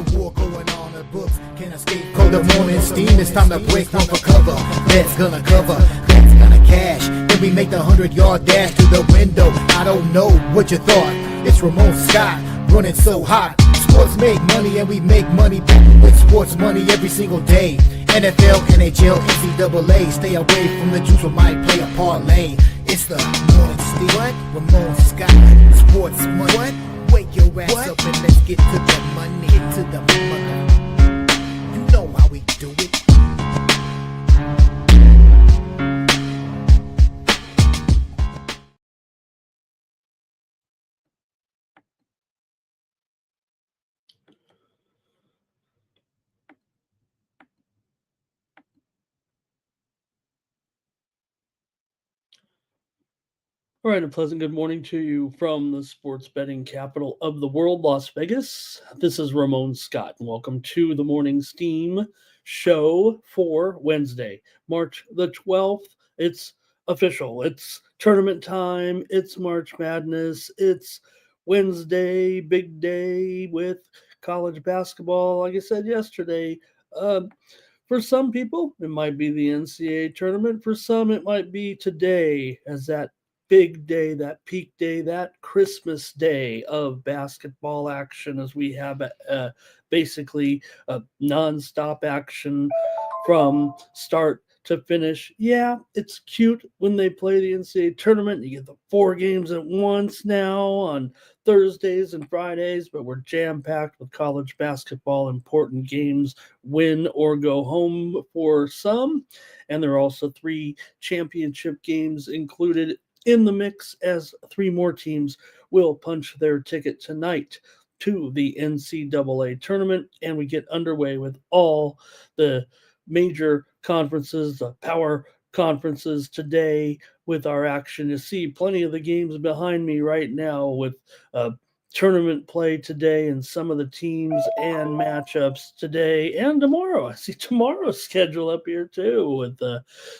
a war going on, the books can't escape. Cold the morning steam, it's time to break one for cover. That's gonna cover, that's gonna cash. Then we make the 100-yard dash to the window. I don't know what you thought. It's Ramon Scott, running so hot. Sports make money and we make money with sports money every single day. NFL, NHL, NCAA. Stay away from the juice, we might play a parlay. It's the morning steam. What? Ramon Scott, sports money. What? Wake your ass up and let's get to the money. Get to the money. You know how we do it. All right, a pleasant good morning to you from the sports betting capital of the world, Las Vegas. This is Ramon Scott, and welcome to the Morning Steam show for Wednesday, March the 12th. It's official. It's tournament time. It's March Madness. It's Wednesday, big day with college basketball. Like I said yesterday, for some people, it might be the NCAA tournament. For some, it might be today, as that big day, that peak day, that Christmas day of basketball action, as we have basically a nonstop action from start to finish. Yeah, it's cute when they play the NCAA tournament. You get the 4 games at once now on Thursdays and Fridays, but we're jam-packed with college basketball, important games, win or go home for some. And there are also 3 championship games included in the mix, as 3 more teams will punch their ticket tonight to the NCAA tournament, and we get underway with all the major conferences, the power conferences today with our action. You see plenty of the games behind me right now with tournament play today and some of the teams and matchups today and tomorrow. I see tomorrow's schedule up here too with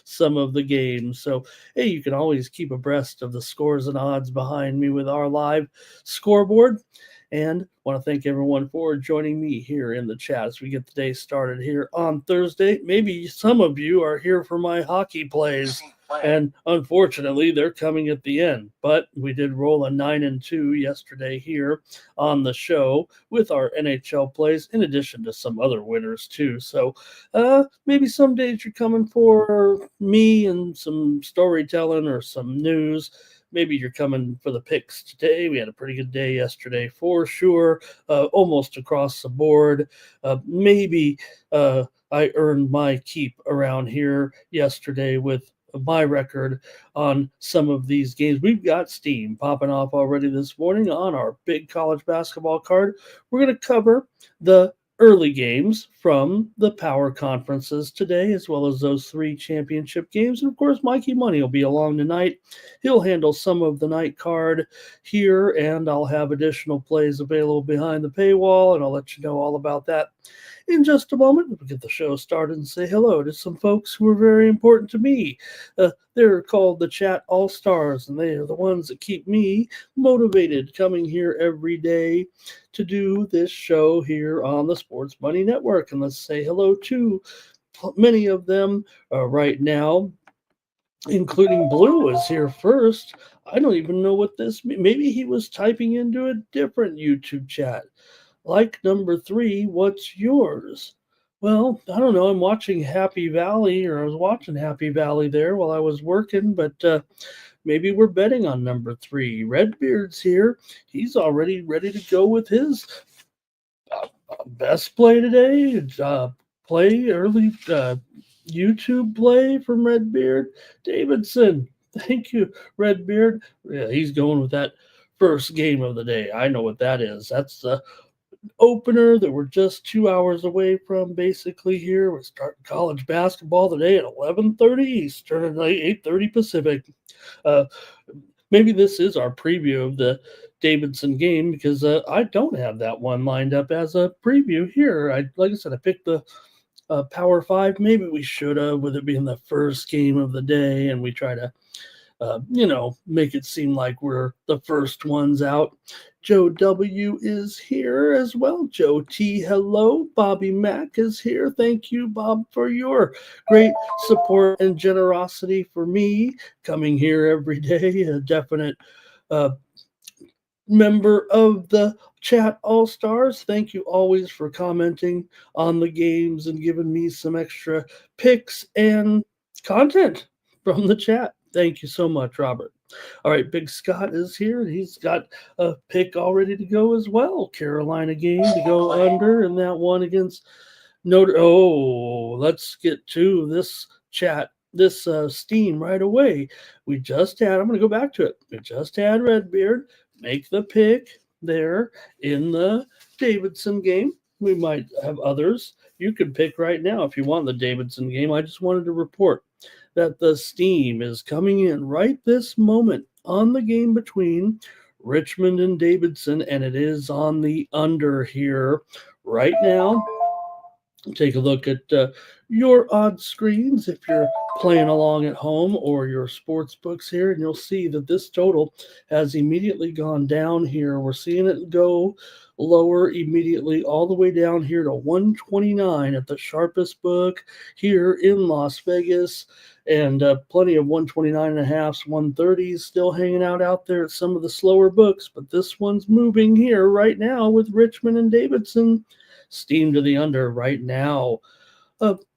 some of the games. So, hey, you can always keep abreast of the scores and odds behind me with our live scoreboard. And want to thank everyone for joining me here in the chat as we get the day started here on Thursday. Maybe some of you are here for my hockey plays, and unfortunately, they're coming at the end. But we did roll a 9-2 yesterday here on the show with our NHL plays, in addition to some other winners too. So maybe some days you're coming for me and some storytelling or some news. Maybe you're coming for the picks today. We had a pretty good day yesterday for sure, almost across the board. Maybe I earned my keep around here yesterday with my record on some of these games. We've got steam popping off already this morning on our big college basketball card. We're going to cover the early games from the power conferences today, as well as those 3 championship games. And of course, Mikey Money will be along tonight. He'll handle some of the night card here, and I'll have additional plays available behind the paywall, and I'll let you know all about that in just a moment. We'll get the show started and say hello to some folks who are very important to me. They're called the Chat All-Stars, and they are the ones that keep me motivated coming here every day to do this show here on the Sports Money Network. And let's say hello to many of them right now, including Blue is here first. I don't even know what this means. Maybe he was typing into a different YouTube chat. Like number 3, what's yours? Well, I don't know. I'm watching Happy Valley, or I was watching Happy Valley there while I was working, but maybe we're betting on number 3. Redbeard's here. He's already ready to go with his best play today. Play early YouTube play from Redbeard. Davidson, thank you, Redbeard. Yeah, he's going with that first game of the day. I know what that is. That's the opener that we're just 2 hours away from basically here. We're starting college basketball today at 11:30 Eastern and 8:30 Pacific. Maybe this is our preview of the Davidson game, because I don't have that one lined up as a preview here. Like I said, I picked the Power 5. Maybe we should have, with it being the first game of the day, and we try to make it seem like we're the first ones out. Joe W is here as well. Joe T, hello. Bobby Mack is here. Thank you, Bob, for your great support and generosity for me coming here every day. A definite uh, member of the chat all stars. Thank you always for commenting on the games and giving me some extra picks and content from the chat. Thank you so much, Robert. All right, Big Scott is here. He's got a pick all ready to go as well. Carolina game to go under, and that one against Notre. Oh, let's get to this chat, this Steam right away. We just had. I'm going to go back to it. We just had Redbeard make the pick there in the Davidson game. We might have others. You can pick right now if you want the Davidson game. I just wanted to report that the Steam is coming in right this moment on the game between Richmond and Davidson, and it is on the under here right now. Take a look at your odds screens if you're playing along at home or your sports books here, and you'll see that this total has immediately gone down here. We're seeing it go lower immediately all the way down here to 129 at the sharpest book here in Las Vegas, and plenty of 129.5s, 130s still hanging out there at some of the slower books, but this one's moving here right now with Richmond and Davidson. Steam to the under right now.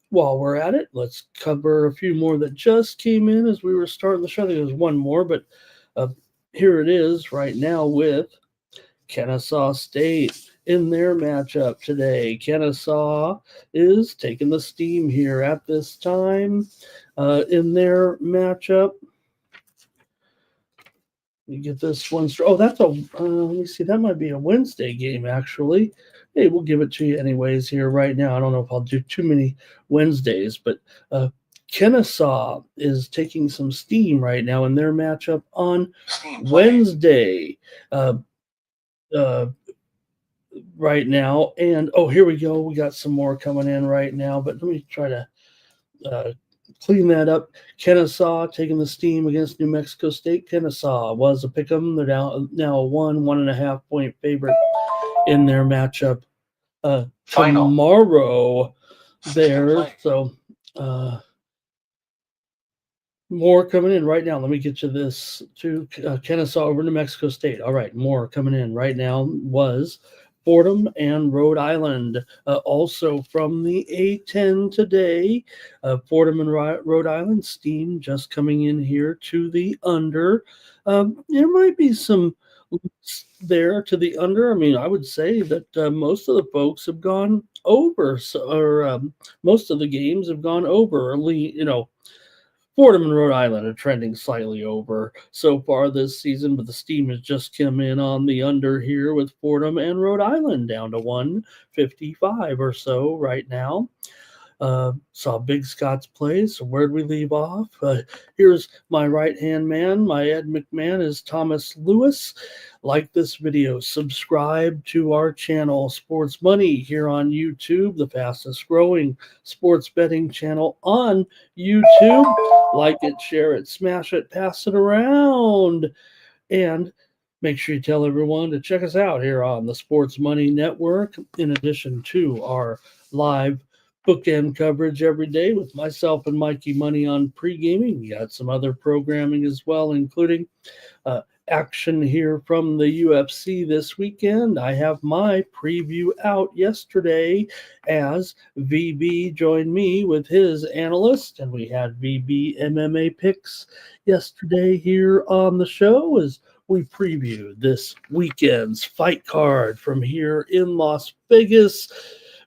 While we're at it, let's cover a few more that just came in as we were starting the show. I think there's one more, but here it is right now with Kennesaw State in their matchup today. Kennesaw is taking the Steam here at this time in their matchup. You get this one. Oh, that's a. Let me see. That might be a Wednesday game, actually. Hey, we'll give it to you anyways here right now. I don't know if I'll do too many Wednesdays, but Kennesaw is taking some steam right now in their matchup on Wednesday. Right now, and here we go. We got some more coming in right now, but let me try to clean that up. Kennesaw taking the steam against New Mexico State. Kennesaw was a pick 'em. They're now a 1.5 point favorite in their matchup tomorrow there. So more coming in right now. Let me get you this to Kennesaw over New Mexico State. All right, more coming in right now was Fordham and Rhode Island. Also from the A10 today, Fordham and Rhode Island steam just coming in here to the under. There might be some there to the under. I mean, I would say that most of the folks have gone over, most of the games have gone over. Fordham and Rhode Island are trending slightly over so far this season, but the steam has just come in on the under here with Fordham and Rhode Island down to 155 or so right now. Saw Big Scott's play, so where'd we leave off? Here's my right-hand man. My Ed McMahon is Thomas Lewis. Like this video, subscribe to our channel, Sports Money, here on YouTube, the fastest growing sports betting channel on YouTube. Like it, share it, smash it, pass it around, and make sure you tell everyone to check us out here on the Sports Money Network, in addition to our live bookend coverage every day with myself and Mikey Money on pre-gaming. We got some other programming as well, including action here from the UFC this weekend. I have my preview out yesterday as VB joined me with his analyst, and we had VB MMA picks yesterday here on the show as we previewed this weekend's fight card from here in Las Vegas.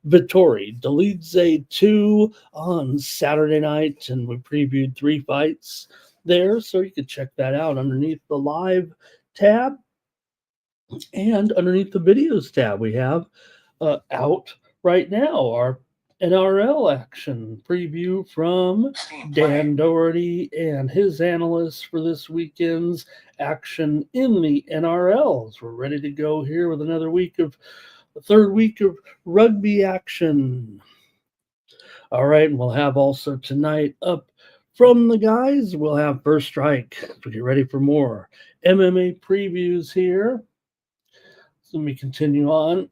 Vittori Delize 2 on Saturday night, and we previewed 3 fights there, so you can check that out underneath the live tab and underneath the videos tab. We have out right now our NRL action preview from Dan Doherty and his analysts for this weekend's action in the NRLs. We're ready to go here with another week of the third week of rugby action. All right, and we'll have also tonight up from the guys, we'll have First Strike. So get ready for more MMA previews here. So let me continue on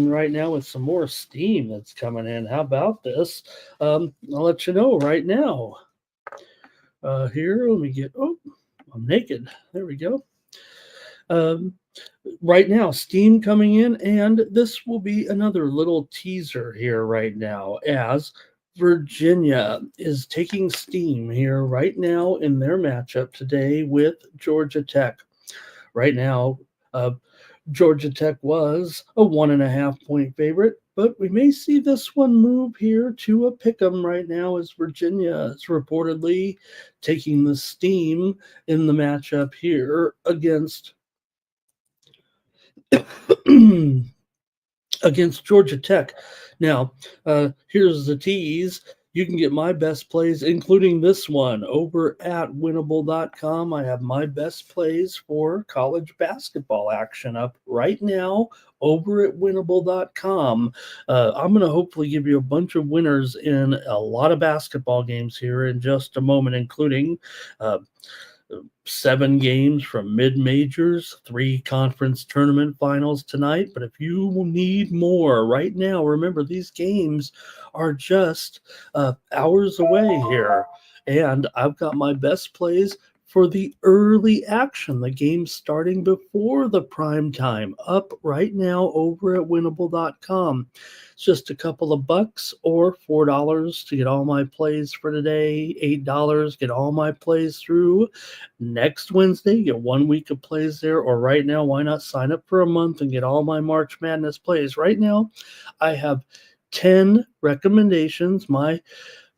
right now with some more steam that's coming in. How about this? I'll let you know right now. Here, let me get. Oh, I'm naked. There we go. Right now, steam coming in, and this will be another little teaser here right now as Virginia is taking steam here right now in their matchup today with Georgia Tech. Right now, Georgia Tech was a 1.5 point favorite, but we may see this one move here to a pick 'em right now as Virginia is reportedly taking the steam in the matchup here against against Georgia Tech. Now, here's the tease. You can get my best plays, including this one, over at winnable.com. I have my best plays for college basketball action up right now over at winnable.com. I'm going to hopefully give you a bunch of winners in a lot of basketball games here in just a moment, including 7 games from mid-majors, 3 conference tournament finals tonight. But if you need more right now, remember these games are just hours away here. And I've got my best plays for the early action, the game starting before the prime time, up right now over at winnable.com. It's just a couple of bucks or $4 to get all my plays for today, $8, get all my plays through next Wednesday, get 1 week of plays there, or right now, why not sign up for a month and get all my March Madness plays? Right now, I have 10 recommendations, my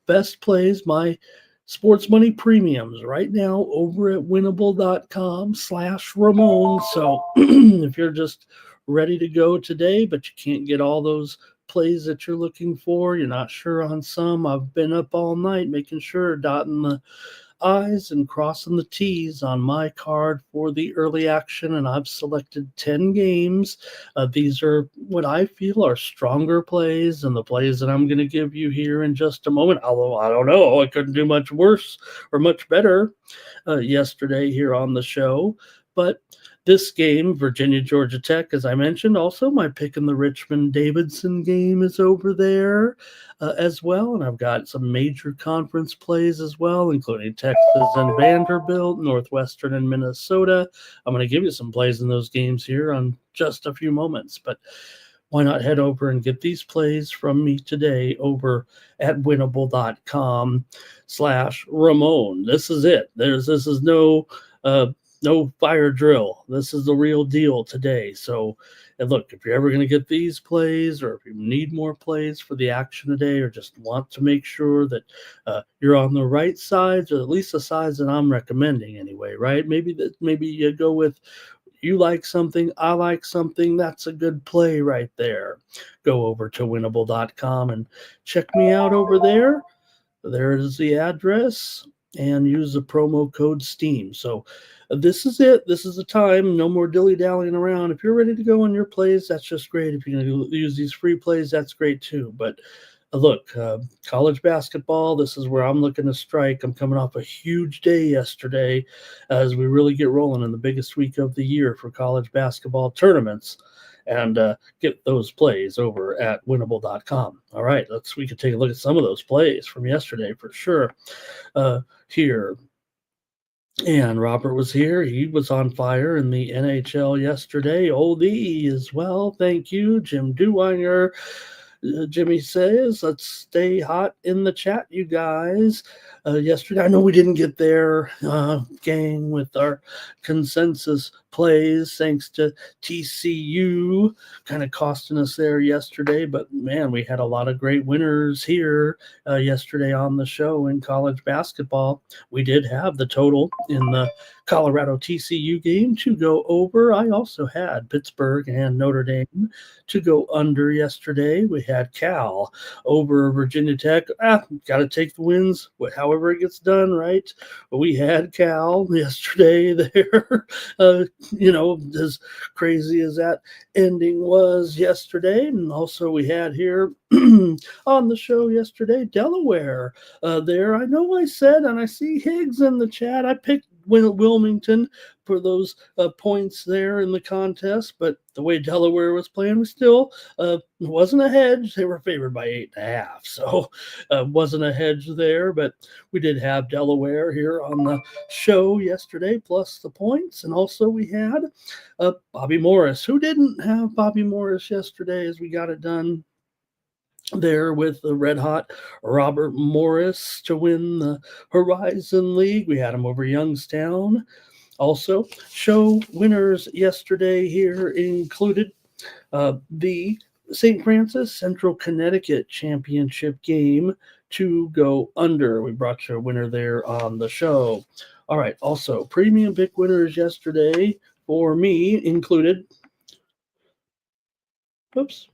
best plays, my sports money premiums right now over at winnable.com/Ramon. So if you're just ready to go today, but you can't get all those plays that you're looking for, you're not sure on some, I've been up all night making sure, dotting the I's and crossing the T's on my card for the early action, and I've selected 10 games. These are what I feel are stronger plays than the plays that I'm going to give you here in just a moment, although I don't know, I couldn't do much worse or much better yesterday here on the show. But this game, Virginia, Georgia Tech, as I mentioned, also my pick in the Richmond-Davidson game is over there as well. And I've got some major conference plays as well, including Texas and Vanderbilt, Northwestern and Minnesota. I'm going to give you some plays in those games here on just a few moments. But why not head over and get these plays from me today over at winnable.com/Ramon. This is it. This is no fire drill. This is the real deal today. So, and look, if you're ever going to get these plays, or if you need more plays for the action today, or just want to make sure that you're on the right sides, or at least the sides that I'm recommending anyway, right? Maybe you go with, you like something, I like something, that's a good play right there. Go over to winnable.com and check me out over there. There is the address, and use the promo code STEAM. So this is it. This is the time. No more dilly-dallying around. If you're ready to go on your plays, that's just great. If you're going to use these free plays, that's great too. But look, college basketball, this is where I'm looking to strike. I'm coming off a huge day yesterday as we really get rolling in the biggest week of the year for college basketball tournaments, and get those plays over at winnable.com. All right, we can take a look at some of those plays from yesterday for sure here. And Robert was here. He was on fire in the NHL yesterday. Oldie as well. Thank you, Jim Dewiner. Jimmy says, let's stay hot in the chat, you guys. Yesterday, I know we didn't get there, gang, with our consensus plays, thanks to TCU kind of costing us there yesterday. But man, we had a lot of great winners here yesterday on the show in college basketball. We did have the total in the Colorado TCU game to go over. I also had Pittsburgh and Notre Dame to go under yesterday. We had Cal over Virginia Tech. Got to take the wins however however it gets done, right? But we had Cal yesterday there. As crazy as that ending was yesterday. And also we had here on the show yesterday, Delaware there. I know I said, and I see Higgs in the chat, I picked Wilmington for those points there in the contest, but the way Delaware was playing, we still wasn't a hedge. They were favored by 8.5, so wasn't a hedge there. But we did have Delaware here on the show yesterday, plus the points, and also we had Bobby Morris. Who didn't have Bobby Morris yesterday as we got it done there with the red hot Robert Morris to win the Horizon League? We had him over Youngstown. Also, show winners yesterday here included the St. Francis Central Connecticut Championship game to go under. We brought you a winner there on the show. All right. Also, premium pick winners yesterday for me included. Oops.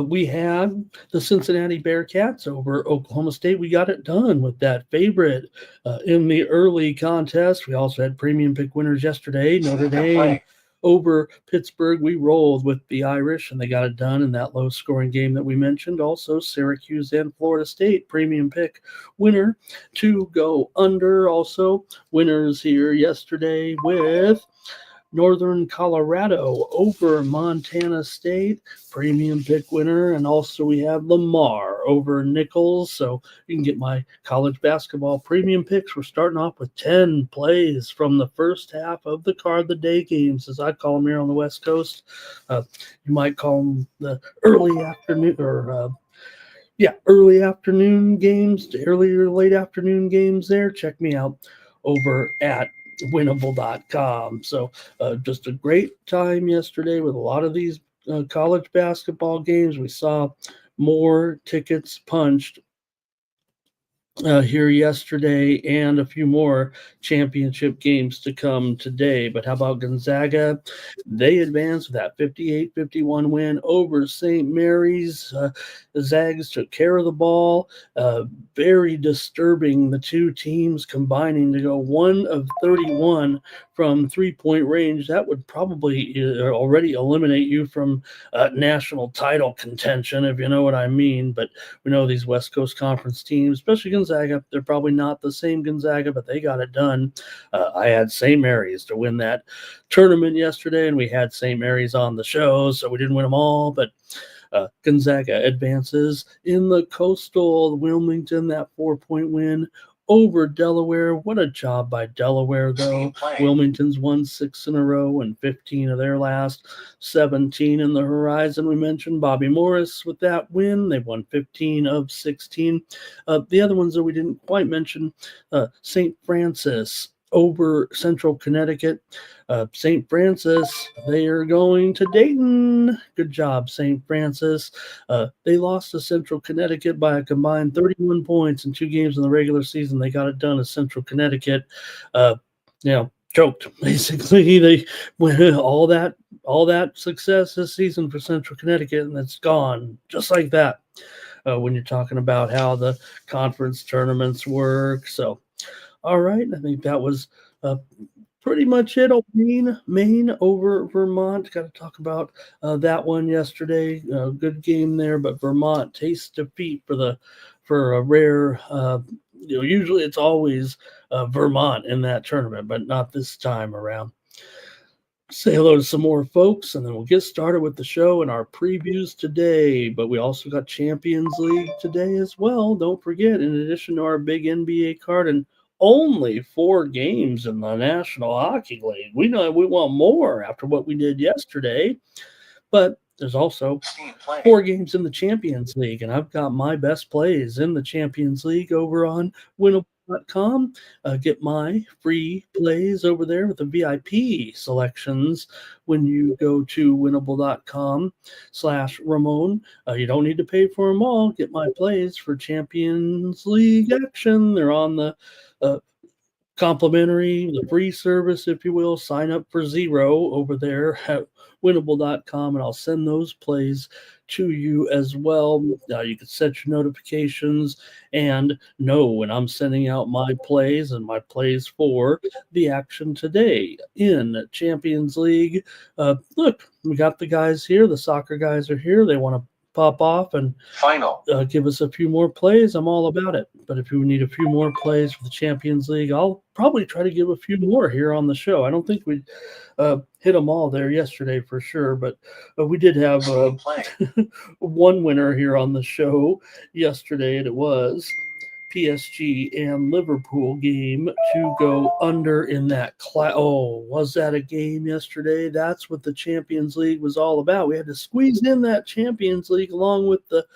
We had the Cincinnati Bearcats over Oklahoma State. We got it done with that favorite in the early contest. We also had premium pick winners yesterday. Notre Dame over Pittsburgh. We rolled with the Irish, and they got it done in that low-scoring game that we mentioned. Also, Syracuse and Florida State premium pick winner to go under. Also, winners here yesterday with Northern Colorado over Montana State, premium pick winner. And also we have Lamar over Nichols. So you can get my college basketball premium picks. We're starting off with 10 plays from the first half of the card, the day games, as I call them here on the West Coast. You might call them the early afternoon early afternoon games, early or late afternoon games there. Check me out over at winnable.com. So just a great time yesterday with a lot of these college basketball games. We saw more tickets punched here yesterday and a few more championship games to come today. But how about Gonzaga? They advanced with that 58-51 win over St. Mary's. The Zags took care of the ball. Very disturbing, the two teams combining to go 1 of 31 from three-point range. That would probably already eliminate you from national title contention, if you know what I mean. But we know these West Coast Conference teams, especially Gonzaga, they're probably not the same Gonzaga, but they got it done. I had St. Mary's to win that tournament yesterday, and we had St. Mary's on the show, so we didn't win them all, but Gonzaga advances in the Coastal. Wilmington, that 4-point win over Delaware. What a job by Delaware, though. Wilmington's won 6 in a row and 15 of their last 17 in the Horizon. We mentioned Bobby Morris with that win. They won 15 of 16. The other ones that we didn't quite mention, St. Francis over Central Connecticut. St. Francis, they are going to Dayton. Good job, St. Francis. They lost to Central Connecticut by a combined 31 points in 2 games in the regular season. They got it done as Central Connecticut. Choked. Basically, they went all that success this season for Central Connecticut, and it's gone just like that. When you're talking about how the conference tournaments work. So, all right, I think that was pretty much it. Maine over Vermont. Got to talk about that one yesterday. Good game there, but Vermont tastes defeat for a rare. Usually it's always Vermont in that tournament, but not this time around. Say hello to some more folks, and then we'll get started with the show and our previews today. But we also got Champions League today as well. Don't forget, in addition to our big NBA card and only 4 games in the National Hockey League. We know we want more after what we did yesterday, but there's also 4 games in the Champions League, and I've got my best plays in the Champions League over on winnable.com. Get my free plays over there with the VIP selections when you go to winnable.com/Ramon. You don't need to pay for them all. Get my plays for Champions League action. They're on the complimentary, the free service, if you will. Sign up for 0 over there at winnable.com, and I'll send those plays to you as well. You can set your notifications and know when I'm sending out my plays and my plays for the action today in Champions League. Look, we got the guys here. The soccer guys are here. They want to pop off and give us a few more plays. I'm all about it. But if you need a few more plays for the Champions League, I'll probably try to give a few more here on the show. I don't think we hit them all there yesterday for sure, but we did have one winner here on the show yesterday, and it was PSG and Liverpool game to go under in that was that a game yesterday? That's what the Champions League was all about. We had to squeeze in that Champions League along with the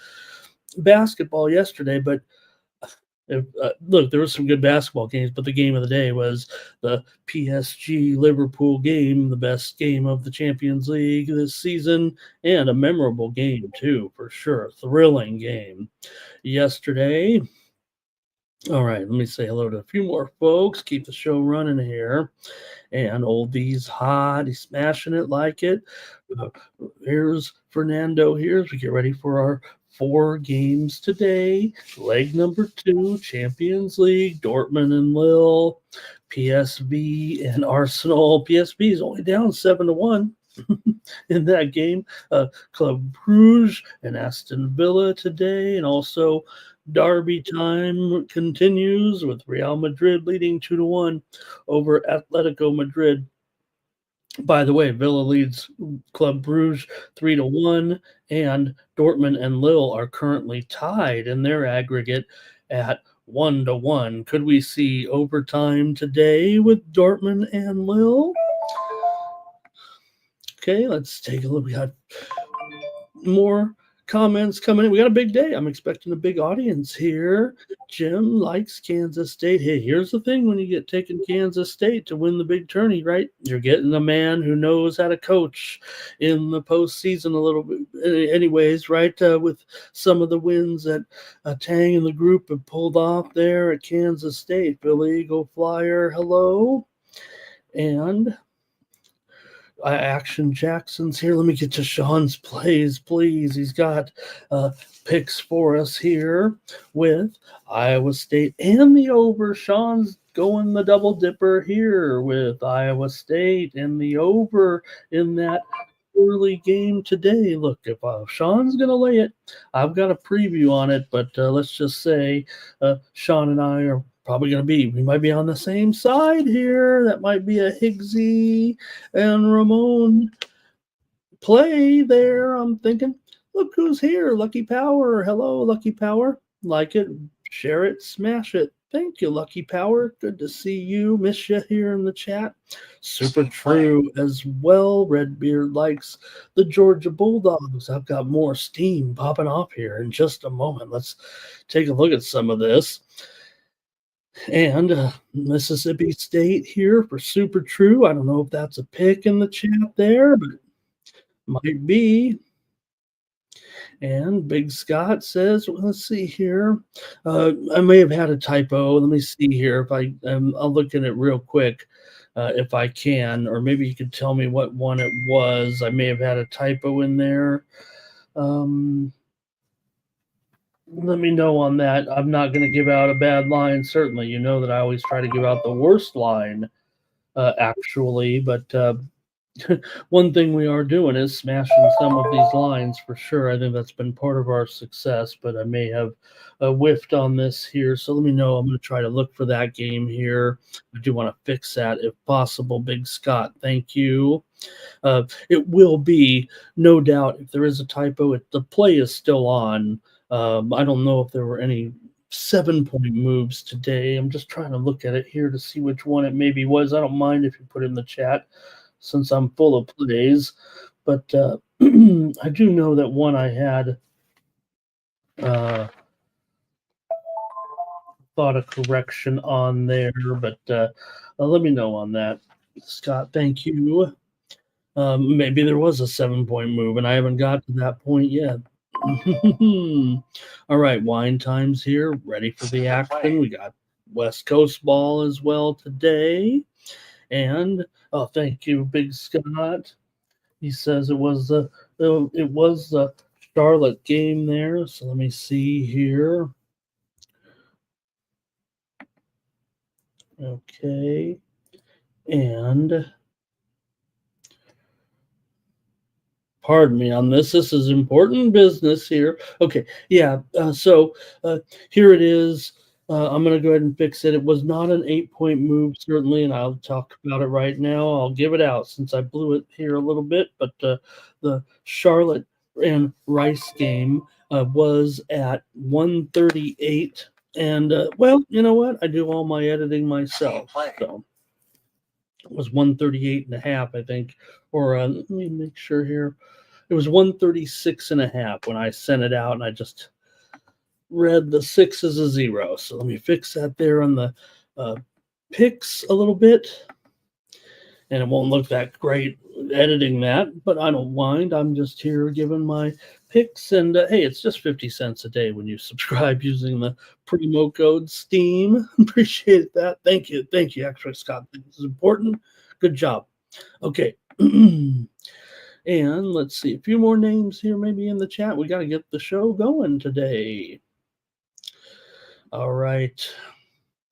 basketball yesterday, but look, there was some good basketball games, but the game of the day was the PSG Liverpool game, the best game of the Champions League this season, and a memorable game too, for sure. Thrilling game yesterday. All right, let me say hello to a few more folks. Keep the show running here. And Oldie's hot. He's smashing it like it. Here's Fernando here as we get ready for our 4 games today. Leg number 2, Champions League, Dortmund and Lille, PSV and Arsenal. PSV is only down 7-1 in that game. Club Brugge and Aston Villa today, and also Derby time continues with Real Madrid leading 2-1 over Atletico Madrid. By the way, Villa leads Club Brugge 3-1, and Dortmund and Lille are currently tied in their aggregate at 1-1. Could we see overtime today with Dortmund and Lille? Okay, let's take a look. We got more comments coming in. We got a big day. I'm expecting a big audience here. Jim likes Kansas State. Hey, here's the thing when you get taking Kansas State to win the big tourney, right? You're getting a man who knows how to coach in the postseason a little bit anyways, right? With some of the wins that Tang and the group have pulled off there at Kansas State. Billy Eagle Flyer, hello. And Action Jackson's here. Let me get to Sean's plays, please. He's got picks for us here with Iowa State and the over. Sean's going the double dipper here with Iowa State and the over in that early game today. Look, if Sean's going to lay it, I've got a preview on it, but let's just say Sean and I are probably going to we might be on the same side here. That might be a Higgsy and Ramon play there. I'm thinking, look who's here. Lucky Power. Hello, Lucky Power. Like it, share it, smash it. Thank you, Lucky Power. Good to see you. Miss you here in the chat. Super true as well. Redbeard likes the Georgia Bulldogs. I've got more steam popping off here in just a moment. Let's take a look at some of this. And Mississippi State here for Super True. I don't know if that's a pick in the chat there, but might be. And Big Scott says, well, let's see here. I may have had a typo. Let me see here if I'll look at it real quick if I can, or maybe you could tell me what one it was. I may have had a typo in there. Let me know on that. I'm not going to give out a bad line, certainly. You know that I always try to give out the worst line, actually. But one thing we are doing is smashing some of these lines for sure. I think that's been part of our success, but I may have whiffed on this here. So let me know. I'm going to try to look for that game here. I do want to fix that if possible. Big Scott, thank you. It will be, no doubt, if there is a typo, the play is still on. I don't know if there were any 7-point moves today. I'm just trying to look at it here to see which one it maybe was. I don't mind if you put it in the chat since I'm full of plays. But I do know that one I had thought a correction on there. But let me know on that. Scott, thank you. Maybe there was a 7-point move, and I haven't got to that point yet. All right, wine time's here. Ready for the action. We got West Coast ball as well today. And oh, thank you, Big Scott. He says it was the Charlotte game there. So let me see here. Okay. And pardon me on this. This is important business here. Okay. Yeah. Here it is. I'm going to go ahead and fix it. It was not an 8-point move, certainly, and I'll talk about it right now. I'll give it out since I blew it here a little bit. But the Charlotte and Rice game was at 138. And, well, you know what? I do all my editing myself. So it was 138 and a half, I think. Or let me make sure here. It was 136 and a half when I sent it out, and I just read the 6 as a 0. So let me fix that there on the picks a little bit. And it won't look that great editing that, but I don't mind. I'm just here giving my picks. And hey, it's just 50 cents a day when you subscribe using the promo code STEAM. Appreciate that. Thank you. Thank you, Extra Scott. This is important. Good job. Okay. And let's see a few more names here, maybe in the chat. We got to get the show going today. All right.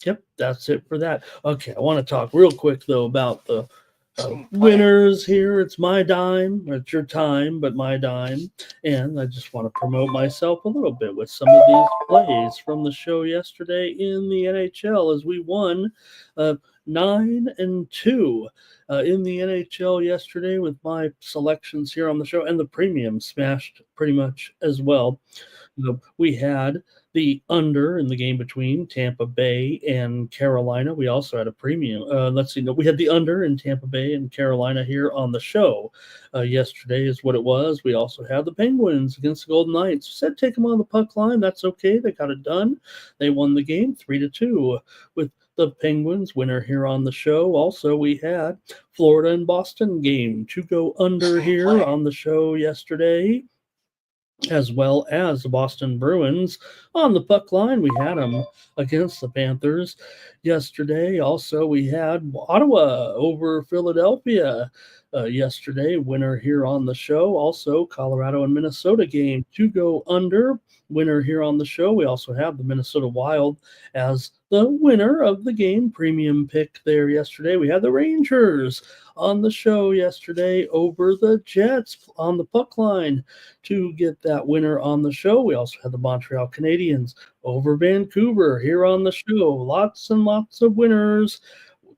Yep, that's it for that. Okay, I want to talk real quick, though, about the winners here. It's my dime, or it's your time, but my dime. And I just want to promote myself a little bit with some of these plays from the show yesterday in the NHL as we won 9-2 in the NHL yesterday with my selections here on the show, and the premium smashed pretty much as well. We had the under in the game between Tampa Bay and Carolina. We also had a premium. We had the under in Tampa Bay and Carolina here on the show. Yesterday is what it was. We also had the Penguins against the Golden Knights. Said take them on the puck line. That's okay. They got it done. They won the game 3-2 with the Penguins winner here on the show. Also, we had Florida and Boston game to go under here on the show yesterday, as well as the Boston Bruins on the puck line. We had them against the Panthers yesterday. Also, we had Ottawa over Philadelphia yesterday, winner here on the show. Also, Colorado and Minnesota game to go under, winner here on the show. We also have the Minnesota Wild as the winner of the game, premium pick there yesterday. We had the Rangers on the show yesterday over the Jets on the puck line to get that winner on the show. We also had the Montreal Canadiens over Vancouver here on the show. Lots and lots of winners.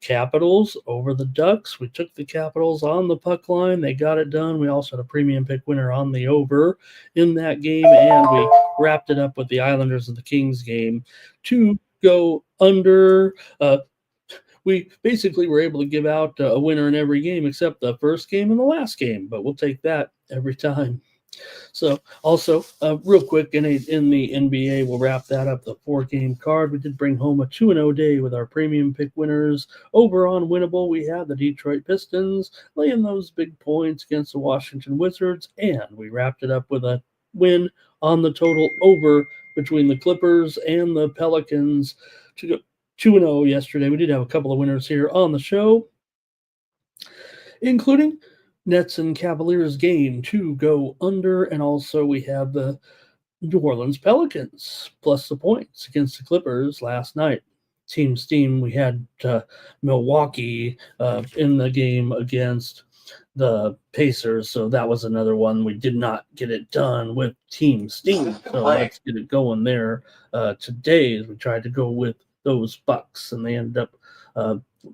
Capitals over the Ducks. We took the Capitals on the puck line. They got it done. We also had a premium pick winner on the over in that game, and we wrapped it up with the Islanders and the Kings game to go under. We basically were able to give out a winner in every game except the first game and the last game, but we'll take that every time. So also, real quick, in the NBA, we'll wrap that up, the 4-game card. We did bring home a 2-0 day with our premium pick winners. Over on Winnable, we had the Detroit Pistons laying those big points against the Washington Wizards, and we wrapped it up with a win on the total over between the Clippers and the Pelicans to go 2-0 yesterday. We did have a couple of winners here on the show, including Nets and Cavaliers game to go under, and also we have the New Orleans Pelicans plus the points against the Clippers last night. Team Steam, we had Milwaukee in the game against the Pacers, so that was another one. We did not get it done with Team Steam, so let's get it going there today as we tried to go with those Bucks, and they ended up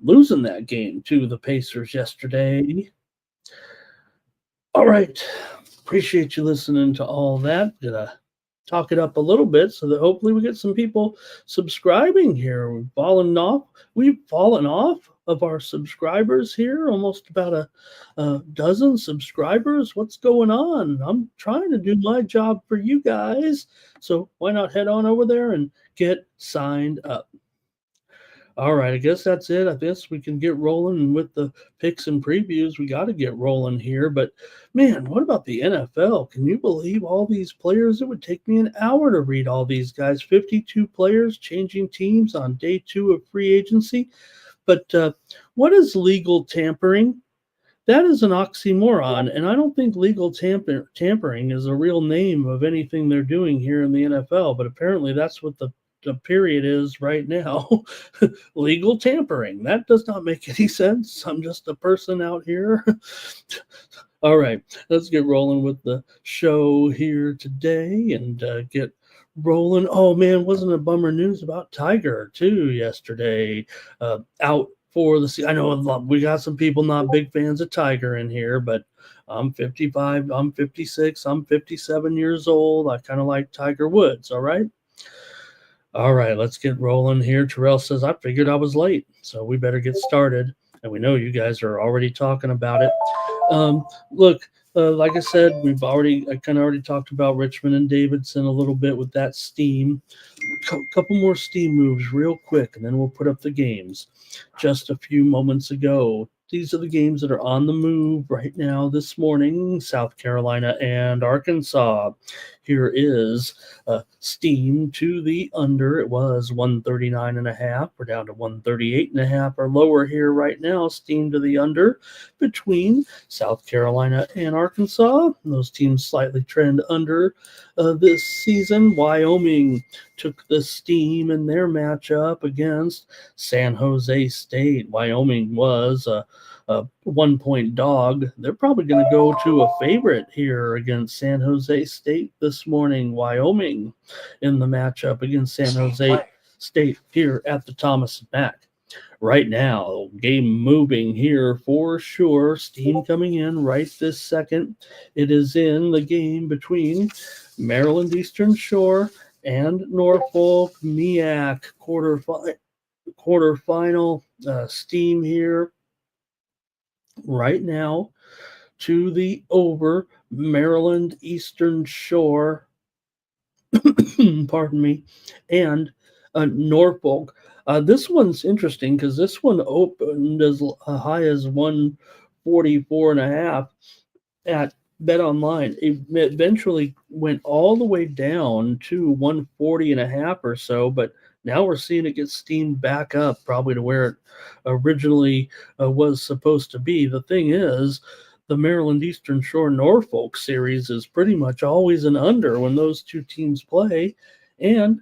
losing that game to the Pacers yesterday. All right. Appreciate you listening to all that. Gonna talk it up a little bit so that hopefully we get some people subscribing here. We've fallen off of our subscribers here, almost about a dozen subscribers. What's going on? I'm trying to do my job for you guys. So why not head on over there and get signed up? All right, I guess that's it. I guess we can get rolling with the picks and previews. We got to get rolling here. But man, what about the NFL? Can you believe all these players? It would take me an hour to read all these guys. 52 players changing teams on day 2 of free agency. But what is legal tampering? That is an oxymoron, and I don't think legal tampering is a real name of anything they're doing here in the NFL, but apparently that's what the period is right now. Legal tampering. That does not make any sense. I'm just a person out here. All right, let's get rolling with the show here today and get rolling. Oh man, wasn't a bummer news about Tiger too yesterday? Out for the season. I know we got some people not big fans of Tiger in here, but I'm 55, I'm 56, I'm 57 years old. I kind of like Tiger Woods. All right. All right, let's get rolling here. Terrell says, I figured I was late, so we better get started. And we know you guys are already talking about it. Look, like I said, I kind of already talked about Richmond and Davidson a little bit with that steam. Couple more steam moves real quick, and then we'll put up the games. Just a few moments ago, these are the games that are on the move right now this morning. South Carolina and Arkansas. Here is steam to the under. It was 139.5. We're down to 138.5 or lower here right now. Steam to the under between South Carolina and Arkansas. Those teams slightly trend under this season. Wyoming took the steam in their matchup against San Jose State. Wyoming was a 1-point dog. They're probably going to go to a favorite here against San Jose State this morning. Wyoming in the matchup against San Jose State here at the Thomas and Mack. Right now, game moving here for sure. Steam coming in right this second. It is in the game between Maryland Eastern Shore and Norfolk MEAC quarterfinal. Steam here right now to the over. Maryland Eastern Shore, pardon me, and Norfolk. This one's interesting because this one opened as high as 144.5 at Bet Online. It eventually went all the way down to 140.5 or so, but now we're seeing it get steamed back up probably to where it originally was supposed to be. The thing is, the Maryland Eastern Shore Norfolk series is pretty much always an under when those two teams play. And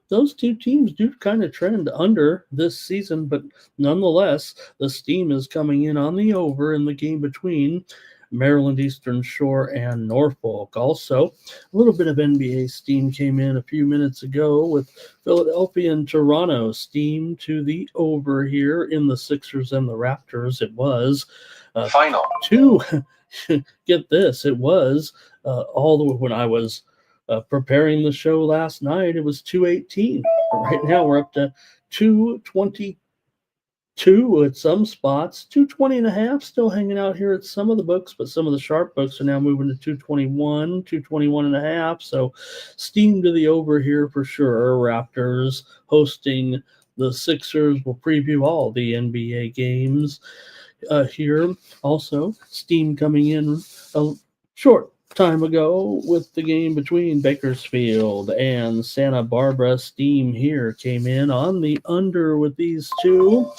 those two teams do kind of trend under this season, but nonetheless, the steam is coming in on the over in the game between Maryland Eastern Shore and Norfolk. Also, a little bit of NBA steam came in a few minutes ago with Philadelphia and Toronto. Steam to the over here in the Sixers and the Raptors. It was final two. Get this, it was all the way when I was preparing the show last night, it was 218. Right now we're up to 222 at some spots, 220.5 still hanging out here at some of the books, but some of the sharp books are now moving to 221, 221.5. So steam to the over here for sure. Raptors hosting the Sixers. We'll preview all the NBA games here. Also, steam coming in a short time ago with the game between Bakersfield and Santa Barbara. Steam here came in on the under with these two.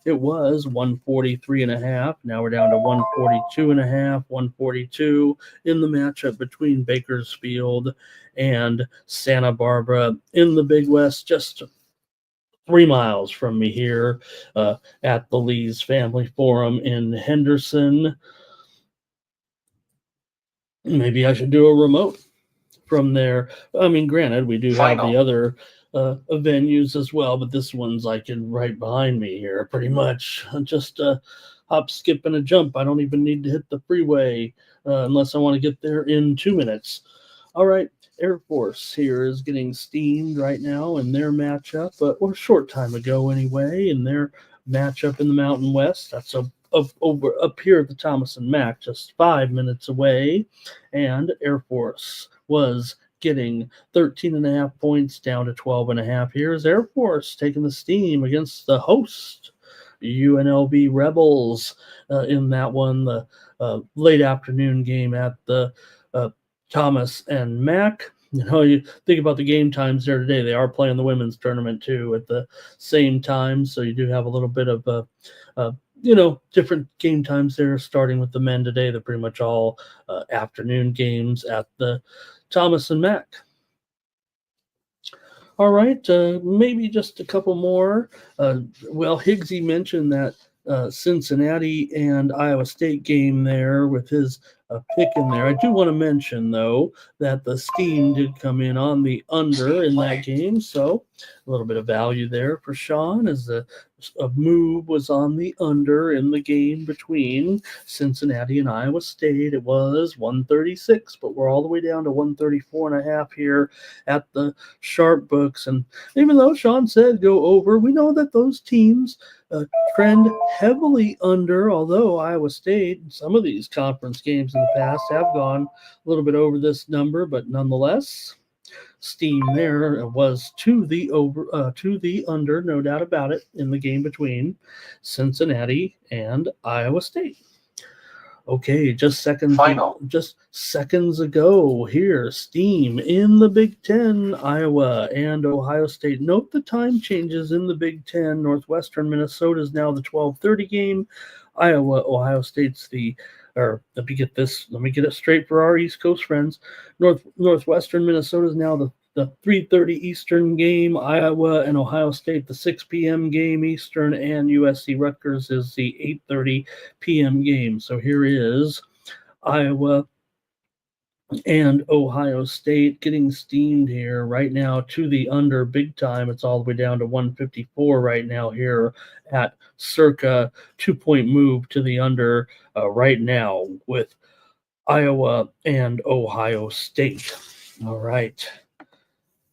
It was 143.5. Now we're down to 142.5, 142 in the matchup between Bakersfield and Santa Barbara in the Big West, just 3 miles from me here at the Lee's Family Forum in Henderson. Maybe I should do a remote from there. I mean, granted, we do have the other venues as well, but this one's like right behind me here, pretty much. Just a hop, skip, and a jump. I don't even need to hit the freeway unless I want to get there in 2 minutes. All right, Air Force here is getting steamed right now in their matchup, or a short time ago anyway, in their matchup in the Mountain West. That's over up here at the Thomas and Mack, just 5 minutes away. And Air Force was getting 13.5 points down to 12.5. Here's Air Force taking the steam against the host, UNLV Rebels, in that one, the late afternoon game at the Thomas and Mack. You think about the game times there today. They are playing the women's tournament too at the same time, so you do have a little bit of different game times there. Starting with the men today, they're pretty much all afternoon games at the Thomas and Mack. All right, maybe just a couple more. Higgsy mentioned that Cincinnati and Iowa State game there with his pick in there. I do want to mention, though, that the steam did come in on the under in that game, so a little bit of value there for Sean as a move was on the under in the game between Cincinnati and Iowa State. It was 136, but we're all the way down to 134.5 here at the sharp books. And even though Sean said go over, we know that those teams trend heavily under, although Iowa State, some of these conference games in the past have gone a little bit over this number, but nonetheless, steam there was to the under, no doubt about it, in the game between Cincinnati and Iowa State. Okay, just seconds ago here, steam in the Big Ten, Iowa and Ohio State. Note the time changes in the Big Ten. Northwestern Minnesota is now the 12:30 game. Iowa, Ohio State's let me get it straight for our East Coast friends. Northwestern Minnesota is now the 3:30 Eastern game. Iowa and Ohio State, the 6 p.m. game Eastern, and USC Rutgers is the 8:30 p.m. game. So here is Iowa and Ohio State getting steamed here right now to the under big time. It's all the way down to 154 right now here at circa 2-point move to the under right now with Iowa and Ohio State. All right.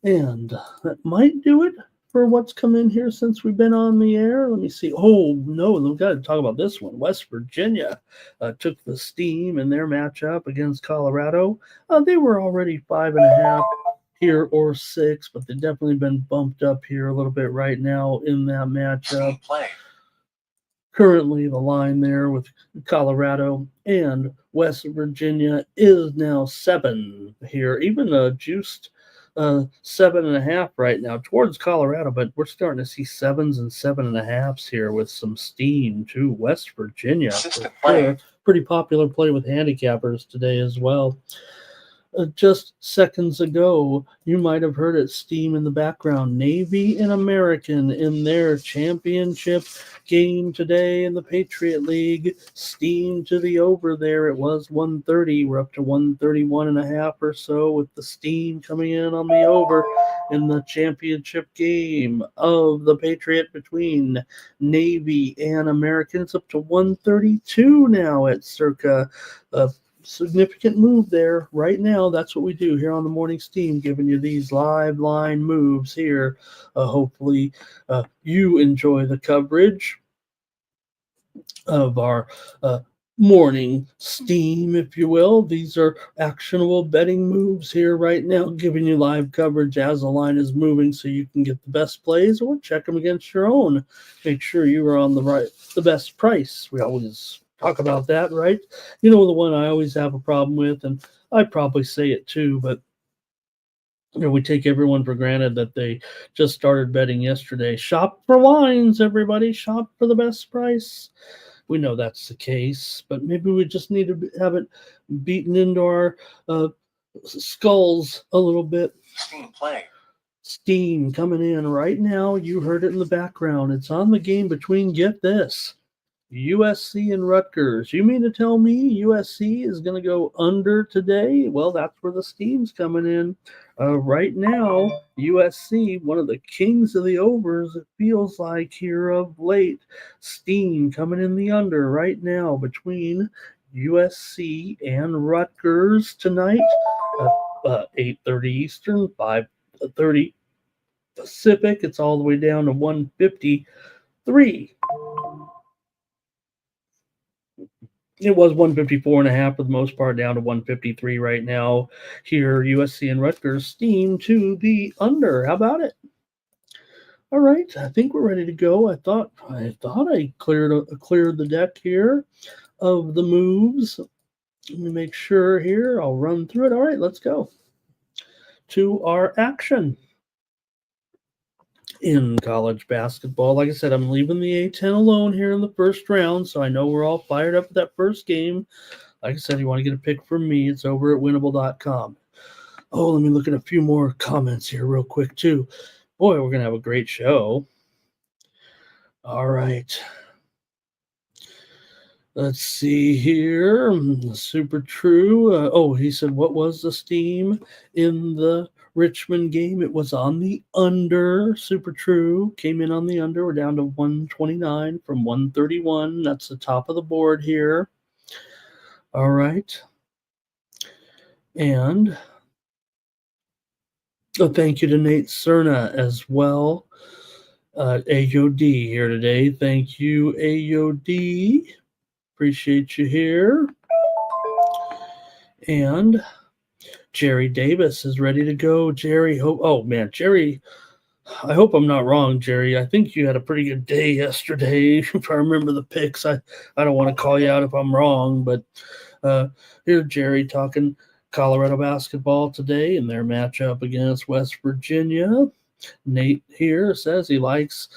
And that might do it for what's come in here since we've been on the air. Let me see. Oh, no, we've got to talk about this one. West Virginia took the steam in their matchup against Colorado. They were already 5.5 here or 6, but they've definitely been bumped up here a little bit right now in that matchup. Currently, the line there with Colorado and West Virginia is now 7 here, even a juiced 7.5 right now towards Colorado, but we're starting to see 7s and 7.5s here with some steam to West Virginia. Sure. Pretty popular play with handicappers today as well. Just seconds ago, you might have heard it steam in the background. Navy and American in their championship game today in the Patriot League. Steam to the over there. It was 130. We're up to 131.5 or so with the steam coming in on the over in the championship game of the Patriot between Navy and American. It's up to 132 now at circa significant move there right now. That's what we do here on the Morning Steam, giving you these live line moves here. Hopefully you enjoy the coverage of our morning steam, if you will. These are actionable betting moves here right now, giving you live coverage as the line is moving so you can get the best plays or check them against your own. Make sure you are on the best price. We always talk about that, right? You know, the one I always have a problem with, and I probably say it too, but we take everyone for granted that they just started betting yesterday. Shop for lines, everybody. Shop for the best price. We know that's the case, but maybe we just need to have it beaten into our skulls a little bit. Steam coming in right now. You heard it in the background. It's on the game between, get this, USC and Rutgers. You mean to tell me USC is going to go under today? Well, that's where the steam's coming in. Right now, USC, one of the kings of the overs, it feels like here of late. Steam coming in the under right now between USC and Rutgers tonight. 8:30 Eastern, 5:30 Pacific. It's all the way down to 153. It was 154.5 for the most part, down to 153 right now. Here, USC and Rutgers steam to the under. How about it? All right, I think we're ready to go. I thought I cleared the deck here of the moves. Let me make sure here. I'll run through it. All right, let's go to our action in college basketball. Like I said, I'm leaving the A10 alone here in the first round, so I know we're all fired up with that first game. Like I said, you want to get a pick from me, it's over at winnable.com. Oh, let me look at a few more comments here real quick, too. Boy, we're going to have a great show. All right. Let's see here. Super true. He said, what was the steam in the Richmond game? It was on the under. Super true. Came in on the under. We're down to 129 from 131. That's the top of the board here. All right. And thank you to Nate Cerna as well. AOD here today. Thank you, AOD. Appreciate you here. And Jerry Davis is ready to go. Jerry, Jerry, I hope I'm not wrong, Jerry. I think you had a pretty good day yesterday. If I remember the picks, I don't want to call you out if I'm wrong, but here's Jerry talking Colorado basketball today and their matchup against West Virginia. Nate here says he likes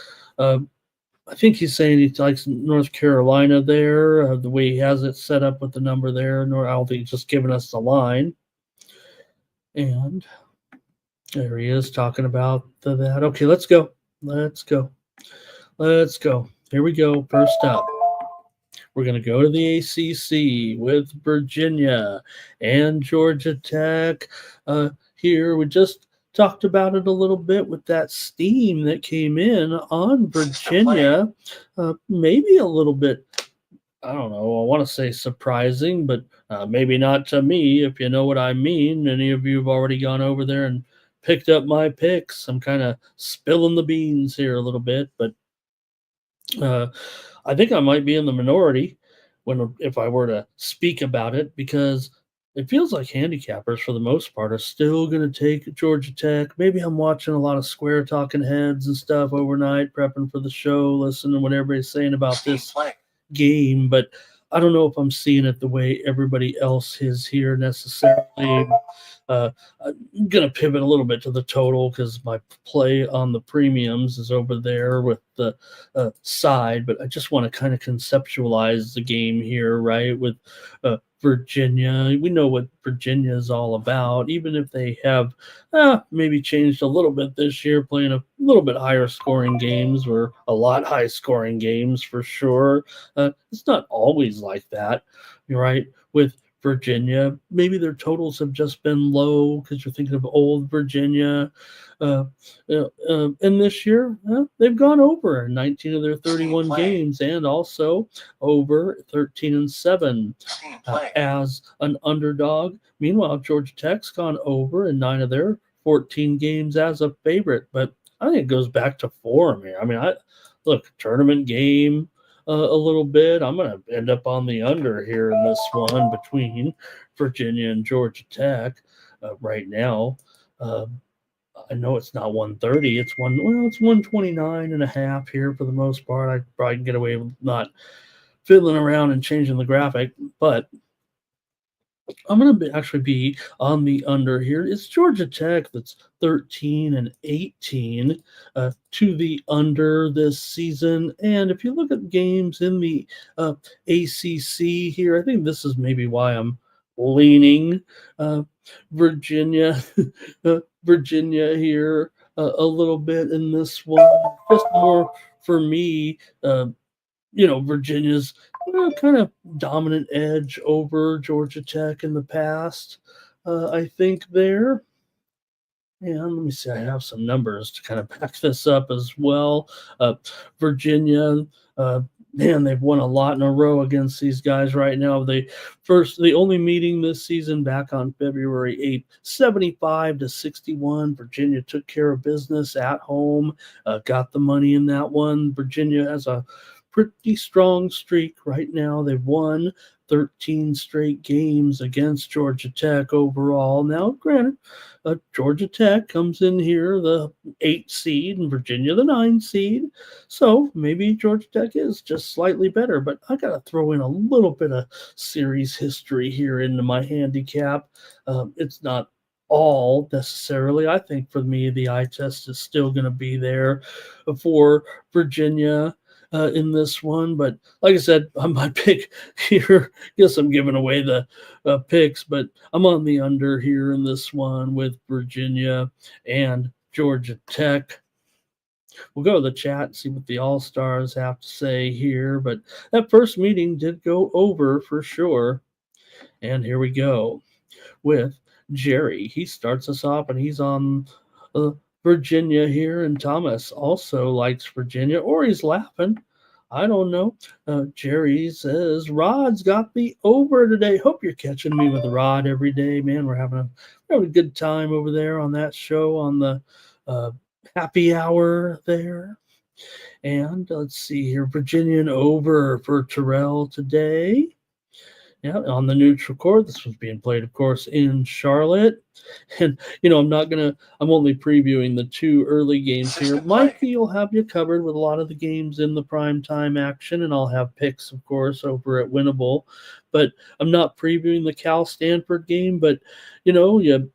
I think he's saying he likes North Carolina there, the way he has it set up with the number there. Nor I don't think he's just giving us the line. And there he is talking about that. Okay, let's go. Let's go. Let's go. Here we go. First up, we're going to go to the ACC with Virginia and Georgia Tech. Here we just talked about it a little bit with that steam that came in on Virginia. Maybe a little bit, I don't know, I want to say surprising, but maybe not to me, if you know what I mean. Any of you have already gone over there and picked up my picks. I'm kind of spilling the beans here a little bit, but I think I might be in the minority if I were to speak about it, because it feels like handicappers for the most part are still going to take Georgia Tech. Maybe I'm watching a lot of Square Talking Heads and stuff overnight, prepping for the show, listening to what everybody's saying about this game, but I don't know if I'm seeing it the way everybody else is here necessarily. I'm going to pivot a little bit to the total because my play on the premiums is over there with the side, but I just want to kind of conceptualize the game here, right? With Virginia, we know what Virginia is all about, even if they have maybe changed a little bit this year, playing a little bit higher scoring games or a lot high scoring games for sure. It's not always like that, right? With Virginia, maybe their totals have just been low because you're thinking of old Virginia. And this year, they've gone over 19 of their 31 games and also over 13-7 as an underdog. Meanwhile, Georgia Tech's gone over in 9 of their 14 games as a favorite. But I think it goes back to form here. I mean, look, tournament game a little bit. I'm going to end up on the under here in this one between Virginia and Georgia Tech right now. I know it's not 130. It's 129.5 here for the most part. I probably can get away with not fiddling around and changing the graphic, but I'm going to actually be on the under here. It's Georgia Tech that's 13-18 to the under this season. And if you look at games in the ACC here, I think this is maybe why I'm leaning Virginia, Virginia here a little bit in this one. Just more for me. Virginia's kind of dominant edge over Georgia Tech in the past, I think there. And let me see, I have some numbers to kind of back this up as well. Virginia, man, they've won a lot in a row against these guys right now. The only meeting this season back on February 8th, 75-61. Virginia took care of business at home, got the money in that one. Virginia has a pretty strong streak right now. They've won 13 straight games against Georgia Tech overall. Now, granted, Georgia Tech comes in here the 8 seed and Virginia the 9 seed. So maybe Georgia Tech is just slightly better, but I got to throw in a little bit of series history here into my handicap. It's not all necessarily. I think for me, the eye test is still going to be there for Virginia in this one. But like I said, on my pick here, guess I'm giving away the picks, but I'm on the under here in this one with Virginia and Georgia Tech. We'll go to the chat and see what the All Stars have to say here. But that first meeting did go over for sure. And here we go with Jerry. He starts us off, and he's on Virginia here, and Thomas also likes Virginia, or he's laughing. I don't know. Jerry says, Rod's got the over today. Hope you're catching me with Rod every day, man. We're having a good time over there on that show on the happy hour there. And let's see here, Virginian over for Terrell today. Yeah, on the neutral court. This was being played, of course, in Charlotte. And, I'm only previewing the 2 early games here. Mikey will have you covered with a lot of the games in the primetime action, and I'll have picks, of course, over at Winnable. But I'm not previewing the Cal-Stanford game, but, you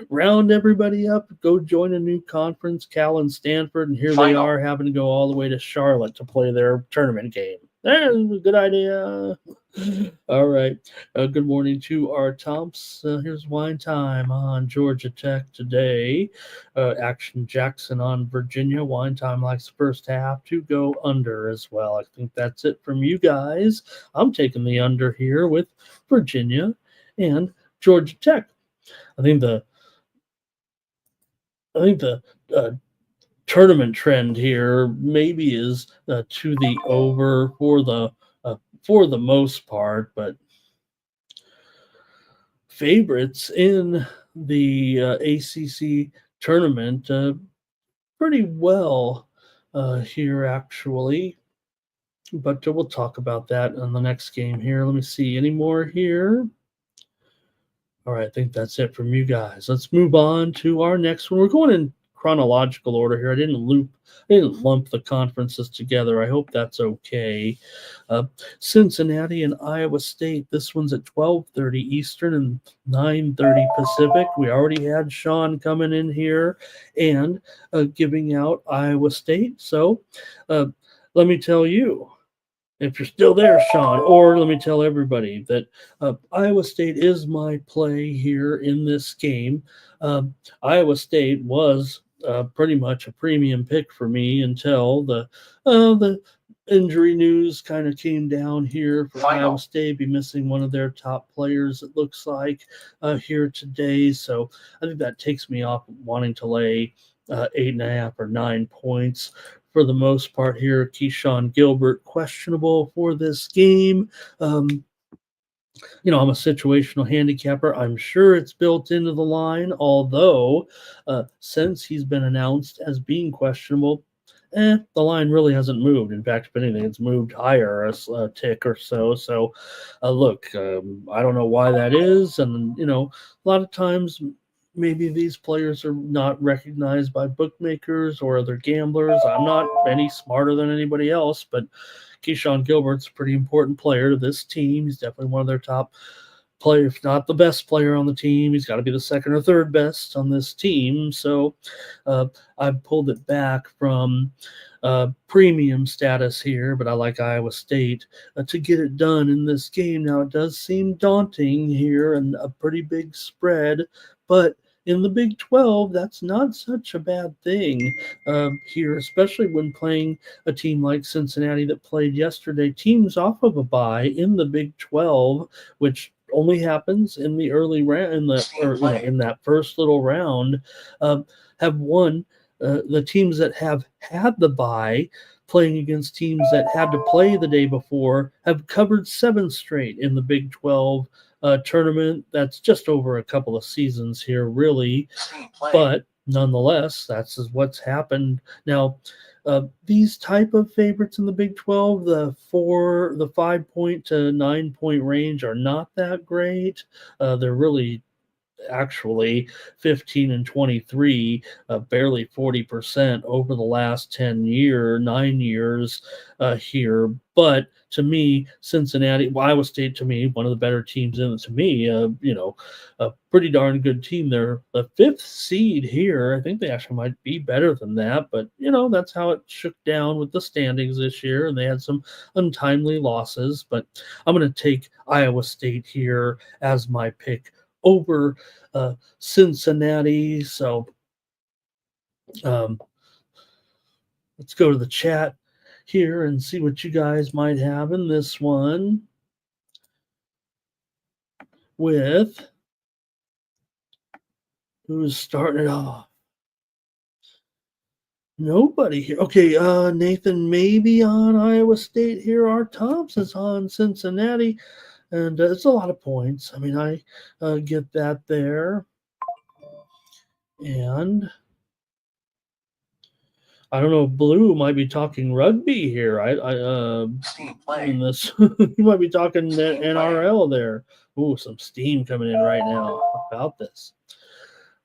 round everybody up, go join a new conference, Cal and Stanford, and here they are having to go all the way to Charlotte to play their tournament game. That's a good idea. All right. Good morning to our Tomps. Here's wine time on Georgia Tech today. Action Jackson on Virginia. Wine time likes the first half to go under as well. I think that's it from you guys. I'm taking the under here with Virginia and Georgia Tech. I think the tournament trend here maybe is to the over for the most part, but favorites in the ACC tournament pretty well here actually. But we'll talk about that in the next game here. Let me see any more here. All right, I think that's it from you guys. Let's move on to our next one. We're going in chronological order here. I didn't lump the conferences together. I hope that's okay. Cincinnati and Iowa State. This one's at 12:30 Eastern and 9:30 Pacific. We already had Sean coming in here and giving out Iowa State. So let me tell you, if you're still there, Sean, or let me tell everybody that Iowa State is my play here in this game. Iowa State was pretty much a premium pick for me until the injury news kind of came down here for Iowa State, be missing one of their top players, it looks like, here today. So I think that takes me off wanting to lay 8.5 or 9 points. For the most part here, Keyshawn Gilbert questionable for this game. I'm a situational handicapper. I'm sure it's built into the line, although since he's been announced as being questionable, the line really hasn't moved. In fact, if anything, it's moved higher a tick or so. So, look, I don't know why that is. And, a lot of times maybe these players are not recognized by bookmakers or other gamblers. I'm not any smarter than anybody else, but Keyshawn Gilbert's a pretty important player to this team. He's definitely one of their top players, if not the best player on the team. He's got to be the second or third best on this team. So I've pulled it back from premium status here, but I like Iowa State to get it done in this game. Now, it does seem daunting here and a pretty big spread, but in the Big 12, that's not such a bad thing here, especially when playing a team like Cincinnati that played yesterday. Teams off of a bye in the Big 12, which only happens in the early round, in that first little round, have won. The teams that have had the bye, playing against teams that had to play the day before, have covered 7 straight in the Big 12 tournament. That's just over a couple of seasons here, really. But nonetheless, that's what's happened. Now, these type of favorites in the Big 12, the 5 point to 9 point range are not that great. They're really actually 15 and 23, barely 40% over the last 9 years here. But to me, Cincinnati, Iowa State, to me, one of the better teams in it. To me, a pretty darn good team. They're the fifth seed here. I think they actually might be better than that, but that's how it shook down with the standings this year, and they had some untimely losses. But I'm going to take Iowa State here as my pick over Cincinnati. So um, let's go to the chat here and see what you guys might have in this one. With who's starting it off? Nobody here. Okay, Nathan maybe on Iowa State here. Our Thompson's on Cincinnati, and it's a lot of points. I mean, I get that there. And I don't know. Blue might be talking rugby here. In this, you might be talking NRL there. Ooh, some steam coming in right now about this.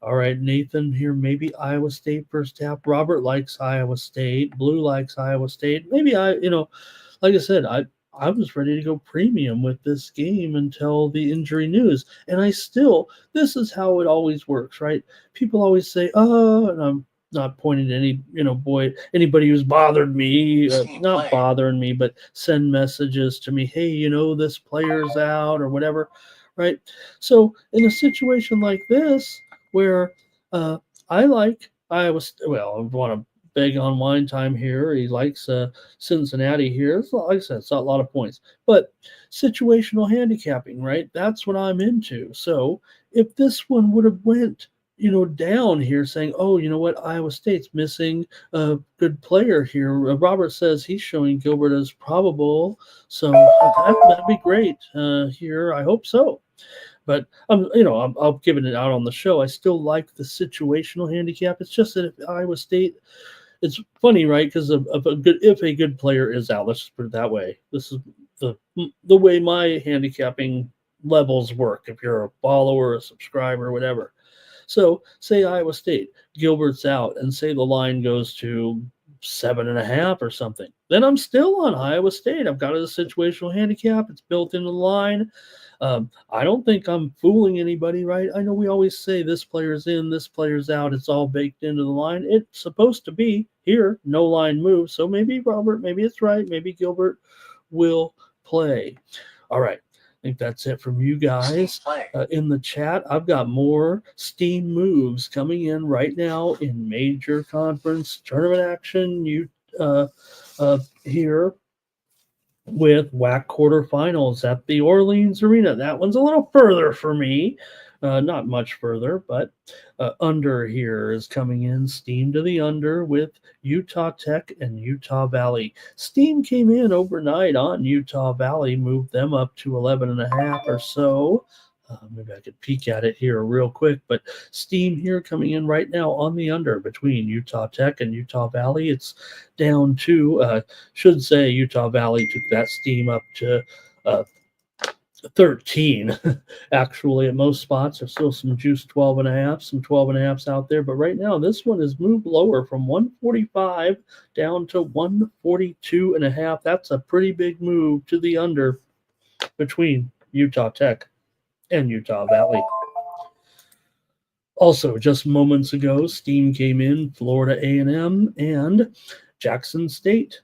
All right, Nathan here. Maybe Iowa State first half. Robert likes Iowa State. Blue likes Iowa State. Maybe like I said, I was ready to go premium with this game until the injury news, and this is how it always works, right? People always say, "Oh," and I'm not pointing to anybody who's bothered me, not bothering me, but send messages to me, "Hey, this player's out," or whatever, right? So in a situation like this, where I like Iowa. Well, I want to beg on wine time here. He likes Cincinnati here. Like I said, it's not a lot of points, but situational handicapping, right? That's what I'm into. So if this one would have went, down here, saying, "Oh, you know what? Iowa State's missing a good player here." Robert says he's showing Gilbert as probable, so that'd be great here. I hope so. But I'm giving it out on the show. I still like the situational handicap. It's just that if Iowa State, it's funny, right? Because if a good player is out, let's just put it that way. This is the way my handicapping levels work. If you're a follower, a subscriber, whatever. So say Iowa State, Gilbert's out, and say the line goes to 7.5 or something. Then I'm still on Iowa State. I've got a situational handicap. It's built into the line. I don't think I'm fooling anybody, right? I know we always say this player's in, this player's out. It's all baked into the line. It's supposed to be here. No line moves. So maybe Robert, maybe it's right. Maybe Gilbert will play. All right. I think that's it from you guys in the chat. I've got more steam moves coming in right now in major conference tournament action. Here with WAC quarterfinals at the Orleans Arena. That one's a little further for me. Not much further, but under here is coming in. Steam to the under with Utah Tech and Utah Valley. Steam came in overnight on Utah Valley, moved them up to 11.5 or so. Maybe I could peek at it here real quick, but Steam here coming in right now on the under between Utah Tech and Utah Valley. It's down to, should say Utah Valley took that Steam up to 13. Actually, at most spots, there's still some juice 12.5, some 12.5s out there. But right now, this one is moved lower from 145 down to 142.5. That's a pretty big move to the under between Utah Tech and Utah Valley. Also, just moments ago, steam came in, Florida A&M and Jackson State.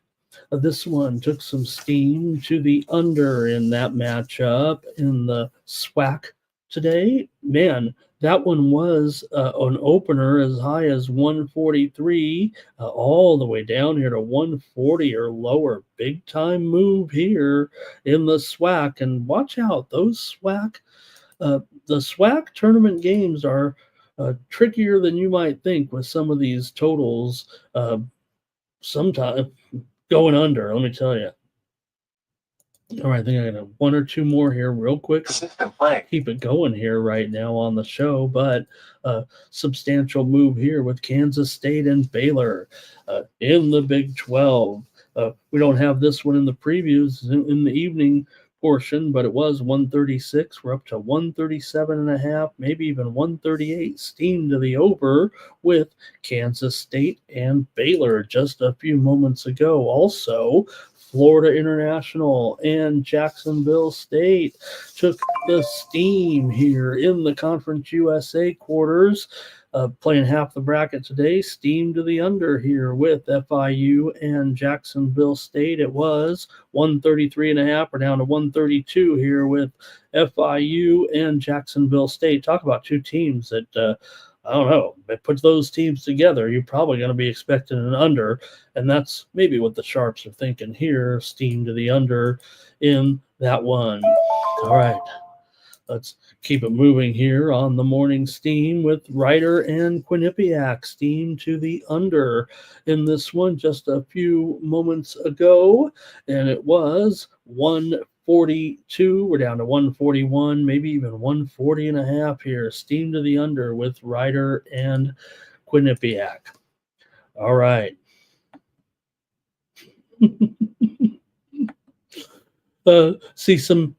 This one took some steam to the under in that matchup in the SWAC today. Man, that one was an opener as high as 143, all the way down here to 140 or lower. Big time move here in the SWAC. And watch out, those SWAC, the SWAC tournament games are trickier than you might think with some of these totals. Sometimes going under, let me tell you. All right, I think I got one or two more here real quick. System play. Keep it going here right now on the show, but substantial move here with Kansas State and Baylor in the Big 12. We don't have this one in the previews in the evening portion, but it was 136. We're up to 137 and a half, maybe even 138. Steam to the over with Kansas State and Baylor just a few moments ago. Also, Florida International and Jacksonville State took the steam here in the Conference USA quarters. Playing half the bracket today, steam to the under here with FIU and Jacksonville State. It was 133 and a half. We're down to 132 here with FIU and Jacksonville State. Talk about two teams that I don't know. Put those teams together, you're probably going to be expecting an under, and that's maybe what the Sharps are thinking here. Steam to the under in that one. All right, let's keep it moving here on the morning steam with Ryder and Quinnipiac. Steam to the under in this one just a few moments ago, and it was 142. We're down to 141, maybe even 140 and a half here. Steam to the under with Ryder and Quinnipiac. All right. See some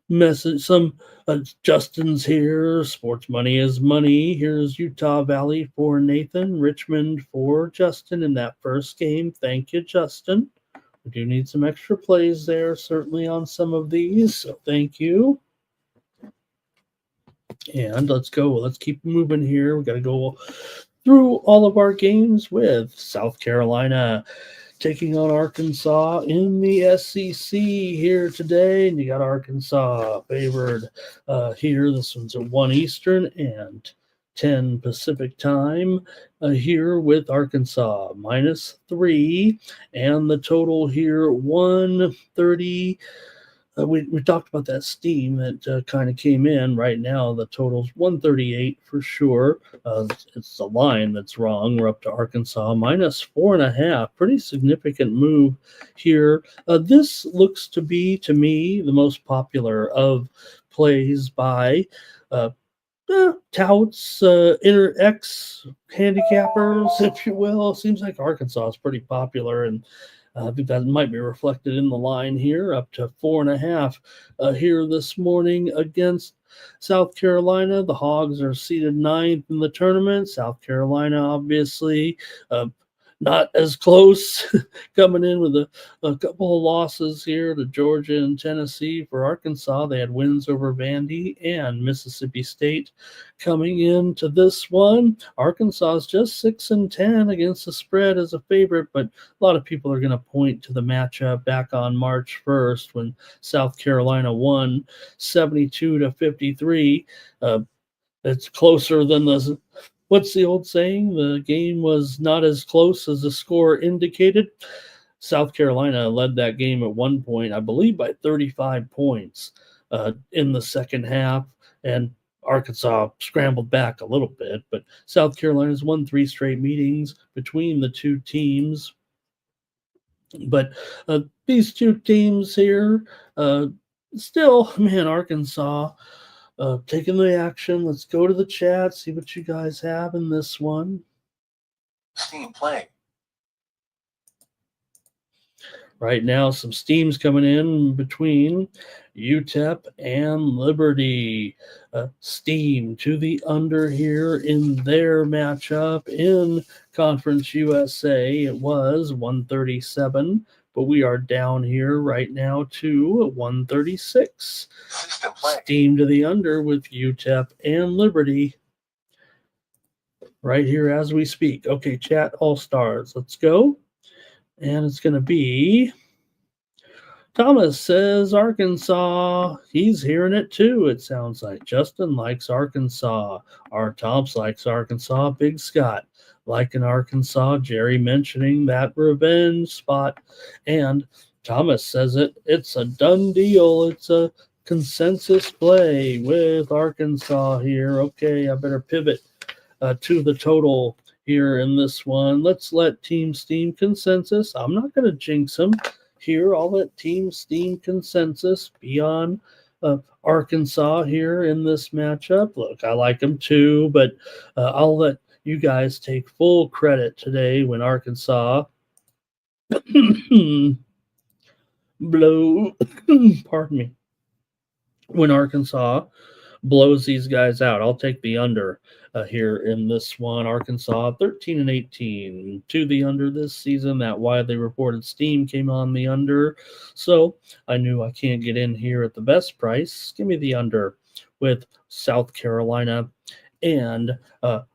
Justin's here. Sports money is money. Here's Utah Valley for Nathan, Richmond for Justin in that first game. Thank you, Justin. We do need some extra plays there, certainly on some of these. So thank you. And let's go. Let's keep moving here. We got to go through all of our games with South Carolina taking on Arkansas in the SEC here today. And you got Arkansas favored here. This one's at 1 Eastern and 10 Pacific time here with Arkansas -3. And the total here, 130. We talked about that steam that kind of came in. Right now, the total's 138 for sure. It's the line that's wrong. We're up to Arkansas -4.5. Pretty significant move here. This looks to be, to me, the most popular of plays by touts, inner X handicappers, if you will. Seems like Arkansas is pretty popular, and I think that might be reflected in the line here, up to 4.5 here this morning against South Carolina. The Hogs are seeded 9th in the tournament. South Carolina, obviously, not as close, coming in with a couple of losses here to Georgia and Tennessee. For Arkansas, they had wins over Vandy and Mississippi State coming into this one. Arkansas is just 6-10 against the spread as a favorite, but a lot of people are going to point to the matchup back on March 1st when South Carolina won 72-53. It's closer than the... What's the old saying? The game was not as close as the score indicated. South Carolina led that game at one point, I believe, by 35 points in the second half, and Arkansas scrambled back a little bit. But South Carolina's won 3 straight meetings between the two teams. But these two teams here, still, man, Arkansas taking the action. Let's go to the chat, see what you guys have in this one. Steam play. Right now, some steam's coming in between UTEP and Liberty. Steam to the under here in their matchup in Conference USA. It was 137, but we are down here right now to 136. System play. Steam to the under with UTEP and Liberty right here as we speak. Okay, chat all-stars. Let's go. And it's going to be... Thomas says Arkansas. He's hearing it too, it sounds like. Justin likes Arkansas. Our Tops likes Arkansas. Big Scott liking Arkansas. Jerry mentioning that revenge spot. And Thomas says it's a done deal. It's a consensus play with Arkansas here. Okay, I better pivot to the total here in this one. Let's let Team Steam consensus. I'm not going to jinx him. here, I'll let Team Steam Consensus be on Arkansas here in this matchup. Look, I like them too, but I'll let you guys take full credit today when Arkansas blow, pardon me, when Arkansas blows these guys out. I'll take the under here in this one. Arkansas 13-18 to the under this season. That widely reported steam came on the under. So I knew I can't get in here at the best price. Give me the under with South Carolina and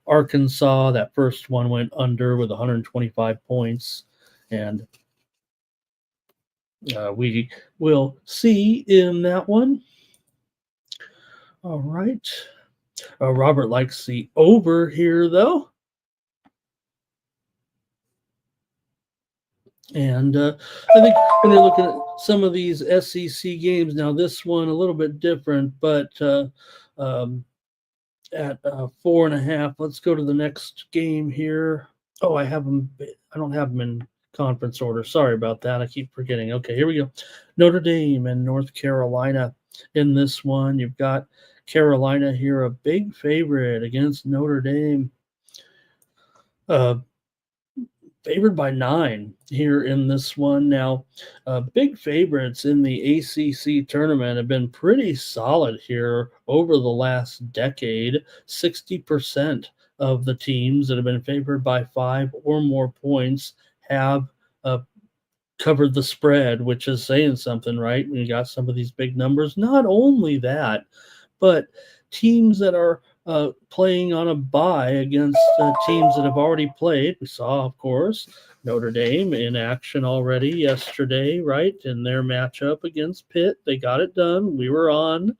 Arkansas. That first one went under with 125 points. And we will see in that one. All right. Robert likes the over here, though. And I think when you're looking at some of these SEC games, now this one a little bit different, but at 4.5, let's go to the next game here. Oh, I don't have them in conference order. Sorry about that. I keep forgetting. Okay, here we go. Notre Dame and North Carolina in this one. You've got Carolina here, a big favorite against Notre Dame. Favored by 9 here in this one. Now, big favorites in the ACC tournament have been pretty solid here over the last decade. 60% of the teams that have been favored by 5 or more points have covered the spread, which is saying something, right? When you got some of these big numbers. Not only that, but teams that are playing on a bye against teams that have already played. We saw, of course, Notre Dame in action already yesterday, right? In their matchup against Pitt. They got it done. We were on.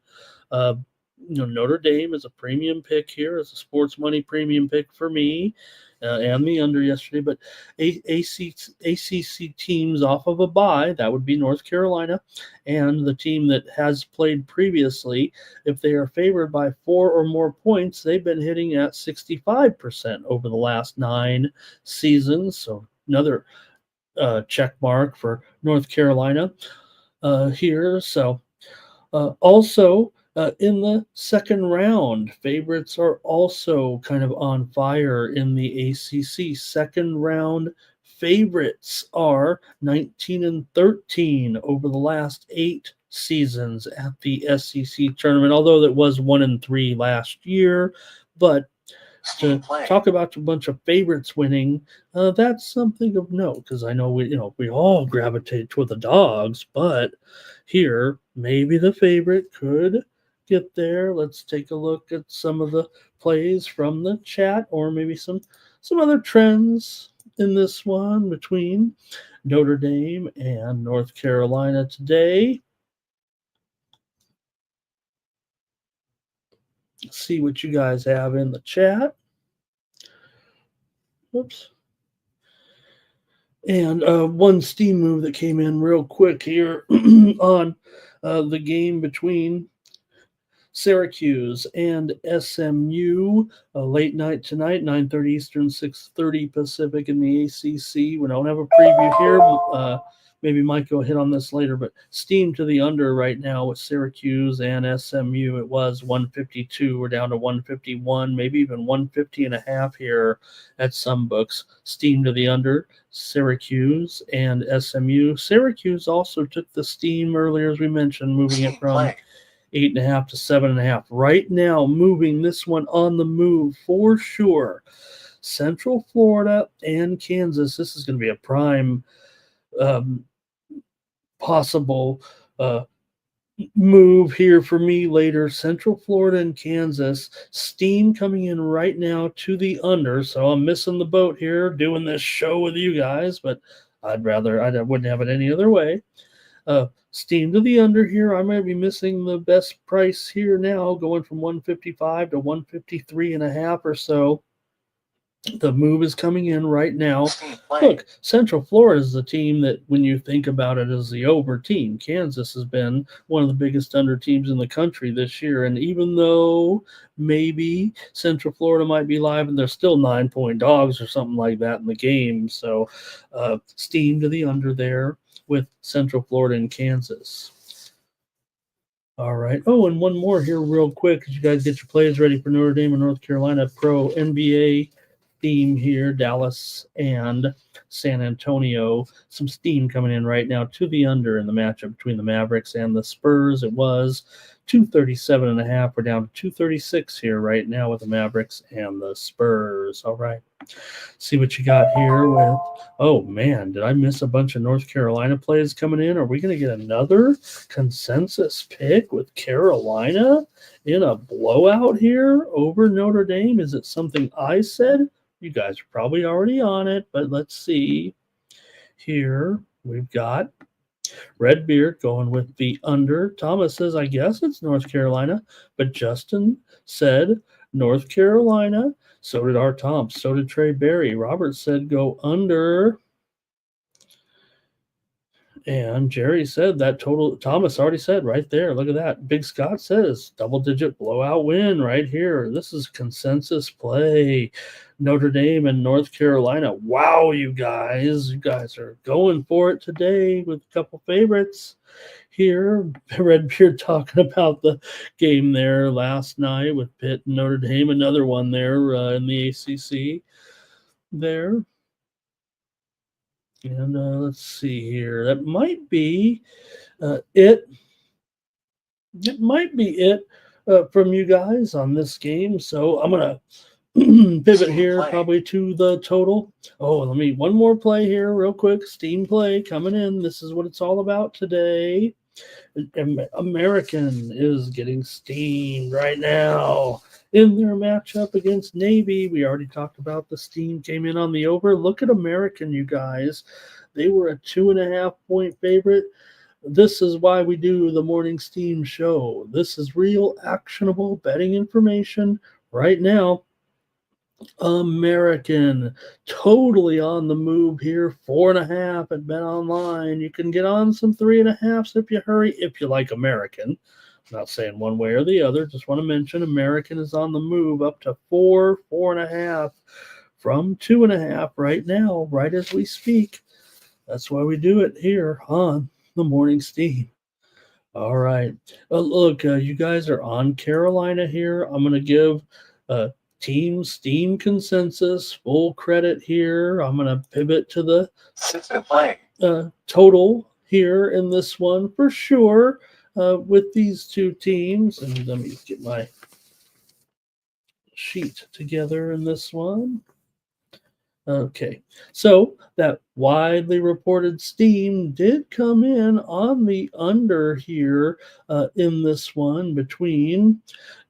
Notre Dame is a premium pick here, as a sports money premium pick for me. And the under yesterday, but ACC teams off of a bye, that would be North Carolina, and the team that has played previously, if they are favored by 4 or more points, they've been hitting at 65% over the last 9 seasons. So another check mark for North Carolina here. So also, in the second round, favorites are also kind of on fire in the ACC. Second round favorites are 19-13 over the last 8 seasons at the SEC tournament, although that was 1-3 last year. But to talk about a bunch of favorites winning, that's something of note, because I know we all gravitate toward the dogs, but here maybe the favorite could get there. Let's take a look at some of the plays from the chat, or maybe some other trends in this one between Notre Dame and North Carolina today. See what you guys have in the chat. Whoops. And one steam move that came in real quick here on the game between Syracuse and SMU, late night tonight, 9:30 Eastern, 6:30 Pacific in the ACC. We don't have a preview here. Maybe Mike will hit on this later, but steam to the under right now with Syracuse and SMU. It was 152. We're down to 151, maybe even 150.5 here at some books. Steam to the under, Syracuse and SMU. Syracuse also took the steam earlier, as we mentioned, moving it from 8.5 to 7.5. Right now, moving this one on the move for sure. Central Florida and Kansas. This is going to be a prime possible move here for me later. Central Florida and Kansas. Steam coming in right now to the under. So I'm missing the boat here doing this show with you guys, but I wouldn't have it any other way. Steam to the under here. I might be missing the best price here now, going from 155 to 153.5 or so. The move is coming in right now. Look, Central Florida is the team that, when you think about it, is the over team. Kansas has been one of the biggest under teams in the country this year. And even though maybe Central Florida might be live, and they're still 9-point dogs or something like that in the game. So steam to the under there. with Central Florida and Kansas. All right. Oh, and one more here real quick as you guys get your plays ready for Notre Dame and North Carolina Pro NBA theme here, Dallas and San Antonio. Some steam coming in right now to the under in the matchup between the Mavericks and the Spurs. It was 237.5. We're down to 236 here right now with the Mavericks and the Spurs. All right. See what you got here with, oh man, did I miss a bunch of North Carolina plays coming in? Are we going to get another consensus pick with Carolina in a blowout here over Notre Dame? Is it something I said? You guys are probably already on it, but let's see. Here we've got Redbeard going with the under. Thomas says, I guess it's North Carolina, but Justin said North Carolina. So did our Tom. So did Trey Berry. Robert said go under. And Jerry said that total. Thomas already said right there. Look at that. Big Scott says double-digit blowout win right here. This is consensus play. Notre Dame and North Carolina. Wow, you guys. You guys are going for it today with a couple favorites here. Redbeard talking about the game there last night with Pitt and Notre Dame. Another one there in the ACC there. And let's see here. That might be it. It might be it from you guys on this game. So I'm going to pivot here probably to the total. Oh, let me one more play here real quick. Steam play coming in. This is what it's all about today. American is getting steamed right now in their matchup against Navy. We already talked about the steam came in on the over. Look at American, you guys. They were a 2.5 point favorite. This is why we do the morning steam show. This is real actionable betting information right now. American totally on the move here. 4.5 at Bet Online. You can get on some 3.5s if you hurry, if you like American. I'm not saying one way or the other. Just want to mention American is on the move up to 4.5 from 2.5 right now, right as we speak. That's why we do it here on the morning steam. All right. Look, you guys are on Carolina here. I'm going to give Team Steam consensus full credit here. I'm going to pivot to the total here in this one for sure with these two teams. And let me get my sheet together in this one. Okay, so that widely reported steam did come in on the under here in this one between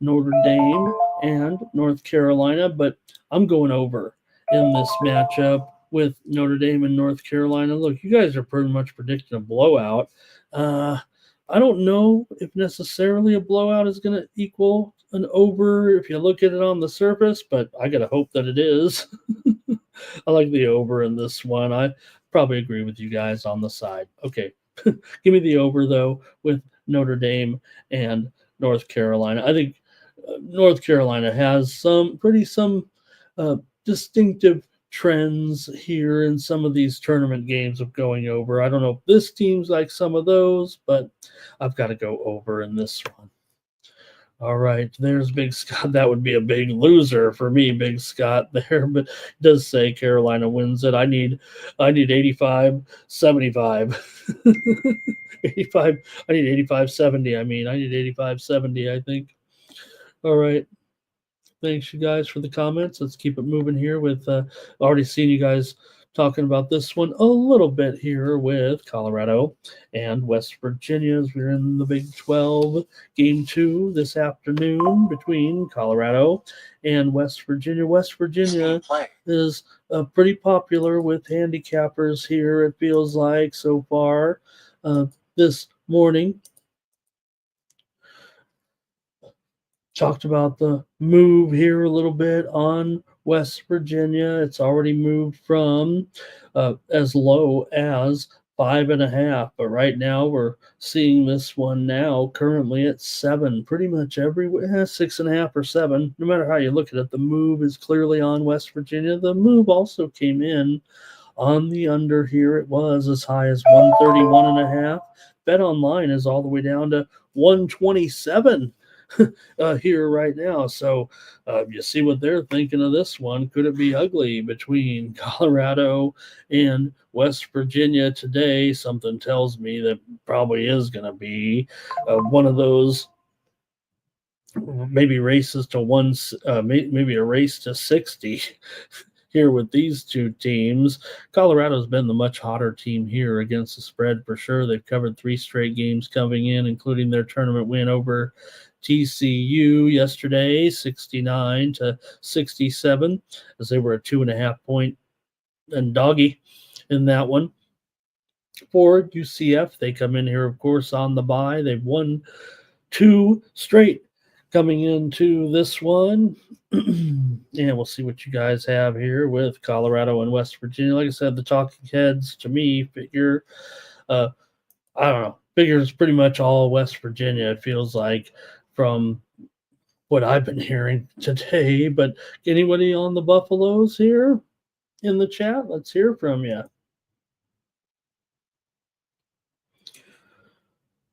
Notre Dame and North Carolina, but I'm going over in this matchup with Notre Dame and North Carolina. Look, you guys are pretty much predicting a blowout. I don't know if necessarily a blowout is going to equal an over if you look at it on the surface, but I got to hope that it is. I like the over in this one. I probably agree with you guys on the side. Okay, give me the over, though, with Notre Dame and North Carolina. I think North Carolina has some distinctive trends here in some of these tournament games of going over. I don't know if this team's like some of those, but I've got to go over in this one. All right, there's Big Scott. That would be a big loser for me, Big Scott there, but it does say Carolina wins it. I need 85-75. 85. I need 85-70. I need 85-70, I think. All right. Thanks, you guys, for the comments. Let's keep it moving here with already seen you guys talking about this one a little bit here with Colorado and West Virginia as we're in the Big 12. Game 2 this afternoon between Colorado and West Virginia. West Virginia is pretty popular with handicappers here, it feels like, so far this morning. Talked about the move here a little bit on West Virginia. It's already moved from as low as 5.5, but right now we're seeing this one now currently at 7. Pretty much everywhere, 6.5 or 7. No matter how you look at it, the move is clearly on West Virginia. The move also came in on the under here. It was as high as 131.5. Bet online is all the way down to 127 here right now. So you see what they're thinking of this one. Could it be ugly between Colorado and West Virginia today? Something tells me that probably is going to be one of those maybe races to maybe a race to 60 here with these two teams. Colorado's been the much hotter team here against the spread for sure. They've covered 3 straight games coming in, including their tournament win over TCU yesterday, 69-67, as they were a 2.5 point and doggy in that one. For UCF, they come in here, of course, on the bye. They've won 2 straight coming into this one. And we'll see what you guys have here with Colorado and West Virginia. Like I said, the talking heads to me figure, I don't know, figures pretty much all West Virginia, it feels like, from what I've been hearing today. But anybody on the Buffaloes here in the chat? Let's hear from you.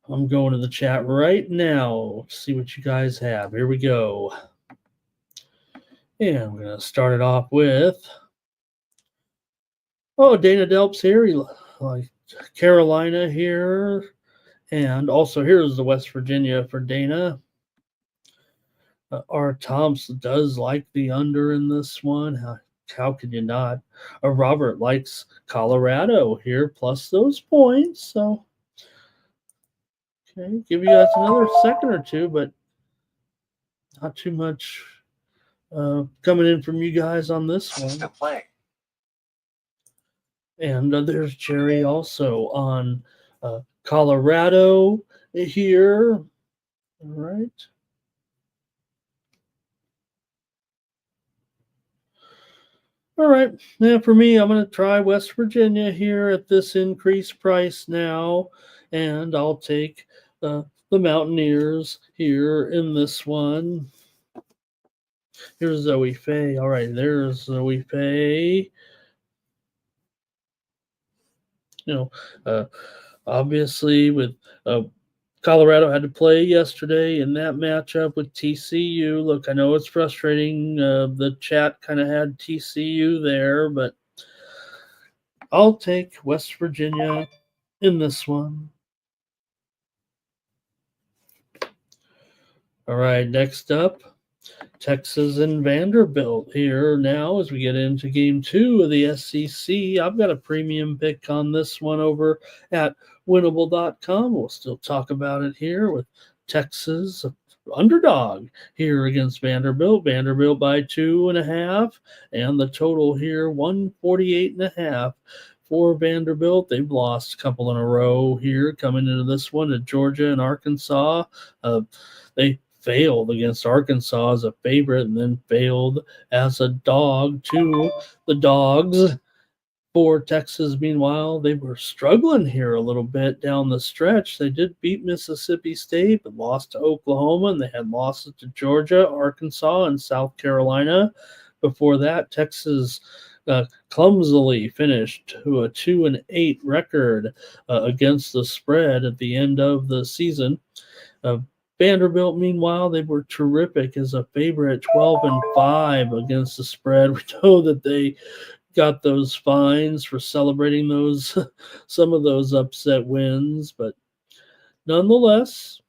I'm going to the chat right now. See what you guys have. Here we go. And we're going to start it off with, Dana Delp's here. He like Carolina here. And also here's the West Virginia for Dana. R. Thompson does like the under in this one. How could you not? Robert likes Colorado here plus those points. So, okay, give you guys another second or two, but not too much coming in from you guys on this one. System playing. And there's Jerry also on Colorado here. All right. All right. Now for me, I'm going to try West Virginia here at this increased price now. And I'll take the Mountaineers here in this one. Here's Zoe Fay. All right, there's Zoe Fay. Obviously with Colorado had to play yesterday in that matchup with TCU. Look, I know it's frustrating. The chat kind of had TCU there, but I'll take West Virginia in this one. All right, next up, Texas and Vanderbilt here now as we get into game 2 of the SEC. I've got a premium pick on this one over at winnable.com. We'll still talk about it here with Texas underdog here against Vanderbilt. Vanderbilt by 2.5, and the total here 148.5 for Vanderbilt. They've lost a couple in a row here coming into this one to Georgia and Arkansas. They failed against Arkansas as a favorite and then failed as a dog to the Dogs. For Texas, meanwhile, they were struggling here a little bit down the stretch. They did beat Mississippi State, but lost to Oklahoma, and they had losses to Georgia, Arkansas, and South Carolina. Before that, Texas clumsily finished to a 2-8 record against the spread at the end of the season. Vanderbilt, meanwhile, they were terrific as a favorite, 12-5 against the spread. We know that they got those fines for celebrating those some of those upset wins, but nonetheless,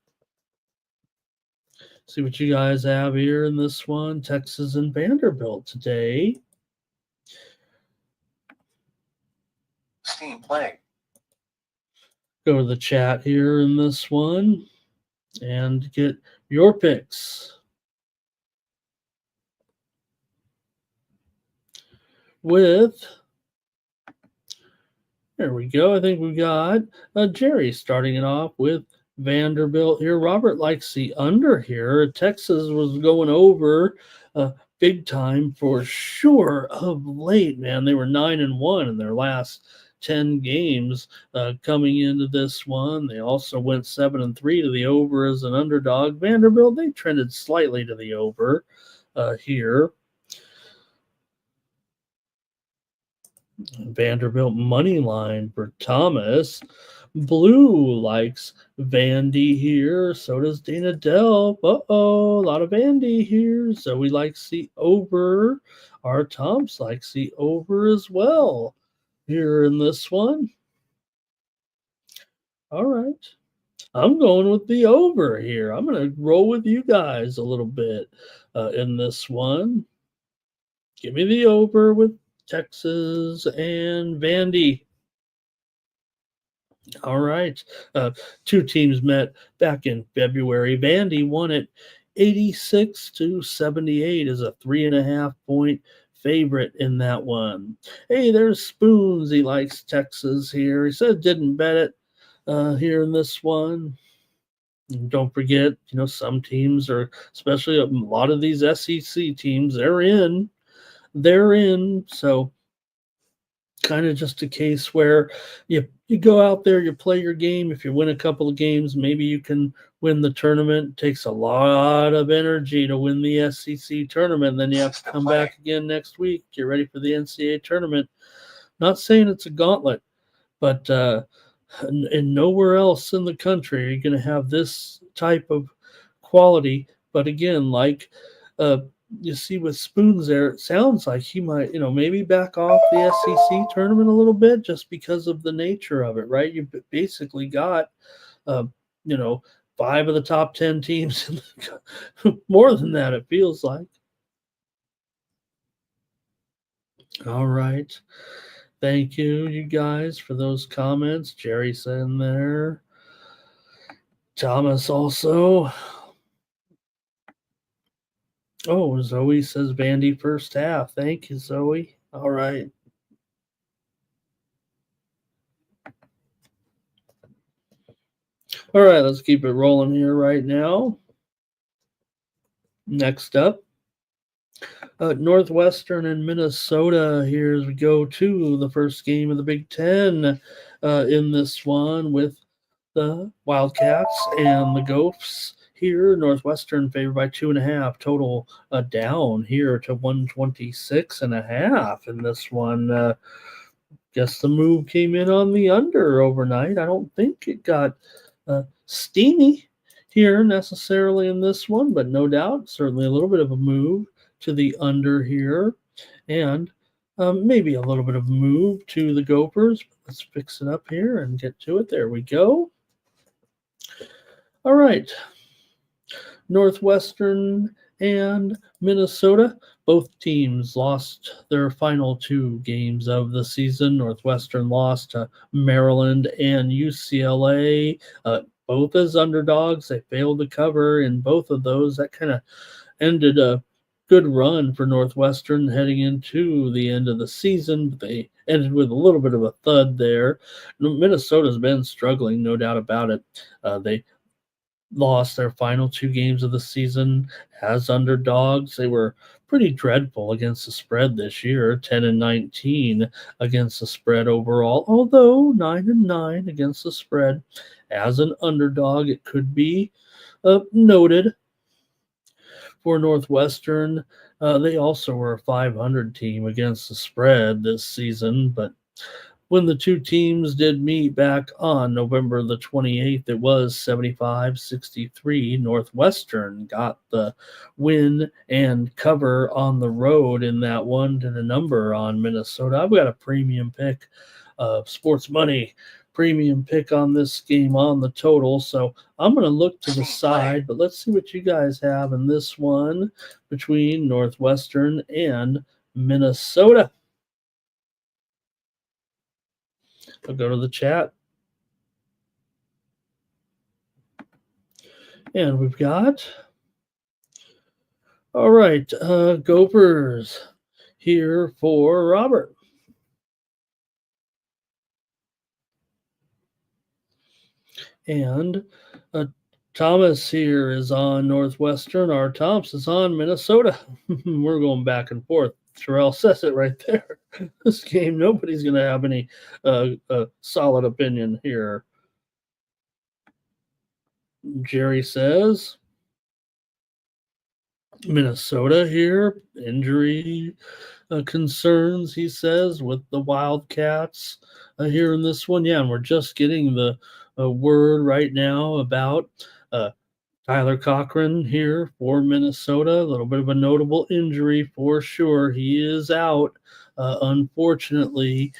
see what you guys have here in this one. Texas and Vanderbilt today. Steam playing. Go to the chat here in this one and get your picks. There we go. I think we got Jerry starting it off with Vanderbilt here. Robert likes the under here. Texas was going over big time for sure of late, man. They were 9-1 in their last 10 games coming into this one. They also went 7-3 to the over as an underdog. Vanderbilt, they trended slightly to the over here. Vanderbilt money line for Thomas. Blue likes Vandy here. So does Dana Delp. Uh-oh, a lot of Vandy here. Zoe likes the over. Our Toms likes the over as well here in this one. All right. I'm going with the over here. I'm going to roll with you guys a little bit in this one. Give me the over with Texas and Vandy. All right. Two teams met back in February. Vandy won it 86-78 as a 3.5 point favorite in that one. Hey, there's Spoons. He likes Texas here. He said didn't bet it here in this one. And don't forget, some teams are, especially a lot of these SEC teams, they're in. They're in. So kind of just a case where you go out there, you play your game. If you win a couple of games, maybe you can win the tournament. It takes a lot of energy to win the SEC tournament. Then you have to come back again next week. Get ready for the NCAA tournament. Not saying it's a gauntlet, but and nowhere else in the country are you going to have this type of quality. But again, like you see with Spoons there, it sounds like he might, maybe back off the SEC tournament a little bit just because of the nature of it, right? You basically got, uh, 5 of the top 10 teams, more than that, it feels like. All right. Thank you guys, for those comments. Jerry said in there. Thomas also. Oh, Zoe says Vandy first half. Thank you, Zoe. All right. All right, let's keep it rolling here right now. Next up, Northwestern and Minnesota. Here as we go to the first game of the Big Ten in this one with the Wildcats and the Gophers. Here, Northwestern favored by 2.5. Total down here to 126.5 in this one. Guess the move came in on the under overnight. I don't think it got steamy here necessarily in this one, but no doubt, certainly a little bit of a move to the under here, and maybe a little bit of move to the Gophers. Let's fix it up here and get to it. There we go. All right. Northwestern and Minnesota. Both teams lost their final 2 games of the season. Northwestern lost to Maryland and UCLA, both as underdogs. They failed to cover in both of those. That kind of ended a good run for Northwestern heading into the end of the season, but they ended with a little bit of a thud there. Minnesota's been struggling, no doubt about it. They lost their final 2 games of the season as underdogs. They were pretty dreadful against the spread this year, 10-19 against the spread overall, although 9-9 against the spread as an underdog. It could be noted for Northwestern. They also were a 500 team against the spread this season, but when the two teams did meet back on November the 28th, it was 75-63. Northwestern got the win and cover on the road in that one to the number on Minnesota. I've got a premium pick, sports money premium pick on this game on the total. So I'm going to look to the side, but let's see what you guys have in this one between Northwestern and Minnesota. I'll go to the chat. And we've got, all right, Gophers here for Robert. And Thomas here is on Northwestern. Our Thompson is on Minnesota. We're going back and forth. Terrell says it right there. This game, nobody's going to have any solid opinion here. Jerry says Minnesota here. Injury concerns, he says, with the Wildcats here in this one. Yeah, and we're just getting the word right now about Tyler Cochran here for Minnesota. A little bit of a notable injury for sure. He is out, unfortunately,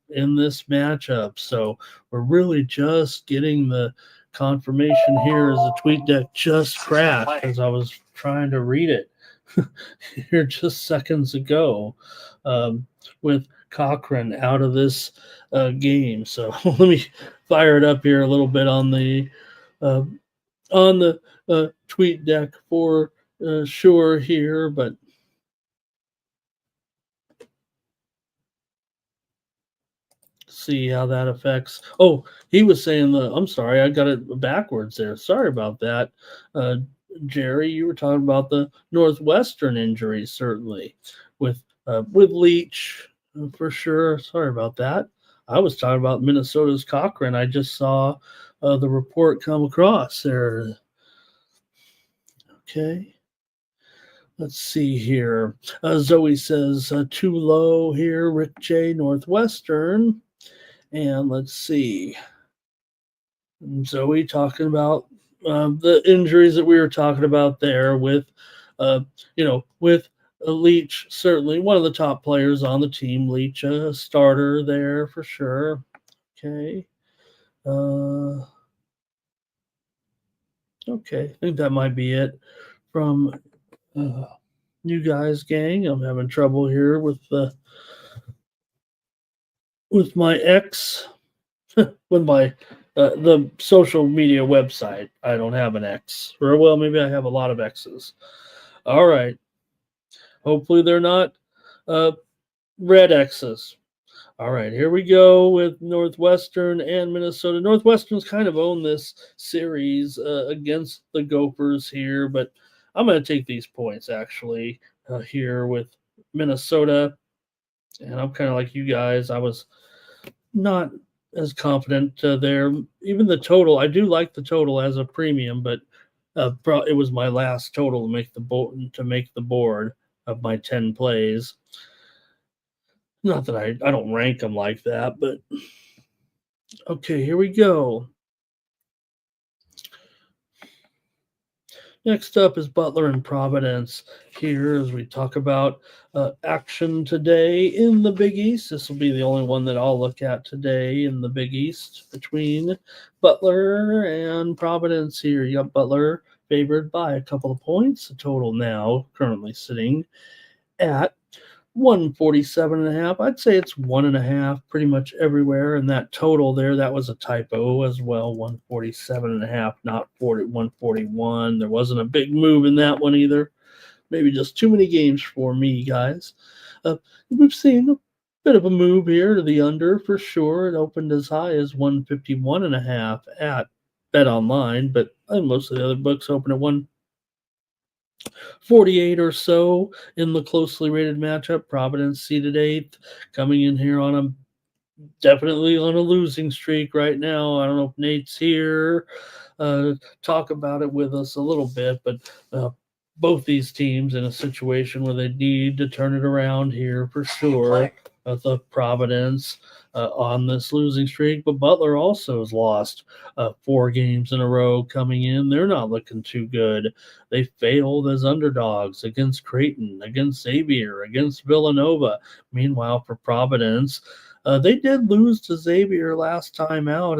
in this matchup. So we're really just getting the confirmation here as the tweet deck just crashed as I was trying to read it here just seconds ago, with Cochran out of this game. So let me fire it up here a little bit uh, on the tweet deck for sure here, but see how that affects. Oh, he was saying I'm sorry, I got it backwards there. Sorry about that. Uh, Jerry, you were talking about the Northwestern injuries, certainly, with Leach for sure. Sorry about that. I was talking about Minnesota's Cochran. I just saw the report come across there. Okay. Let's see here. Zoe says too low here. Rick J. Northwestern. And let's see. Zoe talking about the injuries that we were talking about there with, with Leach, certainly one of the top players on the team. Leach, a starter there for sure. Okay. Okay. I think that might be it from you guys, gang. I'm having trouble here with my X, with my the social media website. I don't have an X, or well, maybe I have a lot of X's. All right. Hopefully they're not red X's. All right, here we go with Northwestern and Minnesota. Northwestern's kind of owned this series against the Gophers here, but I'm going to take these points actually here with Minnesota. And I'm kind of like you guys. I was not as confident there. Even the total, I do like the total as a premium, but it was my last total to make the board of my 10 plays. Not that I don't rank them like that, but okay, here we go. Next up is Butler and Providence here as we talk about action today in the Big East. This will be the only one that I'll look at today in the Big East between Butler and Providence here. You got Butler favored by a couple of points. The total now currently sitting at 147.5. I'd say it's 1.5 pretty much everywhere. And that total there, that was a typo as well. 147.5, not 141. There wasn't a big move in that one either. Maybe just too many games for me, guys. We've seen a bit of a move here to the under for sure. It opened as high as 151.5 at Bet Online, but most of the other books open at 148 or so in the closely rated matchup. Providence seeded 8th, coming in here definitely on a losing streak right now. I don't know if Nate's here. Talk about it with us a little bit, but both these teams in a situation where they need to turn it around here for sure. The Providence on this losing streak, but Butler also has lost 4 games in a row coming in. They're not looking too good. They failed as underdogs against Creighton, against Xavier, against Villanova. Meanwhile, for Providence, they did lose to Xavier last time out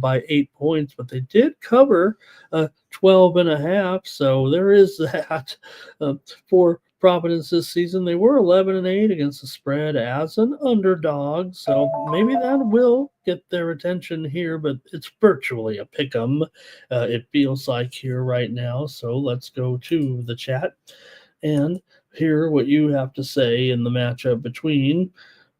by 8 points, but they did cover 12.5. So there is that for Providence this season. They were 11-8 against the spread as an underdog, so maybe that will get their attention here, but it's virtually a pick 'em. It feels like here right now. So let's go to the chat and hear what you have to say in the matchup between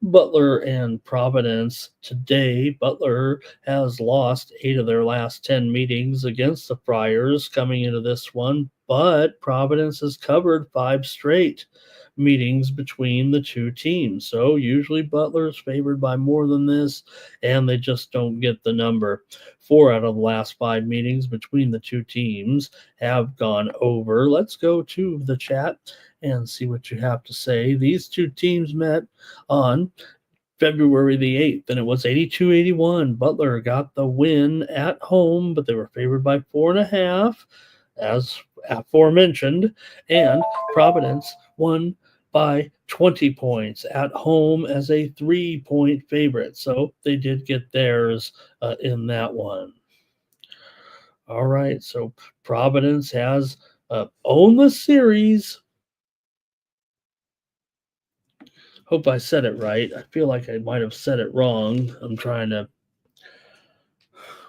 Butler and Providence. Today, Butler has lost 8 of their last 10 meetings against the Friars coming into this one, but Providence has covered 5 straight meetings between the two teams. So usually Butler is favored by more than this, and they just don't get the number. 4 out of the last 5 meetings between the two teams have gone over. Let's go to the chat and see what you have to say. These two teams met on February the 8th, and it was 82-81. Butler got the win at home, but they were favored by 4.5, as aforementioned, and Providence won by 20 points at home as a 3-point favorite. So they did get theirs in that one. All right, so Providence has owned the series. Hope I said it right. I feel like I might have said it wrong. I'm trying to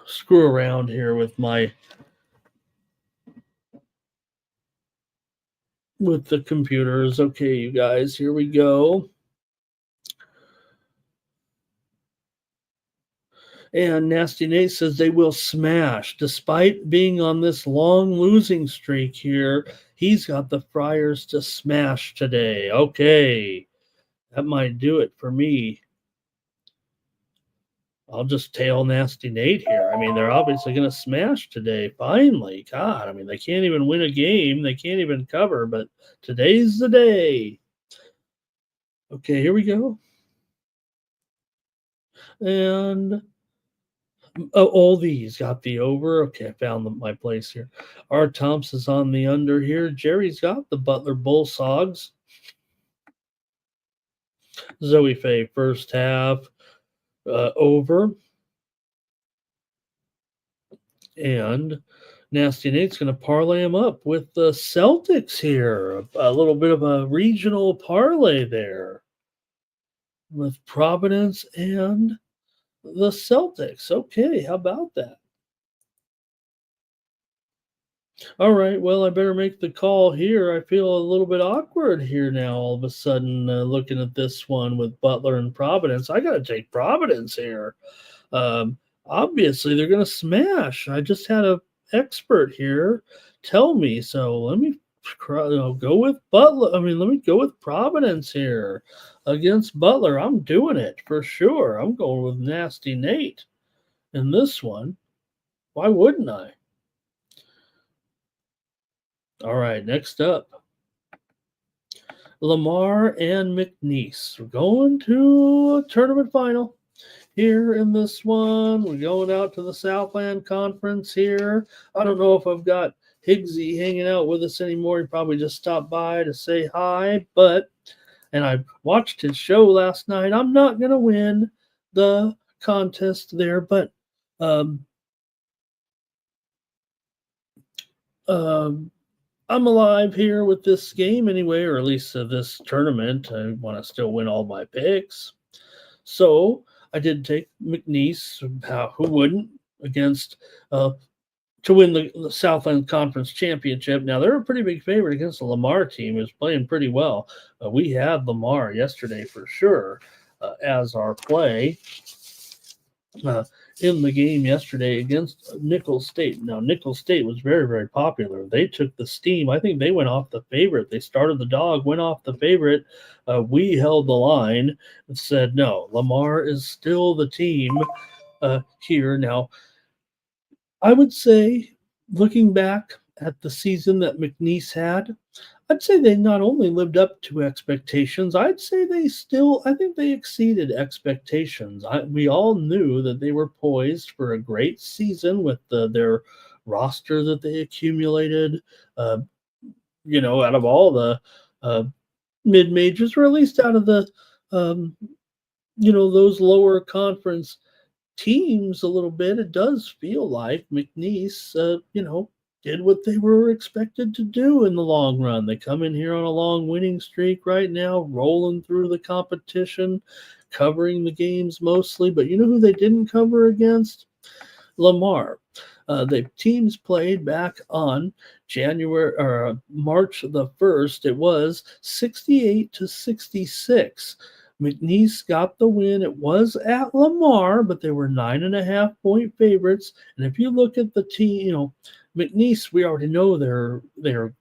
screw around here with the computers. Okay, you guys, here we go. And Nasty Nate says they will smash. Despite being on this long losing streak here, he's got the Friars to smash today. Okay, that might do it for me. I'll just tail Nasty Nate here. I mean, they're obviously going to smash today. Finally. God, I mean, they can't even win a game. They can't even cover, but today's the day. Okay, here we go. And all these got the over. Okay, I found my place here. Art Thompson's on the under here. Jerry's got the Butler Bullsogs. Zoe Faye, first half over. And Nasty Nate's going to parlay him up with the Celtics here. A little bit of a regional parlay there with Providence and the Celtics. Okay, how about that? All right, well, I better make the call here. I feel a little bit awkward here now, all of a sudden, looking at this one with Butler and Providence. I got to take Providence here. Obviously, they're going to smash. I just had an expert here tell me, so let me go with Butler. Let me go with Providence here against Butler. I'm doing it for sure. I'm going with Nasty Nate in this one. Why wouldn't I? All right, next up, Lamar and McNeese. We're going to a tournament final here in this one. We're going out to the Southland Conference here. I don't know if I've got Higgsy hanging out with us anymore. He probably just stopped by to say hi, and I watched his show last night. I'm not going to win the contest there, but I'm alive here with this game anyway, or at least this tournament. I want to still win all my picks. So I did take McNeese, who wouldn't, against to win the Southland Conference Championship. Now, they're a pretty big favorite against the Lamar team, who's playing pretty well. We had Lamar yesterday for sure as our play in the game yesterday against Nicholls State. Now, Nicholls State was very, very popular. They took the steam. I think they went off the favorite. They started the dog, went off the favorite. We held the line and said, no, Lamar is still the team here. Now, I would say, looking back at the season that McNeese had, I'd say they not only lived up to expectations, I think they exceeded expectations. We all knew that they were poised for a great season with their roster that they accumulated, out of all the mid-majors, or at least out of the, those lower conference teams a little bit. It does feel like McNeese, did what they were expected to do in the long run. They come in here on a long winning streak right now, rolling through the competition, covering the games mostly. But you know who they didn't cover against? Lamar. The teams played back on March the 1st. It was 68-66. McNeese got the win. It was at Lamar, but they were 9.5-point favorites. And if you look at the team, McNeese, we already know they're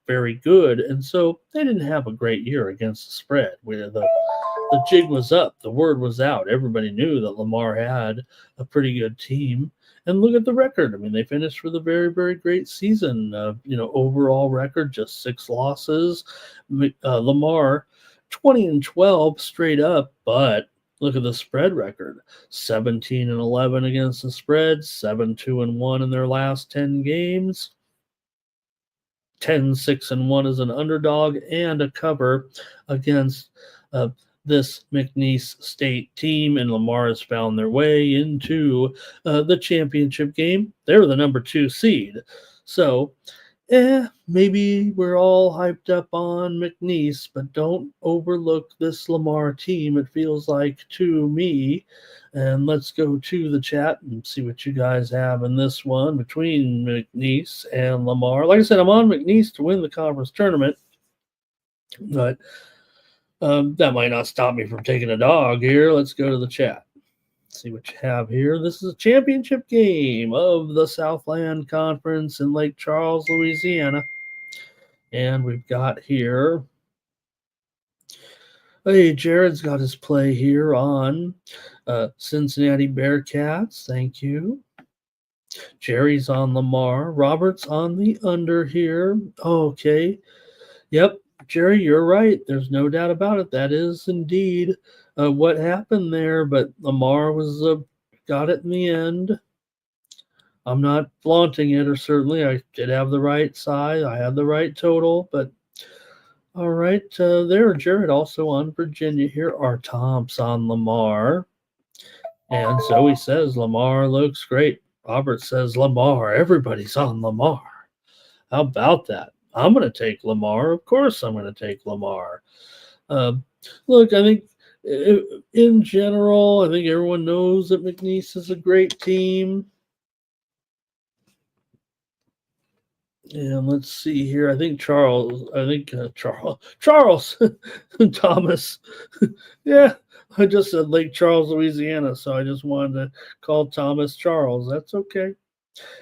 very good, and so they didn't have a great year against the spread. the jig was up. The word was out. Everybody knew that Lamar had a pretty good team. And look at the record. I mean, they finished with a very, very great season. Overall record, just 6 losses. Lamar, 20-12 straight up, but look at the spread record: 17-11 against the spread, 7-2-1 in their last 10 games. 10-6-1 as an underdog, and a cover against this McNeese State team. And Lamar has found their way into the championship game. They're the number 2 seed. So, maybe we're all hyped up on McNeese, but don't overlook this Lamar team, it feels like to me. And let's go to the chat and see what you guys have in this one between McNeese and Lamar. Like I said, I'm on McNeese to win the conference tournament, but that might not stop me from taking a dog here. Let's go to the chat. See what you have here. This is a championship game of the Southland Conference in Lake Charles, Louisiana. And we've got here, hey, Jared's got his play here on Cincinnati Bearcats. Thank you. Jerry's on Lamar. Robert's on the under here. Okay. Yep, Jerry, you're right. There's no doubt about it. That is indeed what happened there. But Lamar was got it in the end. I'm not flaunting it, or certainly I did have the right side. I had the right total, but all right, there, Jared also on Virginia here. Our Tom's on Lamar. And Zoe says Lamar looks great. Robert says Lamar. Everybody's on Lamar. How about that? I'm going to take Lamar. Of course I'm going to take Lamar. Look, I think in general, I think everyone knows that McNeese is a great team. And let's see here. I think Charles Thomas. Yeah, I just said Lake Charles, Louisiana, so I just wanted to call Thomas Charles. That's okay.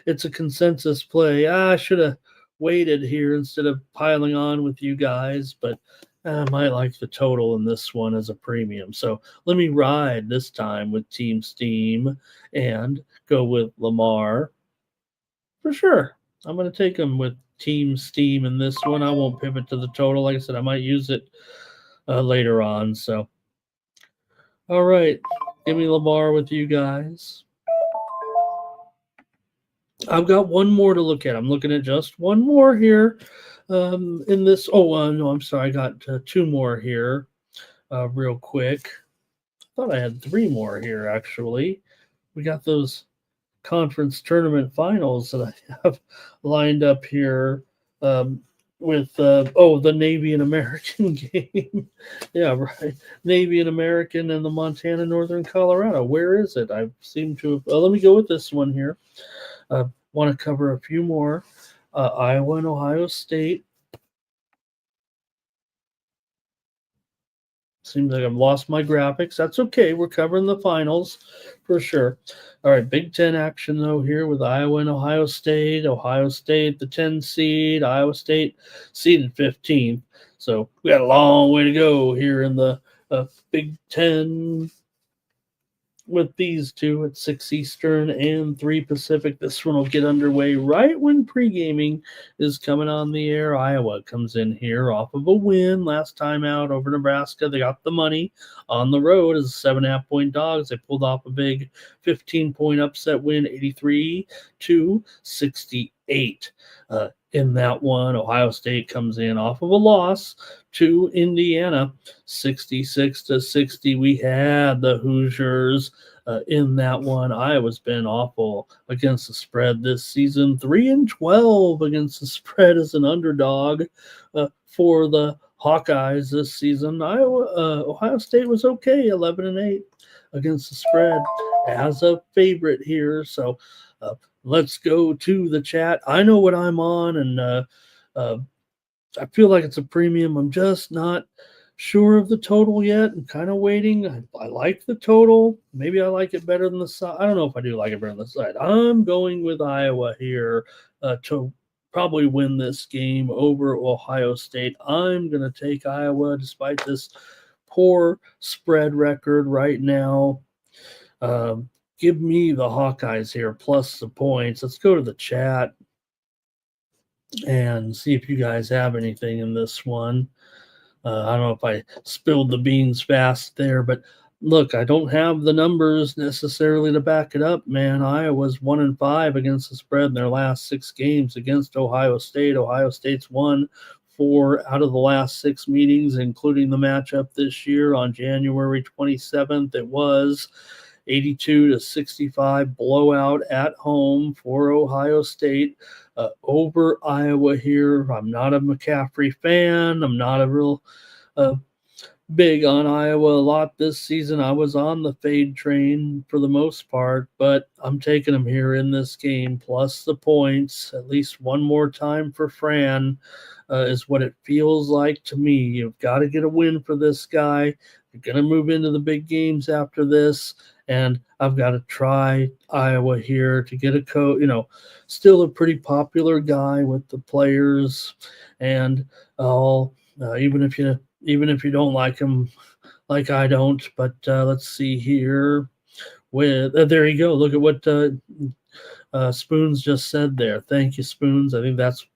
It's a consensus play. I should have waited here instead of piling on with you guys, but I might like the total in this one as a premium. So let me ride this time with Team Steam and go with Lamar for sure. I'm going to take him with Team Steam in this one. I won't pivot to the total. Like I said, I might use it later on. So, all right. Give me Lamar with you guys. I've got one more to look at. I'm looking at just one more here in this. No, I'm sorry. I got 2 more here real quick. I thought I had 3 more here, actually. We got those conference tournament finals that I have lined up here with the Navy and American game. Yeah, right. Navy and American and the Montana Northern Colorado. Where is it? I seem to have. Let me go with this one here. Want to cover a few more. Iowa and Ohio State. Seems like I've lost my graphics. That's okay. We're covering the finals for sure. All right, Big Ten action, though, here with Iowa and Ohio State. Ohio State, the 10 seed. Iowa State seeded 15th. So we got a long way to go here in the Big Ten with these two at 6 Eastern and 3 Pacific. This one will get underway right when pre-gaming is coming on the air. Iowa comes in here off of a win last time out over Nebraska. They got the money on the road as 7.5-point dogs. They pulled off a big 15-point upset win, 83-68. In that one, Ohio State comes in off of a loss to Indiana, 66-60. We had the Hoosiers in that one. Iowa's been awful against the spread this season, 3-12 against the spread as an underdog for the Hawkeyes this season. Ohio State was okay, 11-8 against the spread as a favorite here. So let's go to the chat. I know what I'm on, and I feel like it's a premium. I'm just not sure of the total yet. I'm kind of waiting. I like the total. Maybe I like it better than the side. I don't know if I do like it better than the side. I'm going with Iowa here to probably win this game over Ohio State. I'm going to take Iowa despite this poor spread record right now. Give me the Hawkeyes here plus the points. Let's go to the chat and see if you guys have anything in this one. I don't know if I spilled the beans fast there, but look, I don't have the numbers necessarily to back it up, man. Iowa's 1-5 against the spread in their last 6 games against Ohio State. Ohio State's won 4 out of the last 6 meetings, including the matchup this year on January 27th. It was 82-65 blowout at home for Ohio State over Iowa here. I'm not a McCaffrey fan. I'm not a real big on Iowa a lot this season. I was on the fade train for the most part, but I'm taking them here in this game, plus the points, at least one more time for Fran, is what it feels like to me. You've got to get a win for this guy. You're going to move into the big games after this, and I've got to try Iowa here to get a coach, still a pretty popular guy with the players, and even if you don't like him, like I don't. But let's see here. With there you go. Look at what Spoons just said there. Thank you, Spoons. I think that's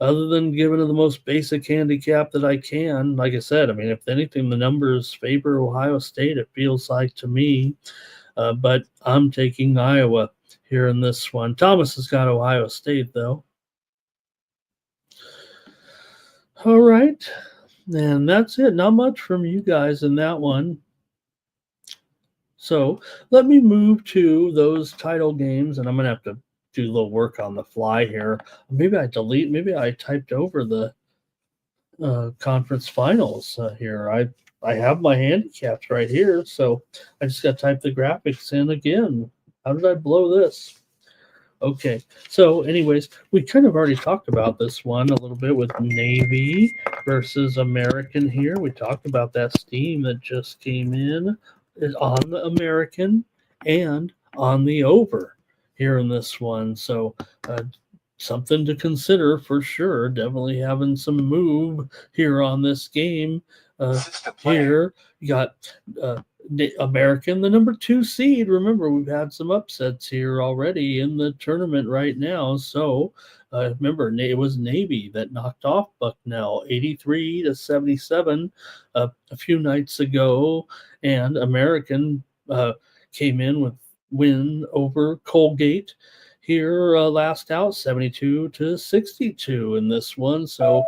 other than giving it the most basic handicap that I can. Like I said, I mean, if anything, the numbers favor Ohio State. It feels like to me, but I'm taking Iowa here in this one. Thomas has got Ohio State though. All right. And that's it. Not much from you guys in that one. So let me move to those title games, and I'm going to have to do a little work on the fly here. Maybe I typed over the conference finals here. I have my handicaps right here, so I just got to type the graphics in again. How did I blow this? Okay, so anyways, we kind of already talked about this one a little bit with Navy versus American here. We talked about that steam that just came in is on the American and on the over here in this one. So something to consider for sure. Definitely having some move here on this game. Here you got American, the number 2 seed. Remember, we've had some upsets here already in the tournament right now. So remember, it was Navy that knocked off Bucknell 83-77 a few nights ago, and American came in with win over Colgate here last out 72-62 in this one. So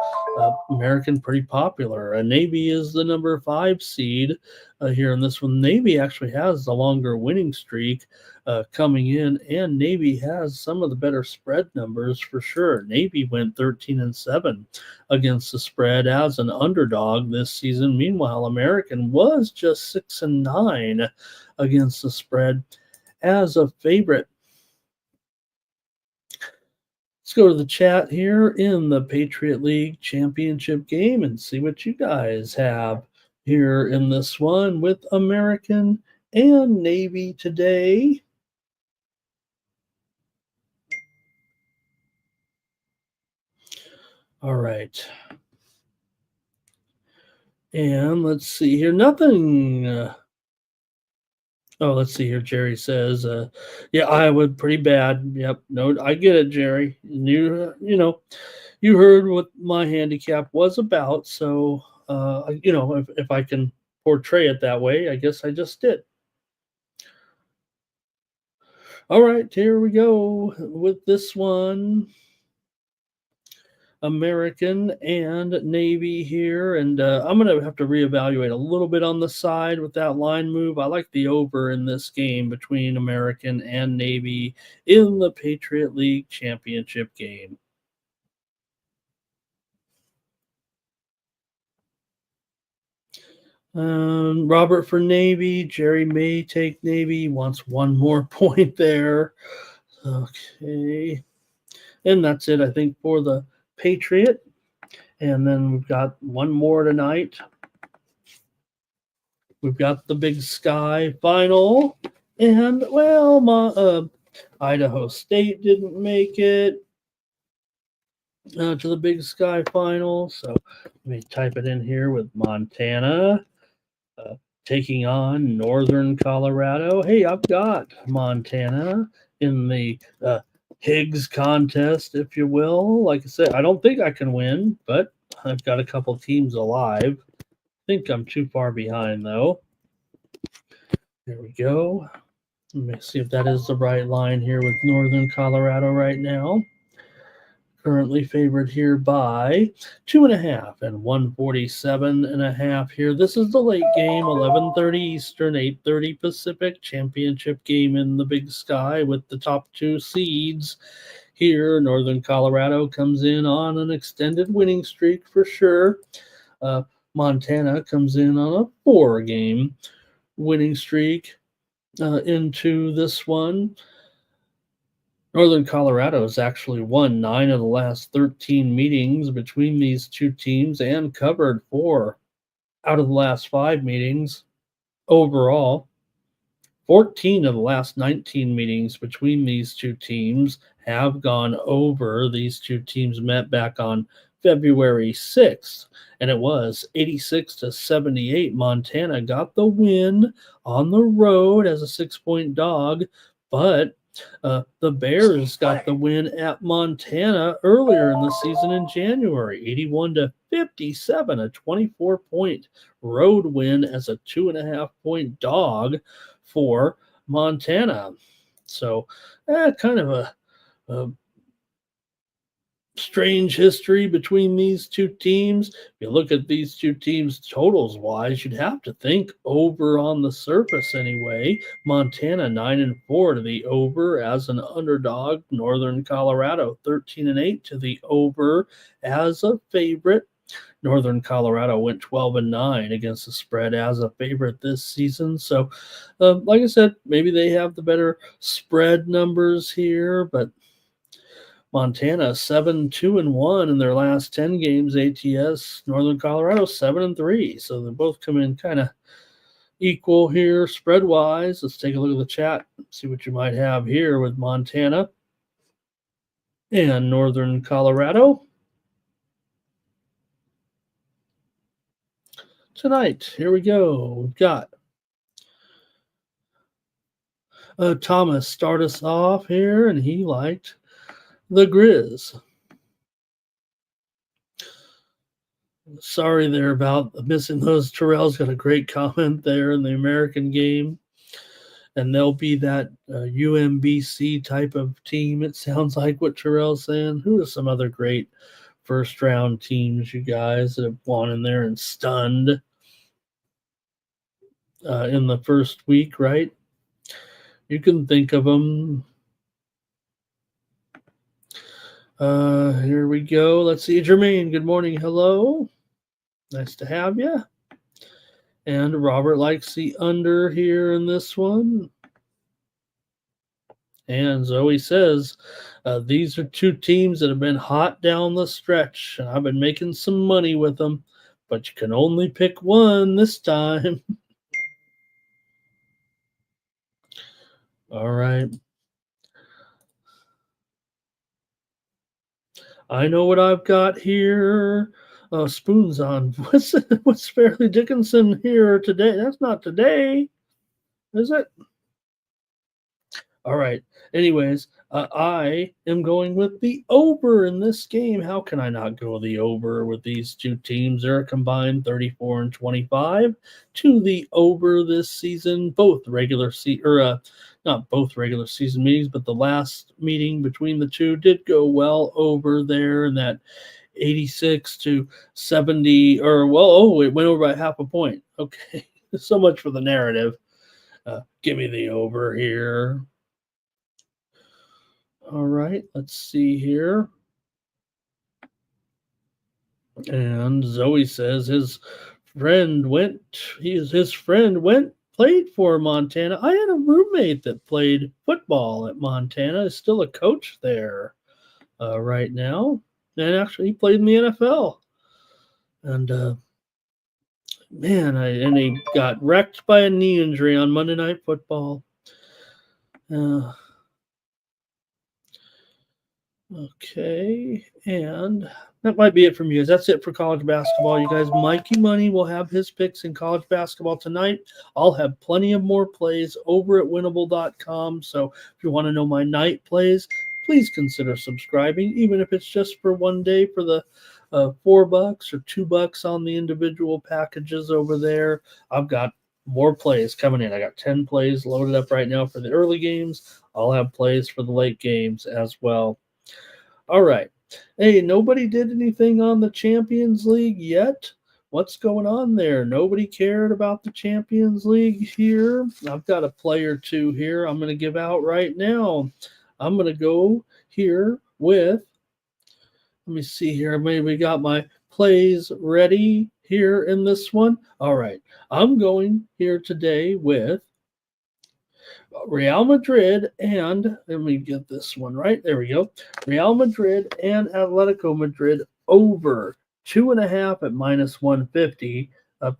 American pretty popular. Navy is the number 5 seed here in this one. Navy actually has the longer winning streak coming in, and Navy has some of the better spread numbers for sure. Navy went 13-7 against the spread as an underdog this season. Meanwhile, American was just 6-9 against the spread as a favorite. Let's go to the chat here in the Patriot League Championship game and see what you guys have here in this one with American and Navy today. All right. And let's see here. Nothing. Let's see here. Jerry says, yeah, Iowa pretty bad. Yep. No, I get it, Jerry. You heard what my handicap was about. So, if I can portray it that way, I guess I just did. All right, here we go with this one. American and Navy here, and I'm going to have to reevaluate a little bit on the side with that line move. I like the over in this game between American and Navy in the Patriot League Championship game. Robert for Navy. Jerry may take Navy. He wants one more point there. Okay. And that's it, I think, for the Patriot. And then we've got one more tonight. We've got the Big Sky final. And, well, Idaho State didn't make it. to the Big Sky final. So let me type it in here with Montana taking on Northern Colorado. Hey, I've got Montana in the Higgs contest, if you will. Like I said, I don't think I can win, but I've got a couple teams alive. I think I'm too far behind, though. There we go. Let me see if that is the right line here with Northern Colorado right now. Currently favored here by 2.5 and 147.5 here. This is the late game, 11:30 Eastern, 8:30 Pacific championship game in the Big Sky with the top 2 seeds. Here, Northern Colorado comes in on an extended winning streak for sure. Montana comes in on a 4-game winning streak into this one. Northern Colorado has actually won 9 of the last 13 meetings between these two teams and covered 4 out of the last 5 meetings overall. 14 of the last 19 meetings between these two teams have gone over. These two teams met back on February 6th, and it was 86-78. Montana got the win on the road as a 6-point dog, but the Bears got the win at Montana earlier in the season in January, 81-57, a 24-point road win as a 2.5-point dog for Montana. So, kind of a strange history between these two teams. If you look at these two teams totals wise, you'd have to think over on the surface anyway. Montana 9-4 to the over as an underdog. Northern Colorado 13-8 to the over as a favorite. Northern Colorado went 12-9 against the spread as a favorite this season. So, like I said, maybe they have the better spread numbers here, but Montana 7-2-1 in their last 10 games ATS. Northern Colorado 7-3. So they both come in kind of equal here spread wise. Let's take a look at the chat, see what you might have here with Montana and Northern Colorado. Tonight, here we go. We've got Thomas start us off here, and he liked the Grizz. Sorry there about missing those. Terrell's got a great comment there in the American game. And they'll be that UMBC type of team. It sounds like what Terrell's saying. Who are some other great first round teams, you guys, that have gone in there and stunned in the first week, right? You can think of them. Here we go. Let's see. Jermaine, good morning. Hello. Nice to have you. And Robert likes the under here in this one. And Zoe says, these are two teams that have been hot down the stretch. And I've been making some money with them, but you can only pick one this time. All right. I know what I've got here. Spoons on. What's Fairleigh Dickinson here today? That's not today, is it? All right. Anyways, I am going with the over in this game. How can I not go the over with these two teams? They're a combined 34-25 to the over this season. Both regular not both regular season meetings, but the last meeting between the two did go well over there in that 86-70, it went over by half a point. Okay, so much for the narrative. Give me the over here. All right, let's see here. And Zoe says his friend played for Montana. I had a roommate that played football at Montana. Is still a coach there right now. And actually, he played in the NFL. And and he got wrecked by a knee injury on Monday Night Football. Okay, and that might be it from you guys. That's it for college basketball. You guys, Mikey Money will have his picks in college basketball tonight. I'll have plenty of more plays over at winnable.com. So if you want to know my night plays, please consider subscribing, even if it's just for one day for the $4 or $2 on the individual packages over there. I've got more plays coming in. I got 10 plays loaded up right now for the early games. I'll have plays for the late games as well. All right. Hey, nobody did anything on the Champions League yet. What's going on there? Nobody cared about the Champions League here. I've got a play or two here I'm going to give out right now. I'm going to go here with, let me see here. Maybe we got my plays ready here in this one. All right. I'm going here today with Real Madrid and let me get this one right. There we go. Real Madrid and Atletico Madrid over 2.5 at minus 150.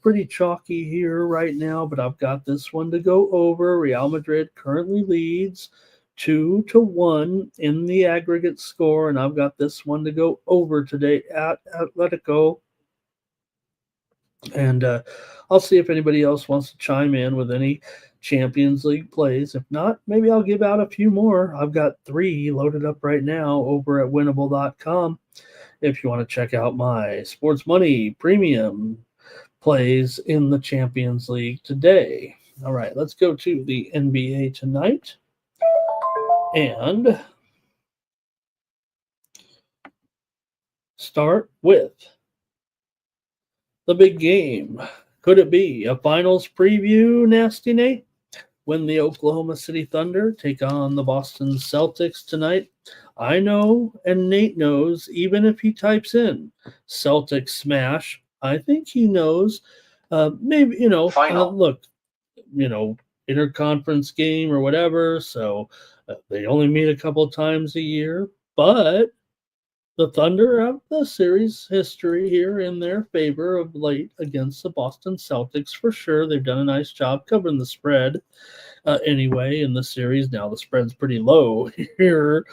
Pretty chalky here right now, but I've got this one to go over. Real Madrid currently leads 2-1 in the aggregate score, and I've got this one to go over today at Atletico. And I'll see if anybody else wants to chime in with any Champions League plays. If not, maybe I'll give out a few more. I've got 3 loaded up right now over at winnable.com. If you want to check out my sports money premium plays in the Champions League today. All right, let's go to the NBA tonight. And start with the big game. Could it be a finals preview, Nasty Nate? When the Oklahoma City Thunder take on the Boston Celtics tonight? I know, and Nate knows, even if he types in Celtics smash, I think he knows. Maybe, look, interconference game or whatever, so they only meet a couple times a year, but the Thunder have the series history here in their favor of late against the Boston Celtics for sure. They've done a nice job covering the spread anyway in the series. Now the spread's pretty low here,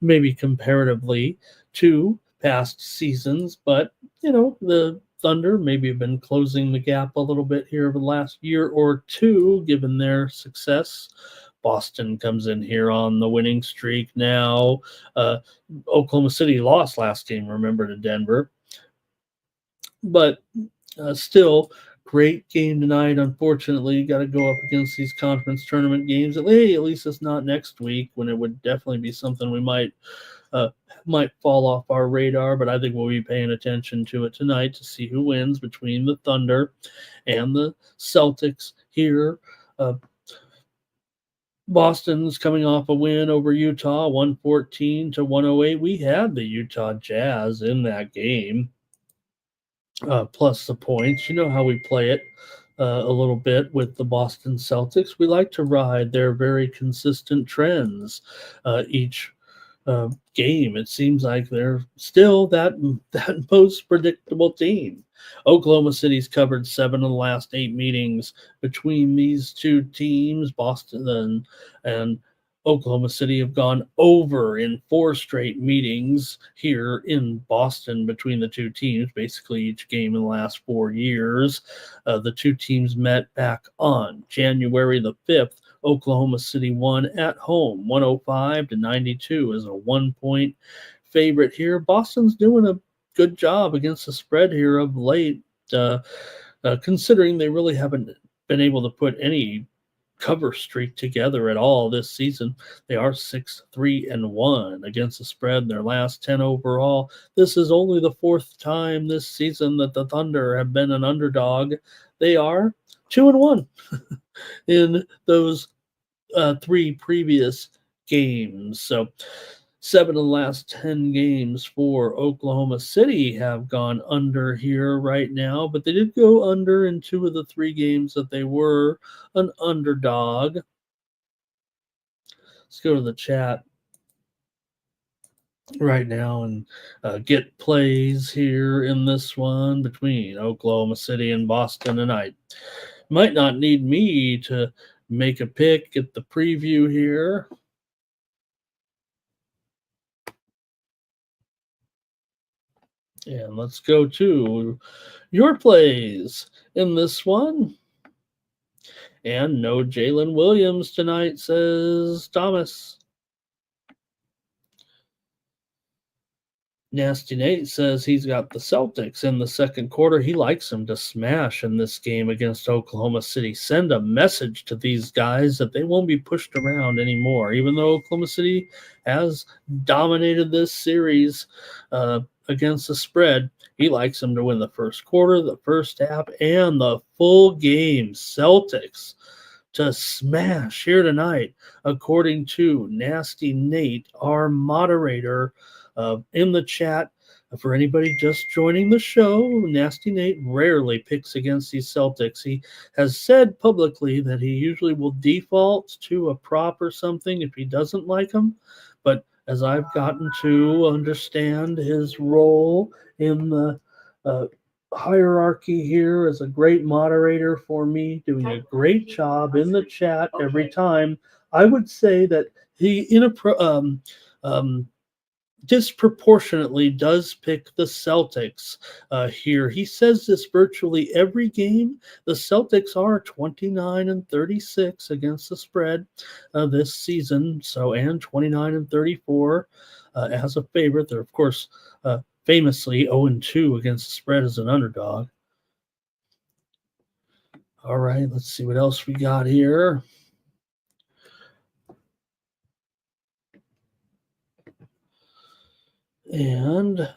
maybe comparatively to past seasons, but the Thunder maybe have been closing the gap a little bit here over the last year or two, given their success. Boston comes in here on the winning streak now. Oklahoma City lost last game, remember, to Denver. But still, great game tonight. Unfortunately, you got to go up against these conference tournament games. At least it's not next week, when it would definitely be something we might fall off our radar. But I think we'll be paying attention to it tonight to see who wins between the Thunder and the Celtics here. Boston's coming off a win over Utah, 114-108. We had the Utah Jazz in that game, plus the points. You know how we play it a little bit with the Boston Celtics. We like to ride their very consistent trends each game. It seems like they're still that most predictable team. Oklahoma City's covered 7 of the last 8 meetings between these two teams. Boston and Oklahoma City have gone over in 4 straight meetings here in Boston between the two teams, basically each game in the last 4 years. The two teams met back on January the 5th. Oklahoma City won at home, 105-92 as a 1-point favorite here. Boston's doing a good job against the spread here of late, considering they really haven't been able to put any cover streak together at all this season. They are 6-3-1 against the spread in their last 10 overall. This is only the 4th time this season that the Thunder have been an underdog. They are 2-1 in those 3 previous games. So 7 of the last 10 games for Oklahoma City have gone under here right now, but they did go under in 2 of the 3 games that they were an underdog. Let's go to the chat right now and get plays here in this one between Oklahoma City and Boston tonight. Might not need me to make a pick at the preview here. And let's go to your plays in this one. And no Jalen Williams tonight, says Thomas. Nasty Nate says he's got the Celtics in the second quarter. He likes them to smash in this game against Oklahoma City. Send a message to these guys that they won't be pushed around anymore, even though Oklahoma City has dominated this series against the spread. He likes them to win the first quarter, the first half, and the full game. Celtics to smash here tonight, according to Nasty Nate, our moderator in the chat. For anybody just joining the show, Nasty Nate rarely picks against these Celtics. He has said publicly that he usually will default to a prop or something if he doesn't like them. But as I've gotten to understand his role in the hierarchy here as a great moderator for me, doing a great job in the chat every time, I would say that he disproportionately does pick the Celtics here. He says this virtually every game. The Celtics are 29-36 against the spread this season, and 29-34 as a favorite. They're, of course, famously 0-2 against the spread as an underdog. All right, let's see what else we got here. And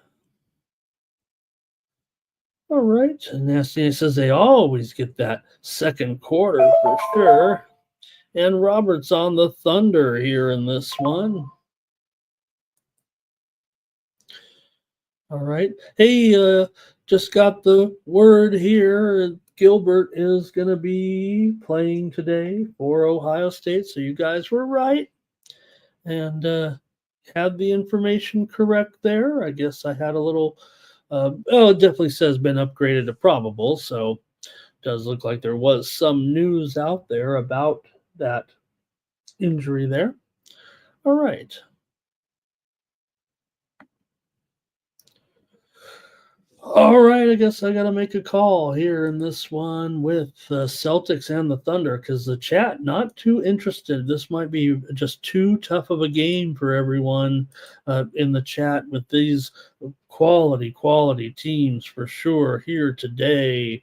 all right, Nasty says they always get that second quarter for sure. And Robert's on the Thunder here in this one. All right. Hey, just got the word here. Gilbert is going to be playing today for Ohio State. So you guys were right. And had the information correct there. I guess I had a little, it definitely says been upgraded to probable. So it does look like there was some news out there about that injury there. All right. All right, I guess I got to make a call here in this one with the Celtics and the Thunder because the chat not too interested. This might be just too tough of a game for everyone in the chat with these quality teams for sure here today.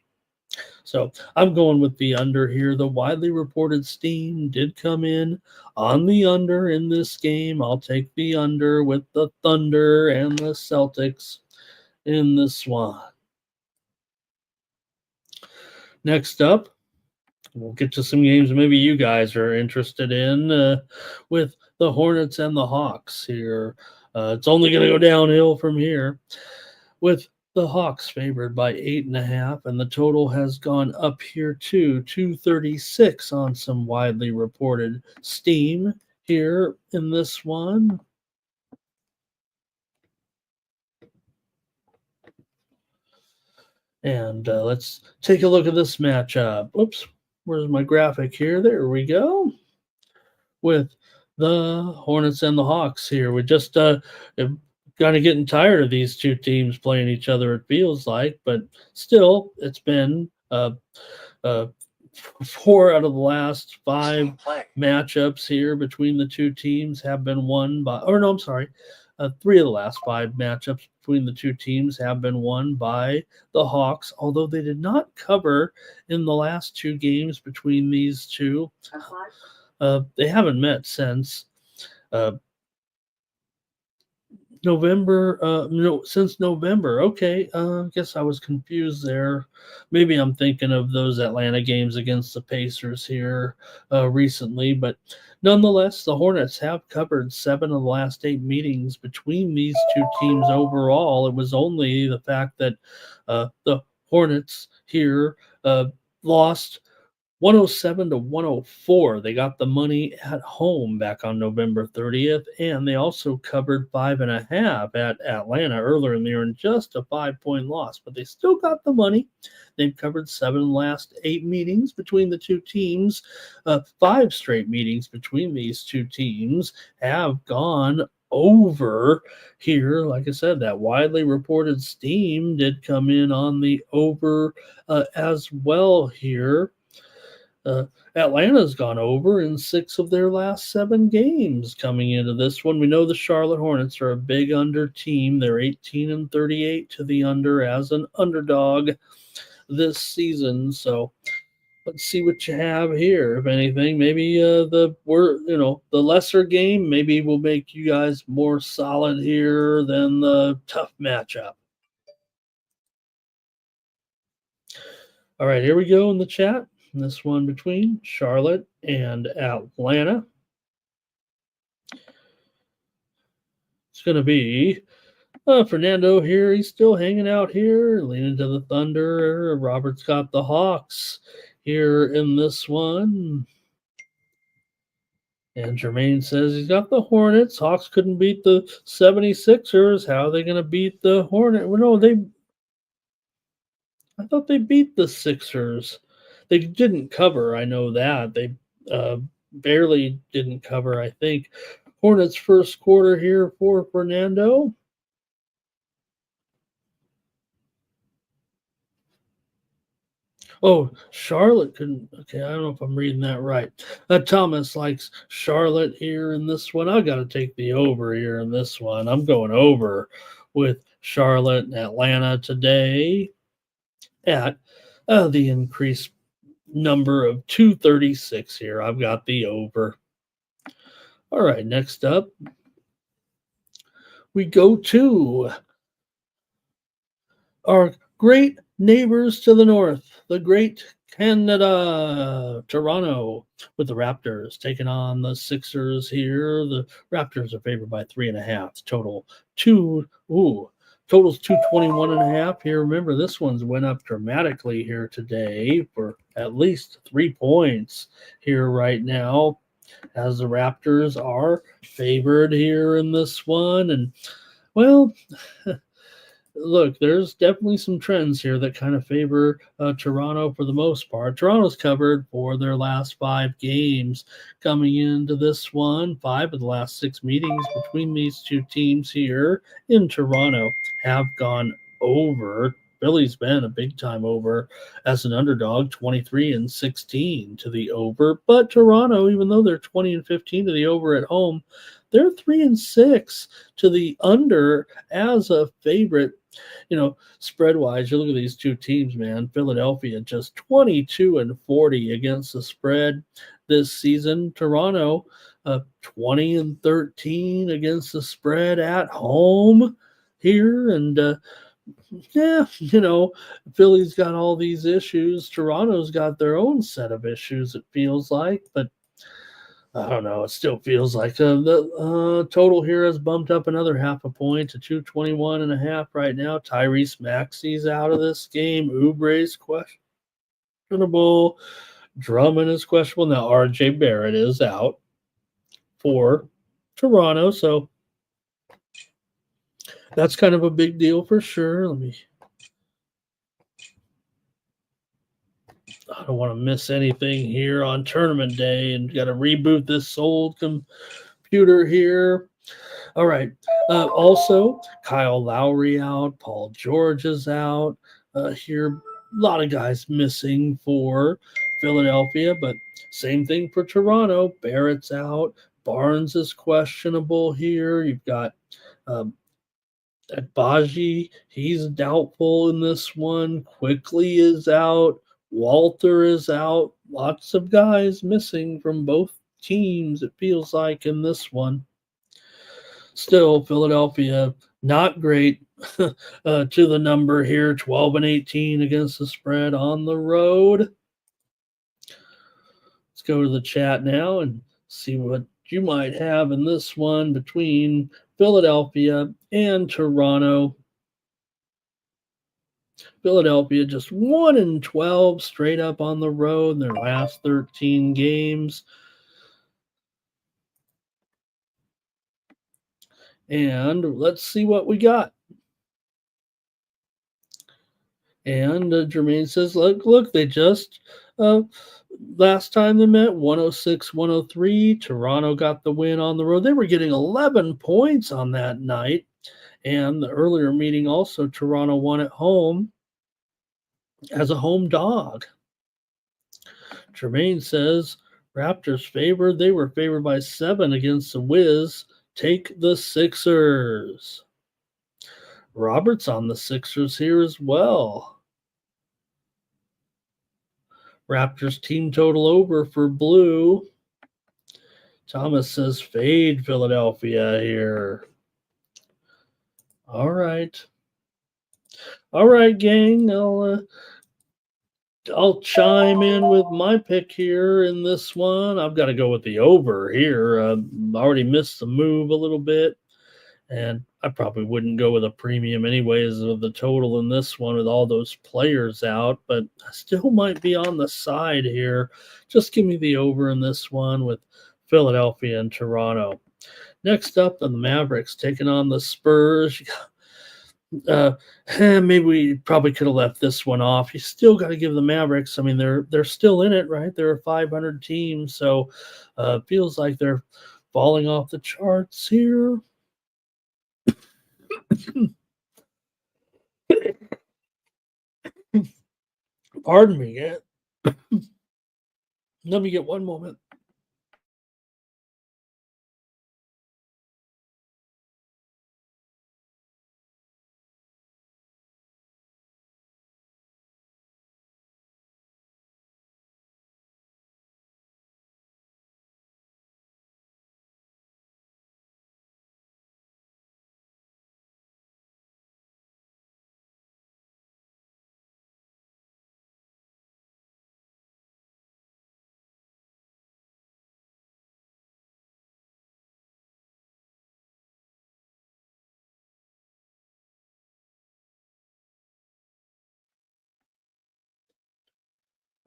So I'm going with the under here. The widely reported steam did come in on the under in this game. I'll take the under with the Thunder and the Celtics in this one. Next up, we'll get to some games maybe you guys are interested in with the Hornets and the Hawks here. It's only going to go downhill from here with the Hawks favored by 8.5, and the total has gone up here to 236 on some widely reported steam here in this one. And let's take a look at this matchup. Oops, where's my graphic here? There we go. With the Hornets and the Hawks here. We just kind of getting tired of these two teams playing each other, it feels like. But still, it's been 4 out of the last 5 matchups here between the two teams have been won by, 3 of the last 5 matchups between the two teams have been won by the Hawks, although they did not cover in the last 2 games between these two. They haven't met since since November. Okay, I guess I was confused there. Maybe I'm thinking of those Atlanta games against the Pacers here recently, but nonetheless, the Hornets have covered 7 of the last 8 meetings between these two teams overall. It was only the fact that the Hornets here lost 107-104. They got the money at home back on November 30th, and they also covered 5.5 at Atlanta earlier in the year in just a 5-point loss, but they still got the money. They've covered 7 of the last 8 meetings between the two teams. 5 straight meetings between these two teams have gone over here. Like I said, that widely reported steam did come in on the over as well here. Uh, Atlanta's gone over in 6 of their last 7 games coming into this one. We know the Charlotte Hornets are a big under team. They're 18-38 to the under as an underdog this season. So let's see what you have here. If anything, maybe the lesser game maybe will make you guys more solid here than the tough matchup. All right, here we go in the chat. This one between Charlotte and Atlanta. It's going to be Fernando here. He's still hanging out here, leaning to the Thunder. Robert's got the Hawks here in this one. And Jermaine says he's got the Hornets. Hawks couldn't beat the 76ers. How are they going to beat the Hornets? Well, no, I thought they beat the Sixers. They didn't cover. I know that. They barely didn't cover, I think. Hornets first quarter here for Fernando. Oh, Charlotte couldn't. Okay, I don't know if I'm reading that right. Thomas likes Charlotte here in this one. I got to take the over here in this one. I'm going over with Charlotte and Atlanta today at the increased number of 236 here. I've got the over. All right, next up, we go to our great neighbors to the north, the great Canada, Toronto, with the Raptors taking on the Sixers here. The Raptors are favored by 3.5. Totals 221.5 here. Remember, this one's went up dramatically here today for at least 3 points here right now, as the Raptors are favored here in this one. And well, look, there's definitely some trends here that kind of favor Toronto for the most part. Toronto's covered for their last 5 games coming into this one. 5 of the last 6 meetings between these two teams here in Toronto have gone over. Philly's been a big time over as an underdog, 23-16 to the over. But Toronto, even though they're 20-15 to the over at home, they're 3-6 to the under as a favorite. Spread wise, you look at these two teams, man. Philadelphia just 22-40 against the spread this season. Toronto 20-13 against the spread at home here. And Philly's got all these issues. Toronto's got their own set of issues, it feels like, but I don't know. It still feels like the total here has bumped up another 0.5 point to 221.5 right now. Tyrese Maxey's out of this game. Oubre's questionable. Drummond is questionable. Now RJ Barrett is out for Toronto, so that's kind of a big deal for sure. I don't want to miss anything here on tournament day, and got to reboot this old computer here. All right. Also, Kyle Lowry out. Paul George is out. Here, a lot of guys missing for Philadelphia, but same thing for Toronto. Barrett's out. Barnes is questionable here. You've got Baji. He's doubtful in this one. Quickly is out. Walter is out. Lots of guys missing from both teams, it feels like, in this one. Still, Philadelphia, not great to the number here, 12-18 against the spread on the road. Let's go to the chat now and see what you might have in this one between Philadelphia and Toronto. Philadelphia just 1-12 straight up on the road in their last 13 games. And let's see what we got. And Jermaine says, look, they just last time they met 106-103. Toronto got the win on the road. They were getting 11 points on that night. And the earlier meeting also, Toronto won at home as a home dog. Jermaine says, Raptors favored. They were favored by 7 against the Wiz. Take the Sixers. Robert's on the Sixers here as well. Raptors team total over for blue. Thomas says fade Philadelphia here. All right. All right, gang. I'll chime in with my pick here in this one. I've got to go with the over here. I already missed the move a little bit, and I probably wouldn't go with a premium anyways of the total in this one with all those players out, but I still might be on the side here. Just give me the over in this one with Philadelphia and Toronto. Next up, the Mavericks taking on the Spurs. Maybe we probably could have left this one off. You still got to give the Mavericks. I mean, they're still in it, right? They're a 500 team, so feels like they're falling off the charts here. Pardon me. Let me get one moment.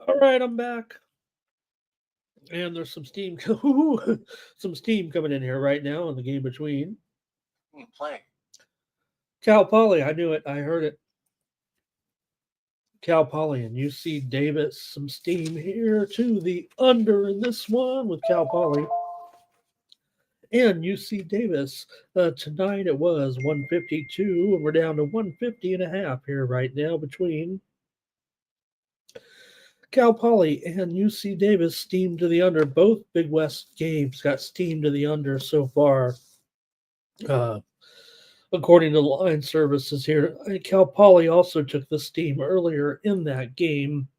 All right, I'm back. And there's some steam, some steam coming in here right now in the game between Playing. Cal Poly. I knew it. I heard it. Cal Poly and UC Davis. Some steam here to the under in this one with Cal Poly and UC Davis. Tonight it was 152, and we're down to 150.5 here right now between Cal Poly and UC Davis. Steam to the under. Both Big West games got steam to the under so far. According to line services here, Cal Poly also took the steam earlier in that game.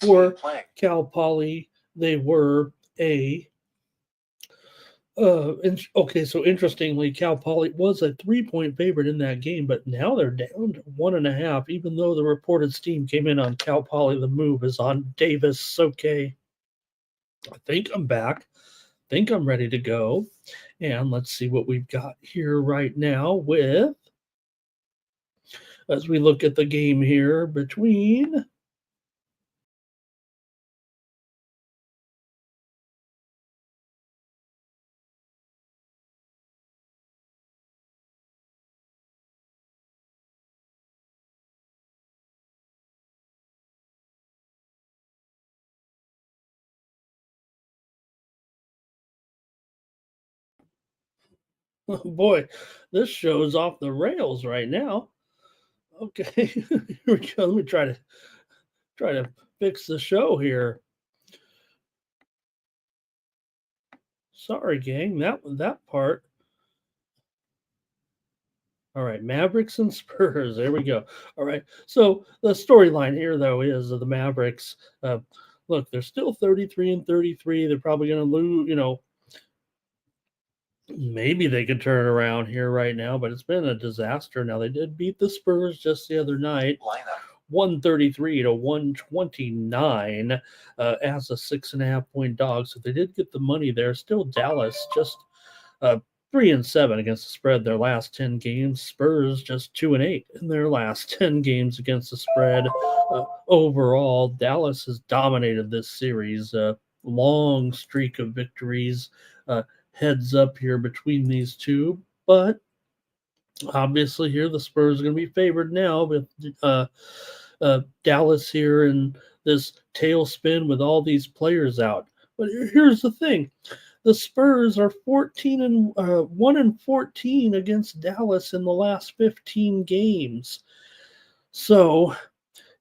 For Cal Poly, they were a okay, so interestingly, Cal Poly was a 3-point favorite in that game, but now they're down to 1.5, even though the reported steam came in on Cal Poly. The move is on Davis. Okay. I think I'm back. Think I'm ready to go. And let's see what we've got here right now with, as we look at the game here between oh boy, this show's off the rails right now. Okay, here we go. Let me try to fix the show here. Sorry, gang. That part. All right, Mavericks and Spurs. There we go. All right. So the storyline here, though, is the Mavericks. Look, they're still 33-33. They're probably going to lose. Maybe they could turn around here right now, but it's been a disaster. Now they did beat the Spurs just the other night. 133 to 129 as a 6.5-point dog. So they did get the money there. Still Dallas just 3-7 against the spread their last 10 games. Spurs just 2-8 in their last 10 games against the spread. Overall, Dallas has dominated this series. Long streak of victories. Heads up here between these two, but Obviously, here the Spurs are going to be favored now with Dallas here and this tailspin with all these players out. But here's the thing: the Spurs are 1-14 against Dallas in the last 15 games. So,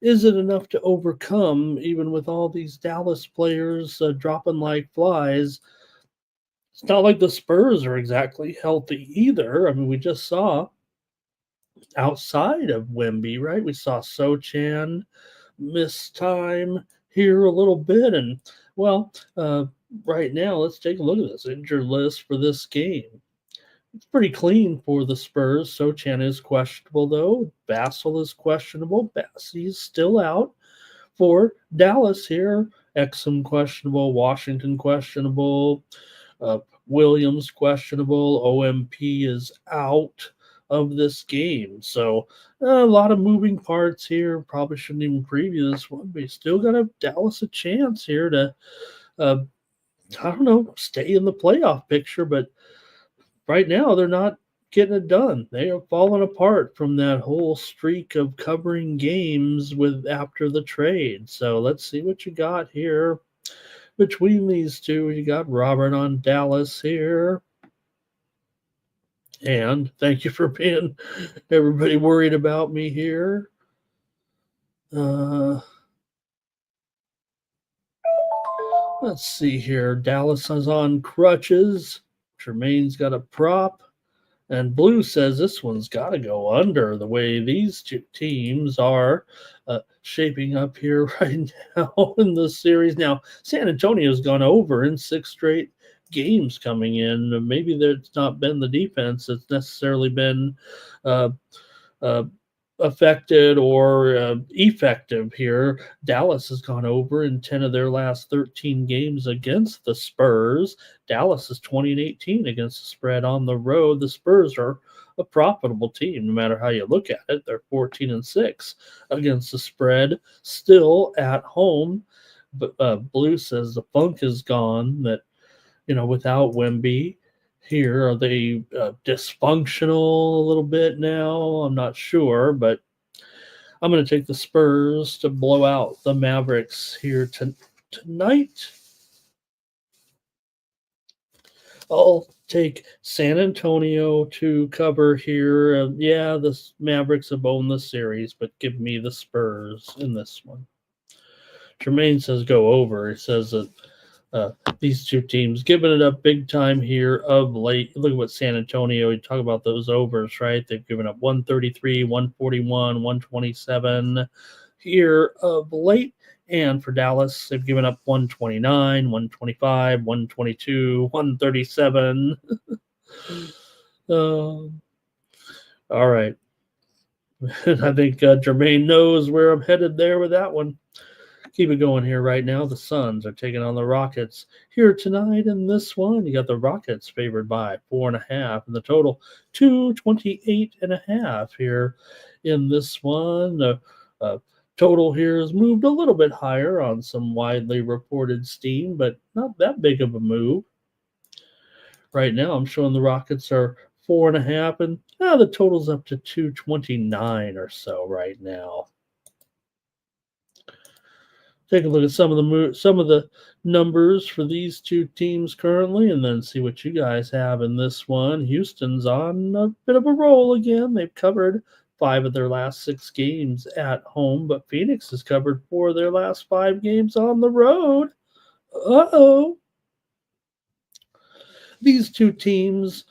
is it enough to overcome, even with all these Dallas players dropping like flies? It's not like the Spurs are exactly healthy either. I mean, we just saw outside of Wemby, right? We saw Sochan miss time here a little bit. And, well, right now, let's take a look at this injured list for this game. It's pretty clean for the Spurs. Sochan is questionable, though. Vassell is questionable. Bassey's still out. For Dallas here, Exum questionable. Washington questionable. Uh, Williams questionable. OMP is out of this game. So a lot of moving parts here. Probably shouldn't even preview this one, but you still got to Dallas a chance here to, I don't know, stay in the playoff picture. But right now, they're not getting it done. They are falling apart from that whole streak of covering games with after the trade. So let's see what you got here between these two. You got Robert on Dallas here. And thank you for being everybody worried about me here. Let's see here. Dallas is on crutches. Tremaine's got a prop. And Blue says this one's got to go under the way these two teams are shaping up here right now in the series. Now, San Antonio's gone over in 6 straight games coming in. Maybe there's not been the defense that's necessarily been uh, uh, affected or effective here. Dallas has gone over in 10 of their last 13 games against the Spurs. Dallas is 20-18 against the spread on the road. The Spurs are a profitable team, no matter how you look at it. They're 14-6 against the spread, still at home. But Blue says the funk is gone. That without Wemby, here are they dysfunctional a little bit now? I'm not sure, but I'm going to take the Spurs to blow out the Mavericks here tonight. I'll take San Antonio to cover here. Yeah, the Mavericks have owned the series, but give me the Spurs in this one. Jermaine says go over. He says that these two teams giving it up big time here of late. Look at what San Antonio, you talk about those overs, right? They've given up 133, 141, 127 here of late. And for Dallas, they've given up 129, 125, 122, 137. All right. I think Jermaine knows where I'm headed there with that one. Keep it going here right now. The Suns are taking on the Rockets here tonight in this one. You got the Rockets favored by 4.5, and the total 228.5 here in this one. Total here has moved a little bit higher on some widely reported steam, but not that big of a move. Right now, I'm showing the Rockets are 4.5, and the total's up to 229 or so right now. Take a look at some of the numbers for these two teams currently, and then see what you guys have in this one. Houston's on a bit of a roll again. They've covered 5 of their last 6 games at home, but Phoenix has covered 4 of their last 5 games on the road. Uh-oh. These two teams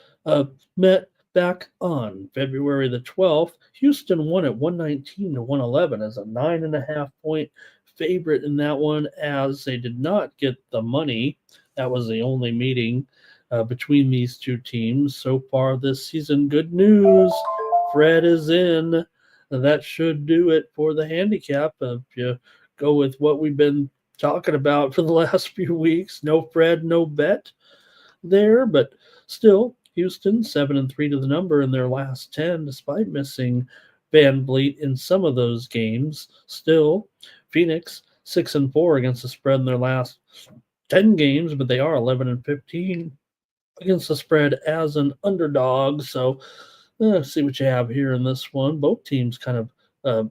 met back on February the 12th. Houston won at 119-111 as a 9.5 point favorite in that one, as they did not get the money. That was the only meeting between these two teams so far this season. Good news. Fred is in. That should do it for the handicap. If you go with what we've been talking about for the last few weeks, no Fred, no bet there, but still, Houston 7-3 to the number in their last 10, despite missing Van Vliet in some of those games. Still, Phoenix 6-4 against the spread in their last 10 games, but they are 11-15 against the spread as an underdog. So Let's see what you have here in this one. Both teams kind of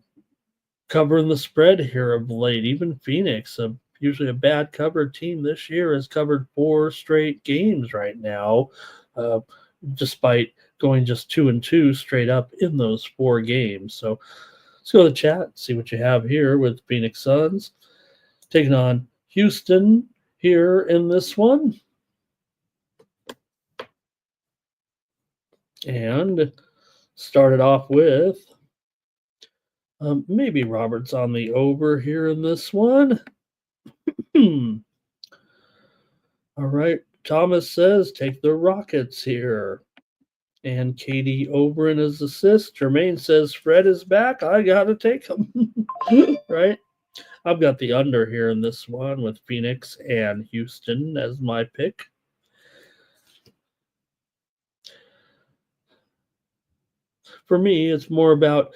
covering the spread here of late. Even Phoenix, usually a bad covered team this year, has covered 4 straight games right now, uh, despite going just 2-2 straight up in those 4 games. So let's go to the chat, see what you have here with Phoenix Suns taking on Houston here in this one. And started off with maybe Roberts on the over here in this one. All right. Thomas says take the Rockets here. And Katie over in his assist. Jermaine says Fred is back. I got to take him. Right? I've got the under here in this one with Phoenix and Houston as my pick. For me, it's more about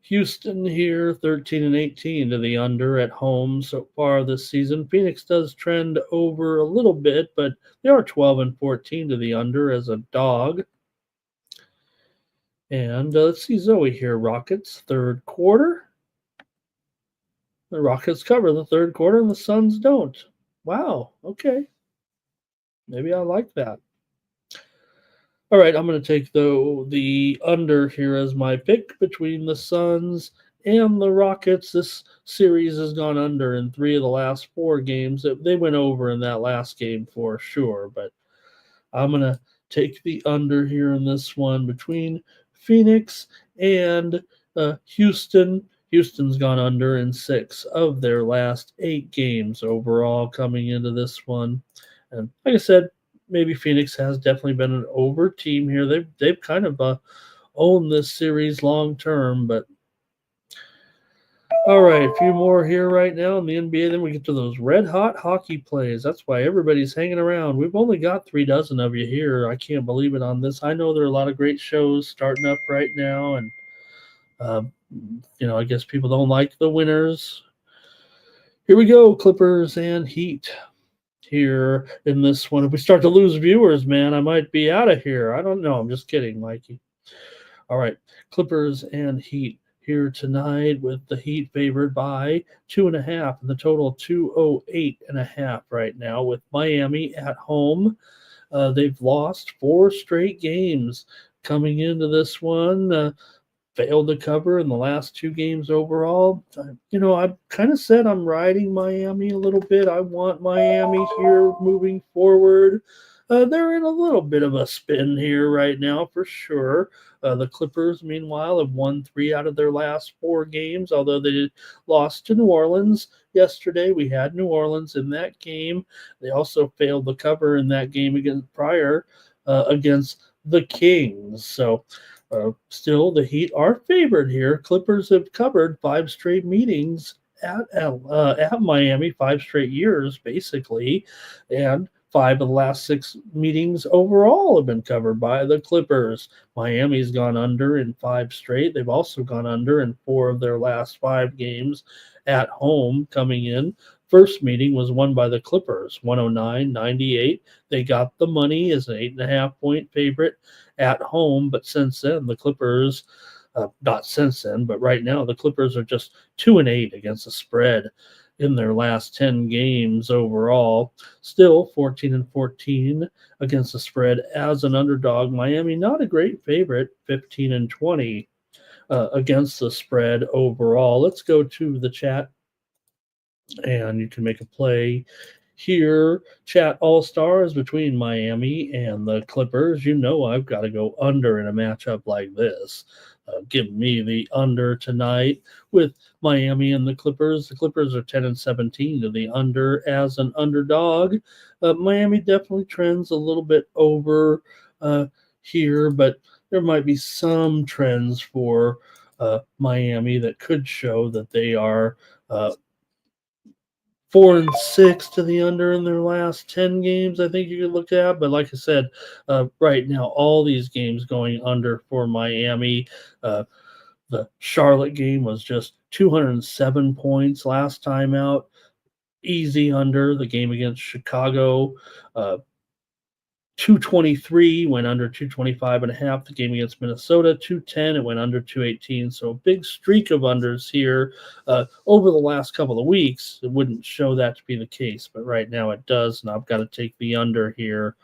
Houston here, 13-18 to the under at home so far this season. Phoenix does trend over a little bit, but they are 12-14 to the under as a dog. And let's see Zoe here. Rockets, third quarter. The Rockets cover the third quarter and the Suns don't. Wow, okay. Maybe I like that. All right, I'm going to take the under here as my pick between the Suns and the Rockets. This series has gone under in 3 of the last 4 games. They went over in that last game for sure, but I'm going to take the under here in this one between Phoenix and Houston. Houston's gone under in 6 of their last 8 games overall coming into this one. And like I said, maybe Phoenix has definitely been an over team here. They've kind of owned this series long term, but all right, a few more here right now in the NBA. Then we get to those red hot hockey plays. That's why everybody's hanging around. We've only got 3 dozen of you here. I can't believe it on this. I know there are a lot of great shows starting up right now, and I guess people don't like the winners. Here we go, Clippers and Heat. Here in this one. If we start to lose viewers, man, I might be out of here. I don't know. I'm just kidding, Mikey. All right. Clippers and Heat here tonight with the Heat favored by 2.5 and the total 208.5 right now with Miami at home. They've lost 4 straight games coming into this one. Failed to cover in the last 2 games overall. I've kind of said I'm riding Miami a little bit. I want Miami here moving forward. They're in a little bit of a spin here right now for sure. The Clippers, meanwhile, have won 3 out of their last 4 games, although they lost to New Orleans yesterday. We had New Orleans in that game. They also failed to cover in that game against the Kings. So still, the Heat are favored here. Clippers have covered 5 straight meetings at Miami, 5 straight years, basically. And 5 of the last 6 meetings overall have been covered by the Clippers. Miami's gone under in 5 straight. They've also gone under in 4 of their last 5 games at home coming in. First meeting was won by the Clippers, 109-98. They got the money as an 8.5-point favorite at home, but since then, the Clippers, not since then, but right now, the Clippers are just 2-8 against the spread in their last 10 games overall. Still 14-14 against the spread as an underdog. Miami, not a great favorite, 15-20 against the spread overall. Let's go to the chat and you can make a play here. Chat all-stars between Miami and the Clippers. I've got to go under in a matchup like this. Give me the under tonight with Miami and the Clippers. The Clippers are 10-17 to the under as an underdog. Miami definitely trends a little bit over here, but there might be some trends for Miami that could show that they are 4-6 to the under in their last 10 games, I think you could look at. But like I said, right now, all these games going under for Miami. The Charlotte game was just 207 points last time out. Easy under. The game against Chicago, 223 went under 225.5. The game against Minnesota, 210, it went under 218. So a big streak of unders here over the last couple of weeks. It wouldn't show that to be the case, but right now it does. And I've got to take the under here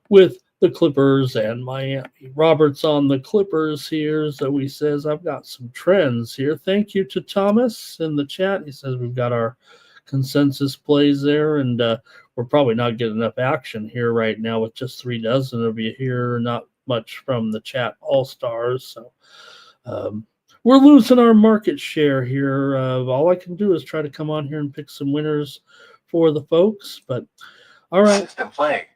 with the Clippers and Miami. Robert's on the Clippers here. Zoe says, I've got some trends here. Thank you to Thomas in the chat. He says we've got our consensus plays there, and we're probably not getting enough action here right now with just 3 dozen of you here. Not much from the chat all-stars. So we're losing our market share here. All I can do is try to come on here and pick some winners for the folks. But all right. System playing.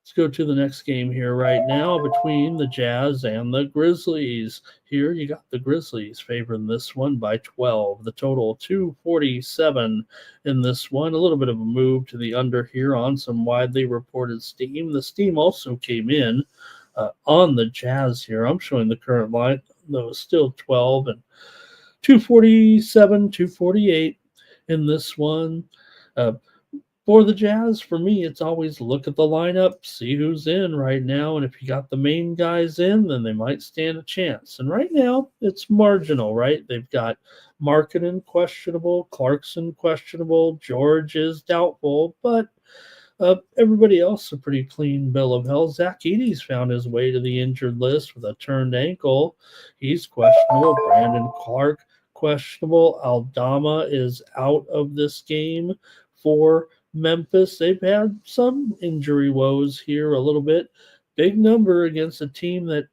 Let's go to the next game here right now between the Jazz and the Grizzlies. Here you got the Grizzlies favoring this one by 12. The total 247 in this one. A little bit of a move to the under here on some widely reported steam. The steam also came in on the Jazz here. I'm showing the current line, though, still 12 and 247, 248 in this one. For the Jazz, for me, it's always look at the lineup, see who's in right now, and if you got the main guys in, then they might stand a chance. And right now, it's marginal, right? They've got Markkanen questionable, Clarkson questionable, George is doubtful, but everybody else a pretty clean bill of health. Zach Edey's found his way to the injured list with a turned ankle. He's questionable. Brandon Clark questionable. Aldama is out of this game for Memphis. They've had some injury woes here a little bit. Big number against a team that,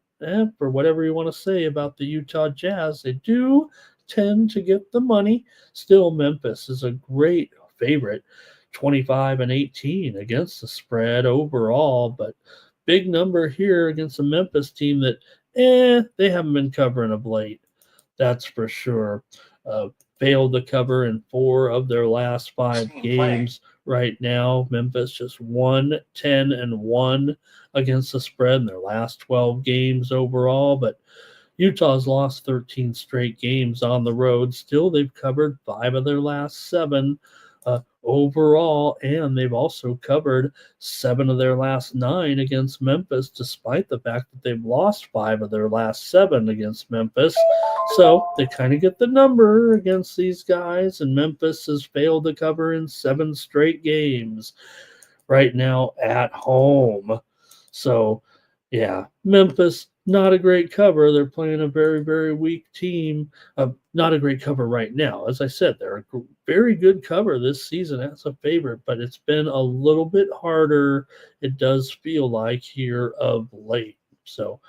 for whatever you want to say about the Utah Jazz, they do tend to get the money. Still, Memphis is a great favorite, 25 and 18 against the spread overall, but big number here against a Memphis team that, they haven't been covering of late. That's for sure. Failed to cover in 4 of their last 5 games. Right now, Memphis just 1-10-1 against the spread in their last 12 games overall, but Utah's lost 13 straight games on the road. Still, they've covered 5 of their last 7 overall, and they've also covered 7 of their last 9 against Memphis, despite the fact that they've lost 5 of their last 7 against Memphis. So they kind of get the number against these guys, and Memphis has failed to cover in 7 straight games right now at home. So, yeah, Memphis, not a great cover. They're playing a very, very weak team. Not a great cover right now. As I said, they're a very good cover this season as a favorite, but it's been a little bit harder, it does feel like, here of late. So,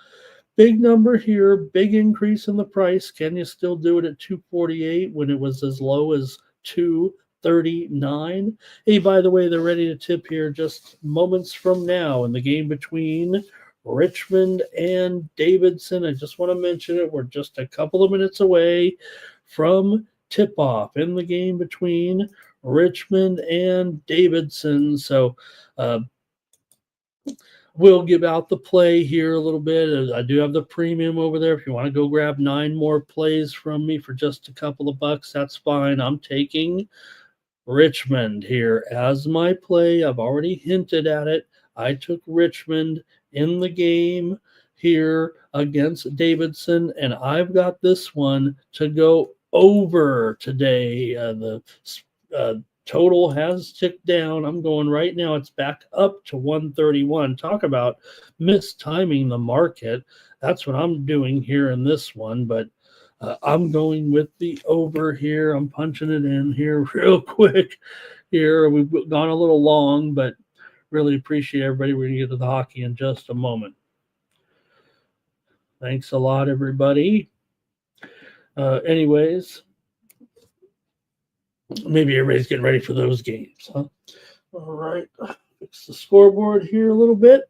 big number here, big increase in the price. Can you still do it at 248 when it was as low as 239? Hey, by the way, they're ready to tip here just moments from now in the game between Richmond and Davidson. I just want to mention it. We're just a couple of minutes away from tip-off in the game between Richmond and Davidson. So we'll give out the play here a little bit. I do have the premium over there. If you want to go grab 9 more plays from me for just a couple of bucks, that's fine. I'm taking Richmond here as my play. I've already hinted at it. I took Richmond in the game here against Davidson, and I've got this one to go over today. The total has ticked down. I'm going right now. It's back up to 131. Talk about mistiming the market. That's what I'm doing here in this one, but I'm going with the over here. I'm punching it in here real quick here. We've gone a little long, but really appreciate everybody. We're going to get to the hockey in just a moment. Thanks a lot, everybody. Anyways, maybe everybody's getting ready for those games, huh? All right. Fix the scoreboard here a little bit.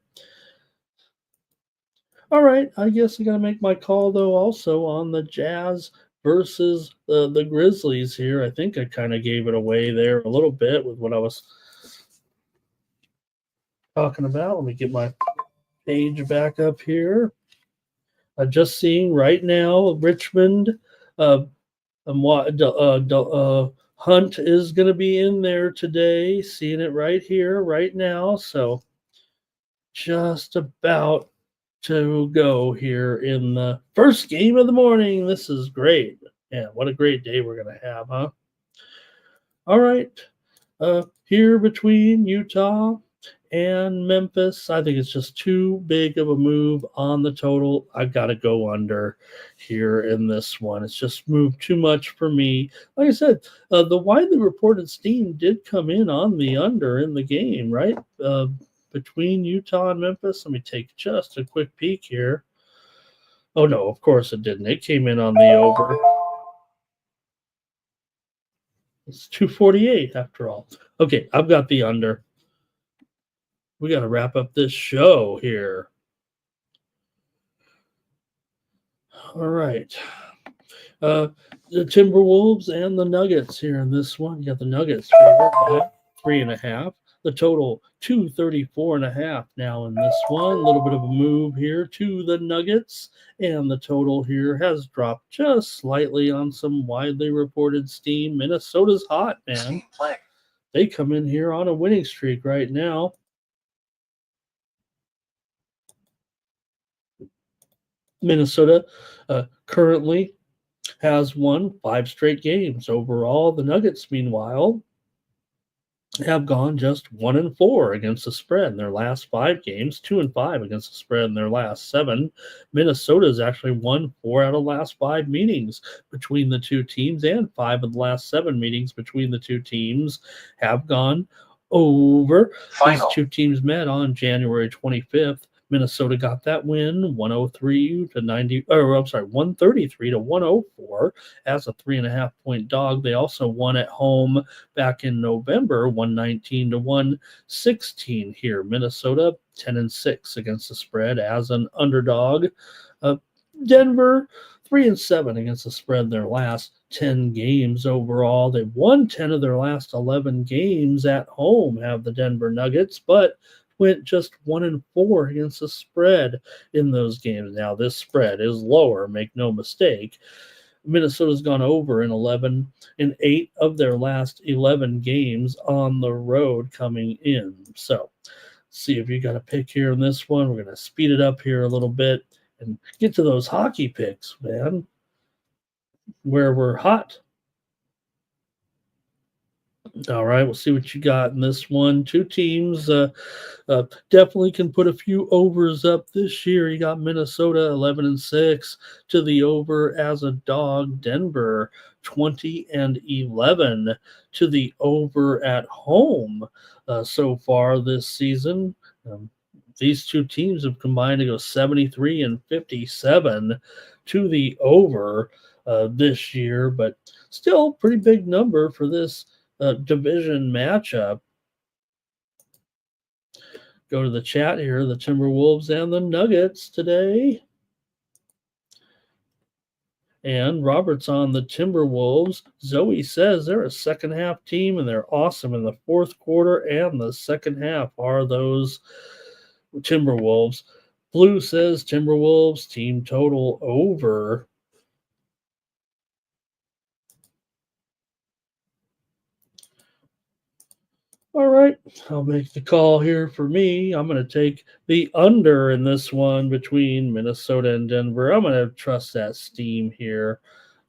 All right. I guess I got to make my call, though, also on the Jazz versus the Grizzlies here. I think I kind of gave it away there a little bit with what I was talking about. Let me get my page back up here. Just seeing right now, Richmond, Hunt is going to be in there today. Seeing it right here, right now. So just about to go here in the first game of the morning. This is great. Yeah, what a great day we're going to have, huh? All right. Here between Utah and Memphis, I think it's just too big of a move on the total. I've got to go under here in this one. It's just moved too much for me. Like I said, the widely reported steam did come in on the under in the game, right? Between Utah and Memphis. Let me take just a quick peek here. Oh, no, of course it didn't. It came in on the over. It's 248 after all. Okay, I've got the under. We got to wrap up this show here. All right. The Timberwolves and the Nuggets here in this one. You got the Nuggets favored by 3.5. The total 234.5 now in this one. A little bit of a move here to the Nuggets. And the total here has dropped just slightly on some widely reported steam. Minnesota's hot, man. Steam playing. They come in here on a winning streak right now. Minnesota currently has won 5 straight games. Overall, the Nuggets, meanwhile, have gone just 1-4 against the spread in their last 5 games, 2-5 against the spread in their last 7. Minnesota has actually won 4 out of the last 5 meetings between the two teams, and 5 of the last 7 meetings between the two teams have gone over. Final. These two teams met on January 25th. Minnesota got that win 133 to 104 as a 3.5 point dog. They also won at home back in November 119 to 116 here. Minnesota 10-6 against the spread as an underdog. Denver 3-7 against the spread in their last 10 games overall. They've won 10 of their last 11 games at home, have the Denver Nuggets, but went just 1-4 against the spread in those games. Now, this spread is lower, make no mistake. Minnesota's gone over in 8 of their last 11 games on the road coming in. So, see if you got a pick here in this one. We're going to speed it up here a little bit and get to those hockey picks, man, where we're hot. All right, we'll see what you got in this one. Two teams definitely can put a few overs up this year. You got Minnesota 11-6 to the over as a dog. Denver 20-11 to the over at home so far this season. These two teams have combined to go 73-57 to the over this year, but still pretty big number for this division matchup. Go to the chat here, the Timberwolves and the Nuggets today. And Robert's on the Timberwolves. Zoe says they're a second half team and they're awesome in the fourth quarter and the second half are those Timberwolves. Blue says Timberwolves team total over. All right, I'll make the call here for me. I'm going to take the under in this one between Minnesota and Denver. I'm going to trust that steam here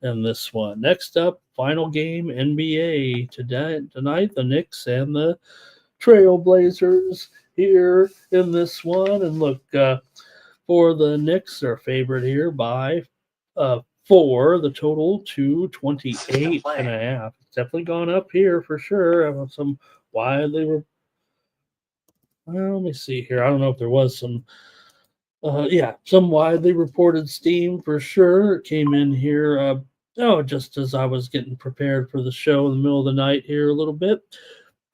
in this one. Next up, final game, NBA. Tonight, the Knicks and the Trailblazers here in this one. And look, for the Knicks, they're favored here by 4. The total 228.5. It's definitely gone up here for sure. I have some widely let me see here. I don't know if there was some some widely reported steam for sure. It came in here just as I was getting prepared for the show in the middle of the night here a little bit.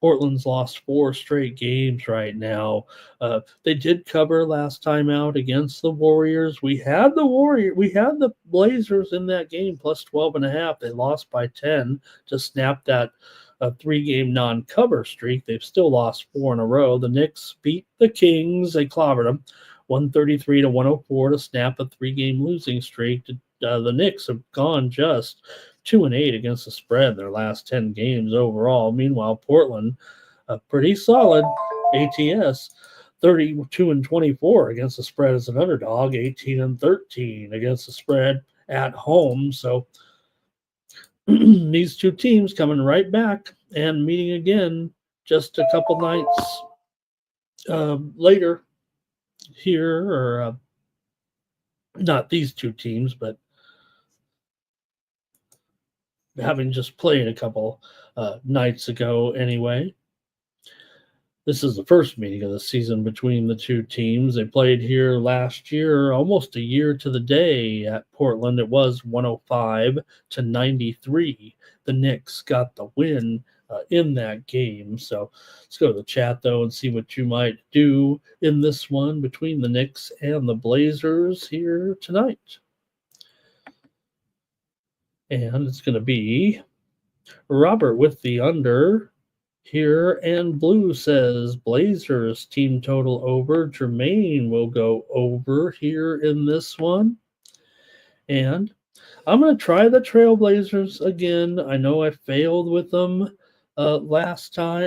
Portland's lost 4 straight games right now. They did cover last time out against the Warriors. We had the Blazers in that game plus 12.5. They lost by 10 to snap that 3-game non-cover streak. They've still lost 4 in a row. The Knicks beat the Kings. They clobbered them 133 to 104 to snap a 3-game losing streak. The Knicks have gone just 2-8 against the spread in their last 10 games overall. Meanwhile, Portland, pretty solid ATS, 32-24 against the spread as an underdog, 18-13 against the spread at home. So these two teams coming right back and meeting again just a couple nights later here, or not these two teams, but having just played a couple nights ago anyway. This is the first meeting of the season between the two teams. They played here last year, almost a year to the day at Portland. It was 105-93. The Knicks got the win in that game. So let's go to the chat, though, and see what you might do in this one between the Knicks and the Blazers here tonight. And it's going to be Robert with the under here, and Blue says Blazers team total over. Jermaine will go over here in this one. And I'm going to try the Trailblazers again. I know I failed with them last time,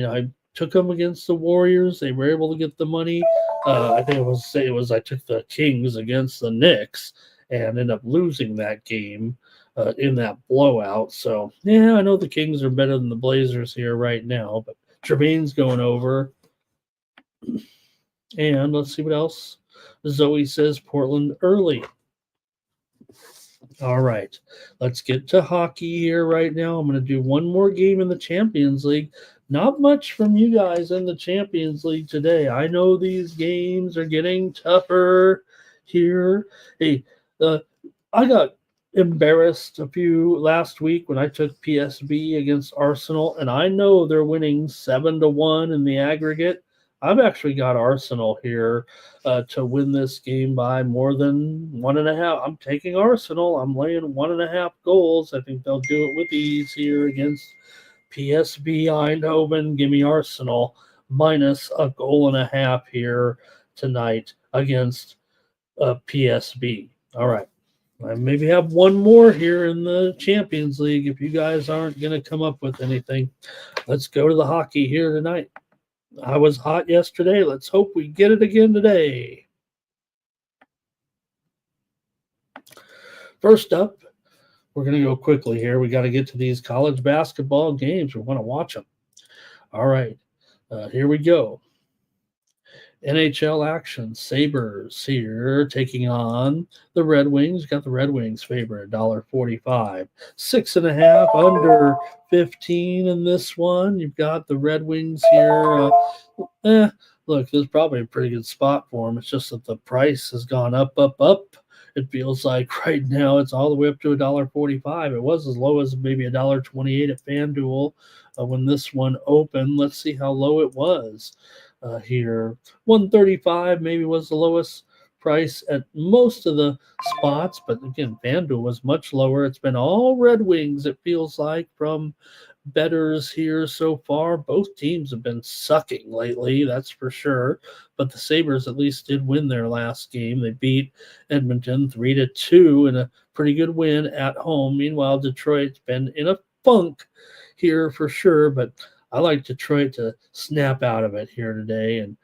I took them against the Warriors. They were able to get the money. I think I took the Kings against the Knicks and ended up losing that game in that blowout. So, yeah, I know the Kings are better than the Blazers here right now, but Trevaine's going over. And let's see what else. Zoe says Portland early. All right, let's get to hockey here right now. I'm going to do one more game in the Champions League. Not much from you guys in the Champions League today. I know these games are getting tougher here. Hey, I got embarrassed last week when I took PSB against Arsenal, and I know they're winning 7-1 in the aggregate. I've actually got Arsenal here to win this game by more than 1.5. I'm taking Arsenal. I'm laying 1.5 goals. I think they'll do it with ease here against PSB Eindhoven. Give me Arsenal minus 1.5 goals here tonight against PSB. All right. I maybe have one more here in the Champions League if you guys aren't going to come up with anything. Let's go to the hockey here tonight. I was hot yesterday. Let's hope we get it again today. First up, we're going to go quickly here. We got to get to these college basketball games. We want to watch them. All right, here we go. NHL action. Sabres here taking on the Red Wings. Got the Red Wings favorite, $1.45. 6.5 under 15 in this one. You've got the Red Wings here. Look, this is probably a pretty good spot for them. It's just that the price has gone up. It feels like right now it's all the way up to $1.45. It was as low as maybe $1.28 at FanDuel when this one opened. Let's see how low it was. Here, 135 maybe was the lowest price at most of the spots, but again, FanDuel was much lower. It's been all Red Wings, it feels like, from bettors here so far. Both teams have been sucking lately, that's for sure, but the Sabres at least did win their last game. They beat Edmonton 3-2 in a pretty good win at home. Meanwhile, Detroit's been in a funk here for sure, but I like Detroit to snap out of it here today and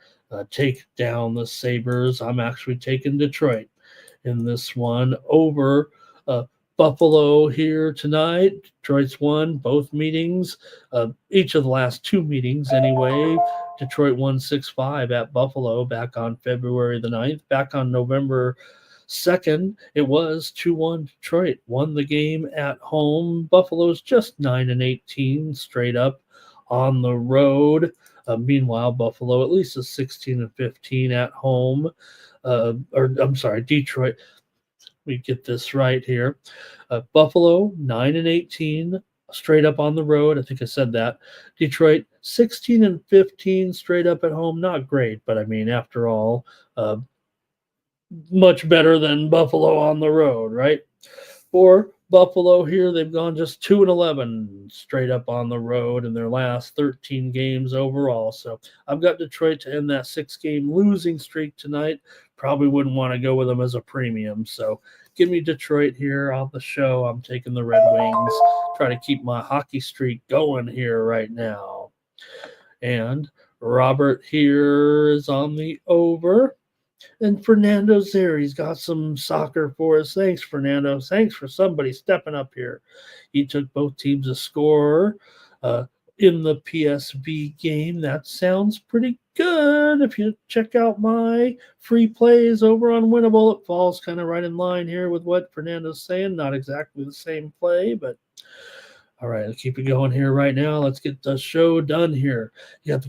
take down the Sabres. I'm actually taking Detroit in this one over Buffalo here tonight. Detroit's won both meetings, each of the last two meetings anyway. Detroit won 6-5 at Buffalo back on February the 9th. Back on November 2nd, it was 2-1 Detroit. Won the game at home. Buffalo's just 9-18 straight up on the road. Meanwhile, Buffalo at least is 16-15 at home. Detroit. We get this right here. Buffalo 9-18 straight up on the road. I think I said that. Detroit 16-15 straight up at home. Not great, but I mean, after all, much better than Buffalo on the road, right? For Buffalo here, they've gone just 2-11 straight up on the road in their last 13 games overall. So I've got Detroit to end that 6-game losing streak tonight. Probably wouldn't want to go with them as a premium. So give me Detroit here on the show. I'm taking the Red Wings. Try to keep my hockey streak going here right now. And Robert here is on the over. And Fernando Zeri's got some soccer for us. Thanks, Fernando. Thanks for somebody stepping up here. He took both teams a score uh, in the PSV game. That sounds pretty good. If you check out my free plays over on Winnable, it falls kind of right in line here with what Fernando's saying. Not exactly the same play, but all right, let's keep it going here right now. Let's get the show done here. You got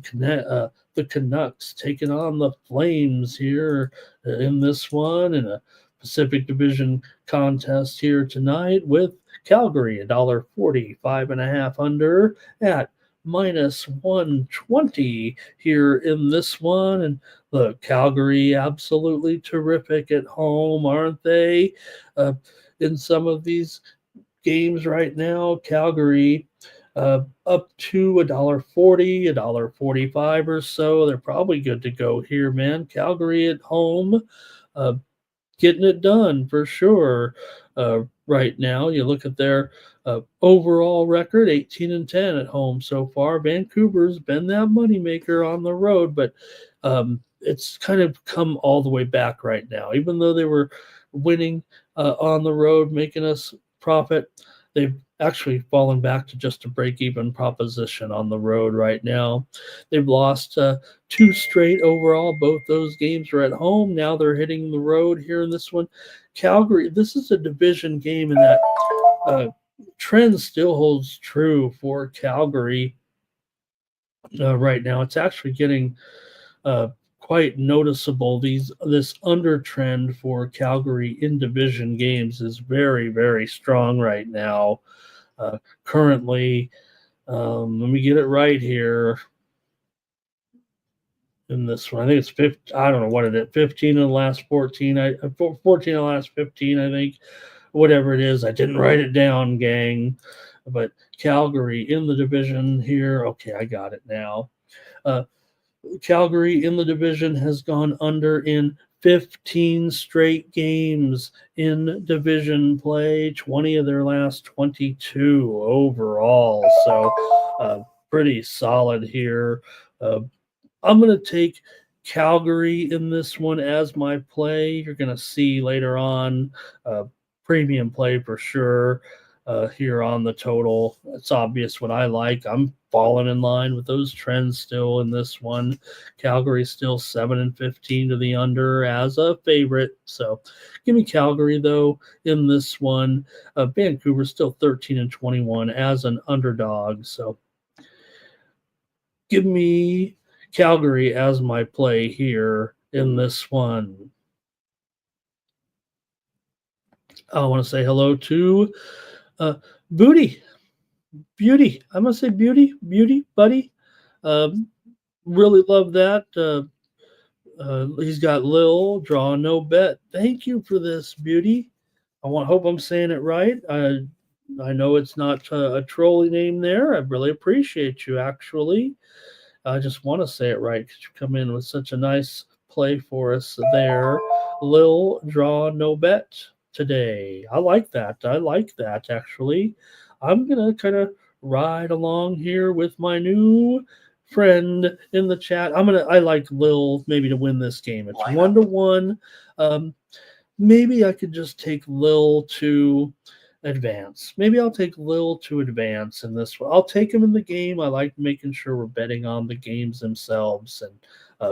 the Canucks taking on the Flames here in this one in a Pacific Division contest here tonight with Calgary $1.40, 5.5 under at minus 120 here in this one. And look, Calgary absolutely terrific at home, aren't they? In some of these games right now. Calgary up to $1.40, $1.45 or so. They're probably good to go here, man. Calgary at home, uh, getting it done for sure. Right now, you look at their overall record, 18-10 at home so far. Vancouver's been that moneymaker on the road, but it's kind of come all the way back right now. Even though they were winning on the road, making us profit, they've actually fallen back to just a break-even proposition on the road right now. They've lost two straight overall. Both those games are at home. Now they're hitting the road here in this one. Calgary, this is a division game, and that trend still holds true for Calgary right now. It's actually getting quite noticeable. This under trend for Calgary in division games is very, very strong right now. Currently, let me get it right here. In this one, I think it's 15. I don't know what it is. 15 in the last 14. 14 in the last 15. I think, whatever it is. I didn't write it down, gang. But Calgary in the division here. Okay, I got it now. Calgary in the division has gone under in 15 straight games in division play, 20 of their last 22 overall. So, pretty solid here. I'm going to take Calgary in this one as my play. You're going to see later on premium play for sure here on the total. It's obvious what I like. I'm falling in line with those trends still in this one. Calgary still 7-15 to the under as a favorite. So give me Calgary though in this one. Vancouver still 13-21 as an underdog. So give me Calgary as my play here in this one. I want to say hello to Beauty. I'm going to say Beauty, buddy. Really love that. He's got Lil, draw no bet. Thank you for this, Beauty. Hope I'm saying it right. I know it's not a trolly name there. I really appreciate you, actually. I just want to say it right because you come in with such a nice play for us there. Lil, draw no bet today. I like that. Actually. I'm going to kind of ride along here with my new friend in the chat. I like Lil maybe to win this game. It's 1-1. Maybe I could just take Lil to advance. Maybe I'll take Lil to advance in this one. I'll take him in the game. I like making sure we're betting on the games themselves, and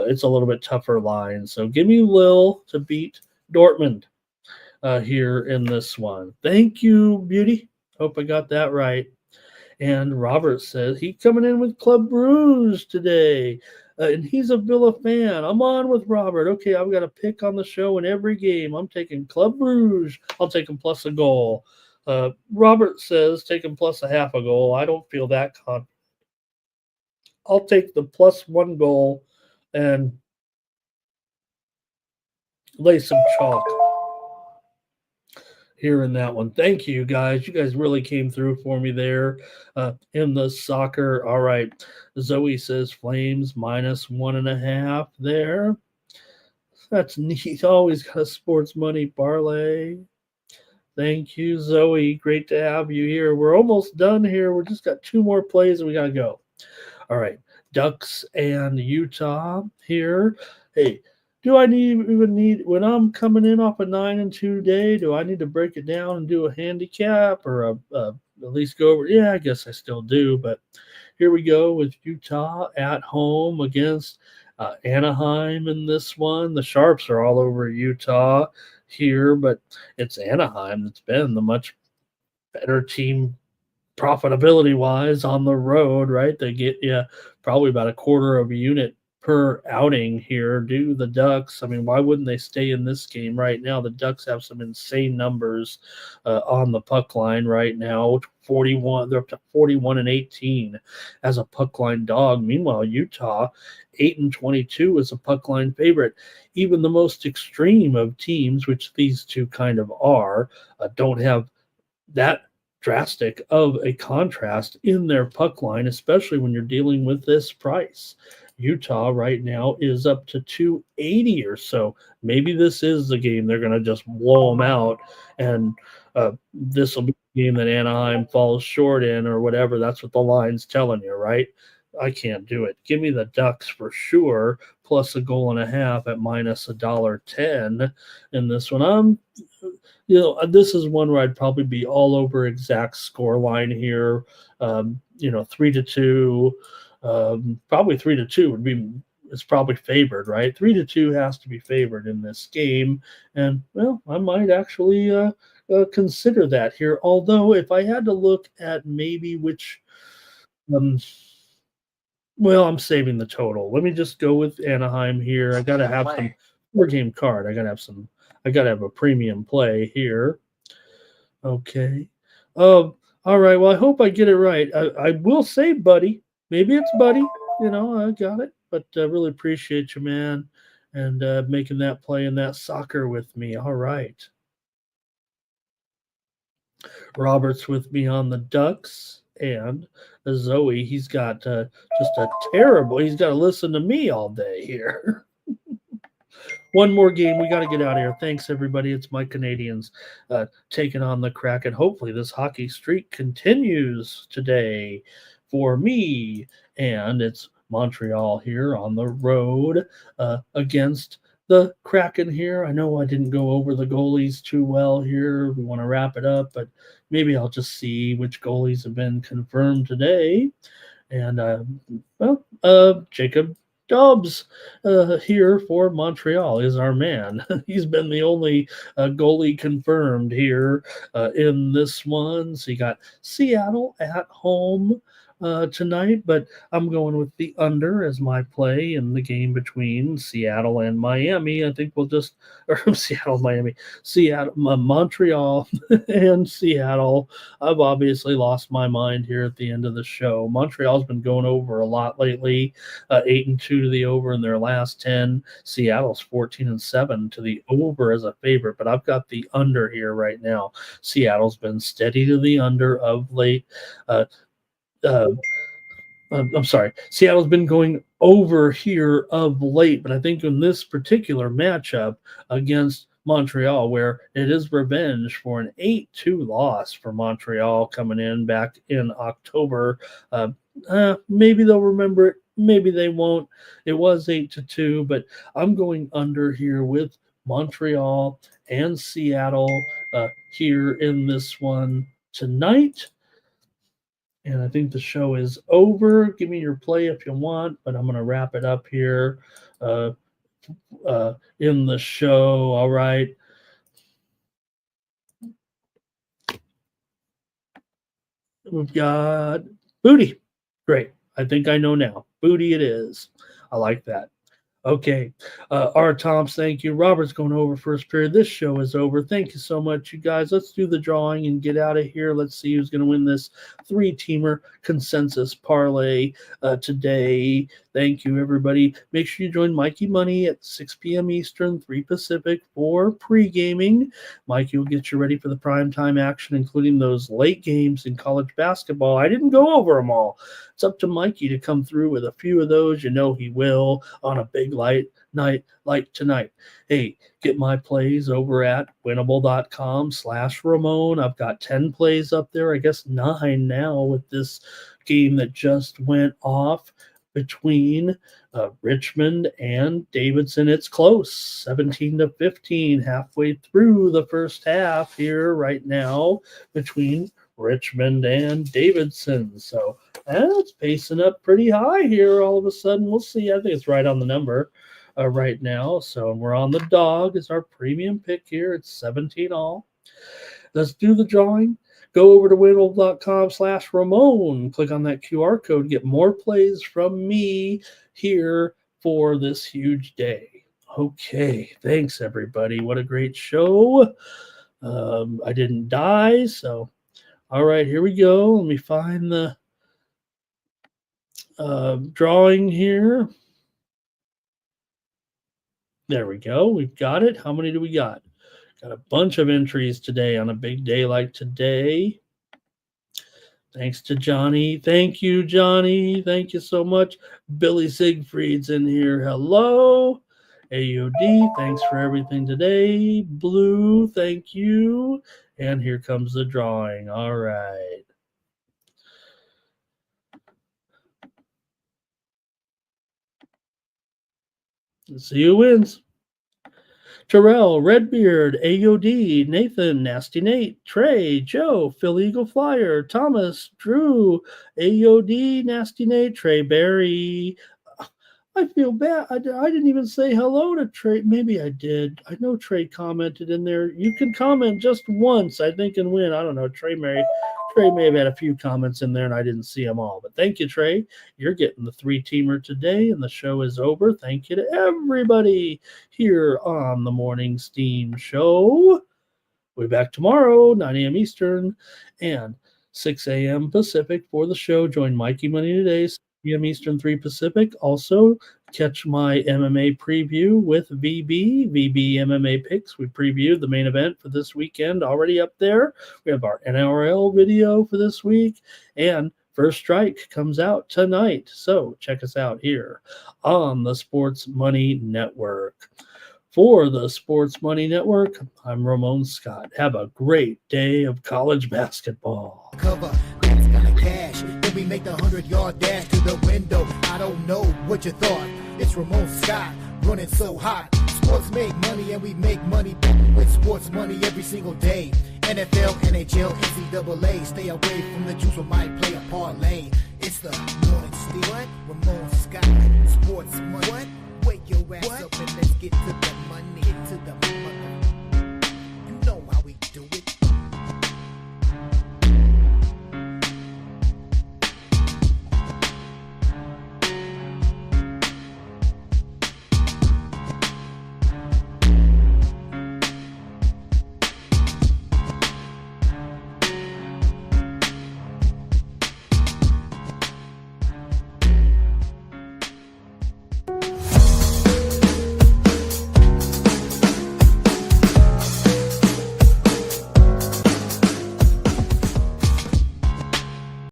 it's a little bit tougher line. So give me Lil to beat Dortmund here in this one. Thank you, Beauty. Hope I got that right. And Robert says he's coming in with Club Bruges today. And he's a Villa fan. I'm on with Robert. Okay, I've got a pick on the show in every game. I'm taking Club Bruges. I'll take him plus a goal. Robert says take him plus a half a goal. I don't feel that confident. I'll take the plus 1 goal and lay some chalk here in that one. Thank you, guys. You guys really came through for me there in the soccer. All right. Zoe says Flames minus 1.5 there. That's neat. Always got a sports money parlay. Thank you, Zoe. Great to have you here. We're almost done here. We just got 2 more plays and we got to go. All right. Ducks and Utah here. Hey, do I even need when I'm coming in off a 9-2 day? Do I need to break it down and do a handicap or at least go over? Yeah, I guess I still do. But here we go with Utah at home against Anaheim in this one. The Sharps are all over Utah here, but it's Anaheim that's been the much better team profitability wise on the road, right? They get you probably about a quarter of a unit per outing here. Do the Ducks? I mean, why wouldn't they stay in this game right now? The Ducks have some insane numbers on the puck line right now. 41, they're up to 41-18 as a puck line dog. Meanwhile, Utah 8-22 is a puck line favorite. Even the most extreme of teams, which these two kind of are, don't have that drastic of a contrast in their puck line, especially when you're dealing with this price. Utah right now is up to 280 or so. Maybe this is the game they're going to just blow them out, and this will be the game that Anaheim falls short in or whatever. That's what the line's telling you, right? I can't do it. Give me the Ducks for sure, plus a goal and a half at minus $1.10 in this one. This is one where I'd probably be all over exact score line here. 3-2, probably 3-2 would be. It's probably favored, right? 3-2 has to be favored in this game, and well, I might actually consider that here. Although, if I had to look at maybe which, well, I'm saving the total. Let me just go with Anaheim here. I gotta have some 4-game card. I gotta have a premium play here. Okay. All right. Well, I hope I get it right. I will say Buddy. Maybe it's Buddy. I got it. But really appreciate you, man, and making that play in that soccer with me. All right. Robert's with me on the Ducks, and Zoe. He's got just a terrible. He's got to listen to me all day here. One more game. We got to get out of here. Thanks, everybody. It's my Canadians taking on the Kraken. Hopefully, this hockey streak continues today for me. And it's Montreal here on the road against the Kraken here. I know I didn't go over the goalies too well here. We want to wrap it up, but maybe I'll just see which goalies have been confirmed today. And, Jacob Dobbs here for Montreal is our man. He's been the only goalie confirmed here in this one. So you got Seattle at home tonight, but I'm going with the under as my play in the game between Seattle and Miami. I think we'll just, or Seattle, Montreal and Seattle. I've obviously lost my mind here at the end of the show. Montreal's been going over a lot lately, 8-2 to the over in their last 10. Seattle's 14-7 to the over as a favorite, but I've got the under here right now. Seattle's been steady to the under of late. I'm sorry, Seattle's been going over here of late, but I think in this particular matchup against Montreal, where it is revenge for an 8-2 loss for Montreal coming in back in October, maybe they'll remember it, maybe they won't. It was 8-2, but I'm going under here with Montreal and Seattle here in this one tonight. And I think the show is over. Give me your play if you want, but I'm going to wrap it up here in the show. All right. We've got Booty. Great. I think I know now. Booty it is. I like that. Okay. R. Toms, thank you. Robert's going over first period. This show is over. Thank you so much, you guys. Let's do the drawing and get out of here. Let's see who's going to win this 3-teamer consensus parlay today. Thank you, everybody. Make sure you join Mikey Money at 6 p.m. Eastern, 3 Pacific for pre-gaming. Mikey will get you ready for the primetime action, including those late games in college basketball. I didn't go over them all. It's up to Mikey to come through with a few of those. You know he will on a big light night like tonight. Hey, get my plays over at winnable.com/Ramon. I've got 10 plays up there. I guess 9 now with this game that just went off. between Richmond and Davidson. It's close, 17-15, halfway through the first half here right now between Richmond and Davidson. So that's pacing up pretty high here all of a sudden. We'll see. I think it's right on the number right now. So we're on the dog as our premium pick here. It's 17 all. Let's do the drawing. Go over to winable.com/Ramon. Click on that QR code. Get more plays from me here for this huge day. Okay. Thanks, everybody. What a great show. I didn't die. So, all right, here we go. Let me find the drawing here. There we go. We've got it. How many do we got? Got a bunch of entries today on a big day like today. Thanks to Johnny. Thank you, Johnny. Thank you so much. Billy Siegfried's in here. Hello. AOD, thanks for everything today. Blue, thank you. And here comes the drawing. All right. Let's see who wins. Terrell, Redbeard, AOD, Nathan, Nasty Nate, Trey, Joe, Phil Eagle Flyer, Thomas, Drew, AOD, Nasty Nate, Trey Berry. I feel bad. I didn't even say hello to Trey. Maybe I did. I know Trey commented in there. You can comment just once, I think, and win. I don't know. Trey may have had a few comments in there, and I didn't see them all. But thank you, Trey. You're getting the 3-teamer today, and the show is over. Thank you to everybody here on the Morning Steam Show. We'll be back tomorrow, 9 a.m. Eastern and 6 a.m. Pacific for the show. Join Mikey Money today, 6 p.m. Eastern, 3 Pacific. Also, catch my MMA preview with VB MMA picks. We previewed the main event for this weekend already up there. We have our NRL video for this week, and First Strike comes out tonight. So check us out here on the Sports Money Network. For the Sports Money Network, I'm Ramon Scott. Have a great day of college basketball. Cover, that's gonna cash. Then we make the 100-yard dash to the window. I don't know what you thought. It's Ramon Scott running so hot. Sports make money and we make money with sports money every single day. NFL, NHL, NCAA. Stay away from the juice, we might play a parlay. It's the Morning Steam. Ramon Scott, Sports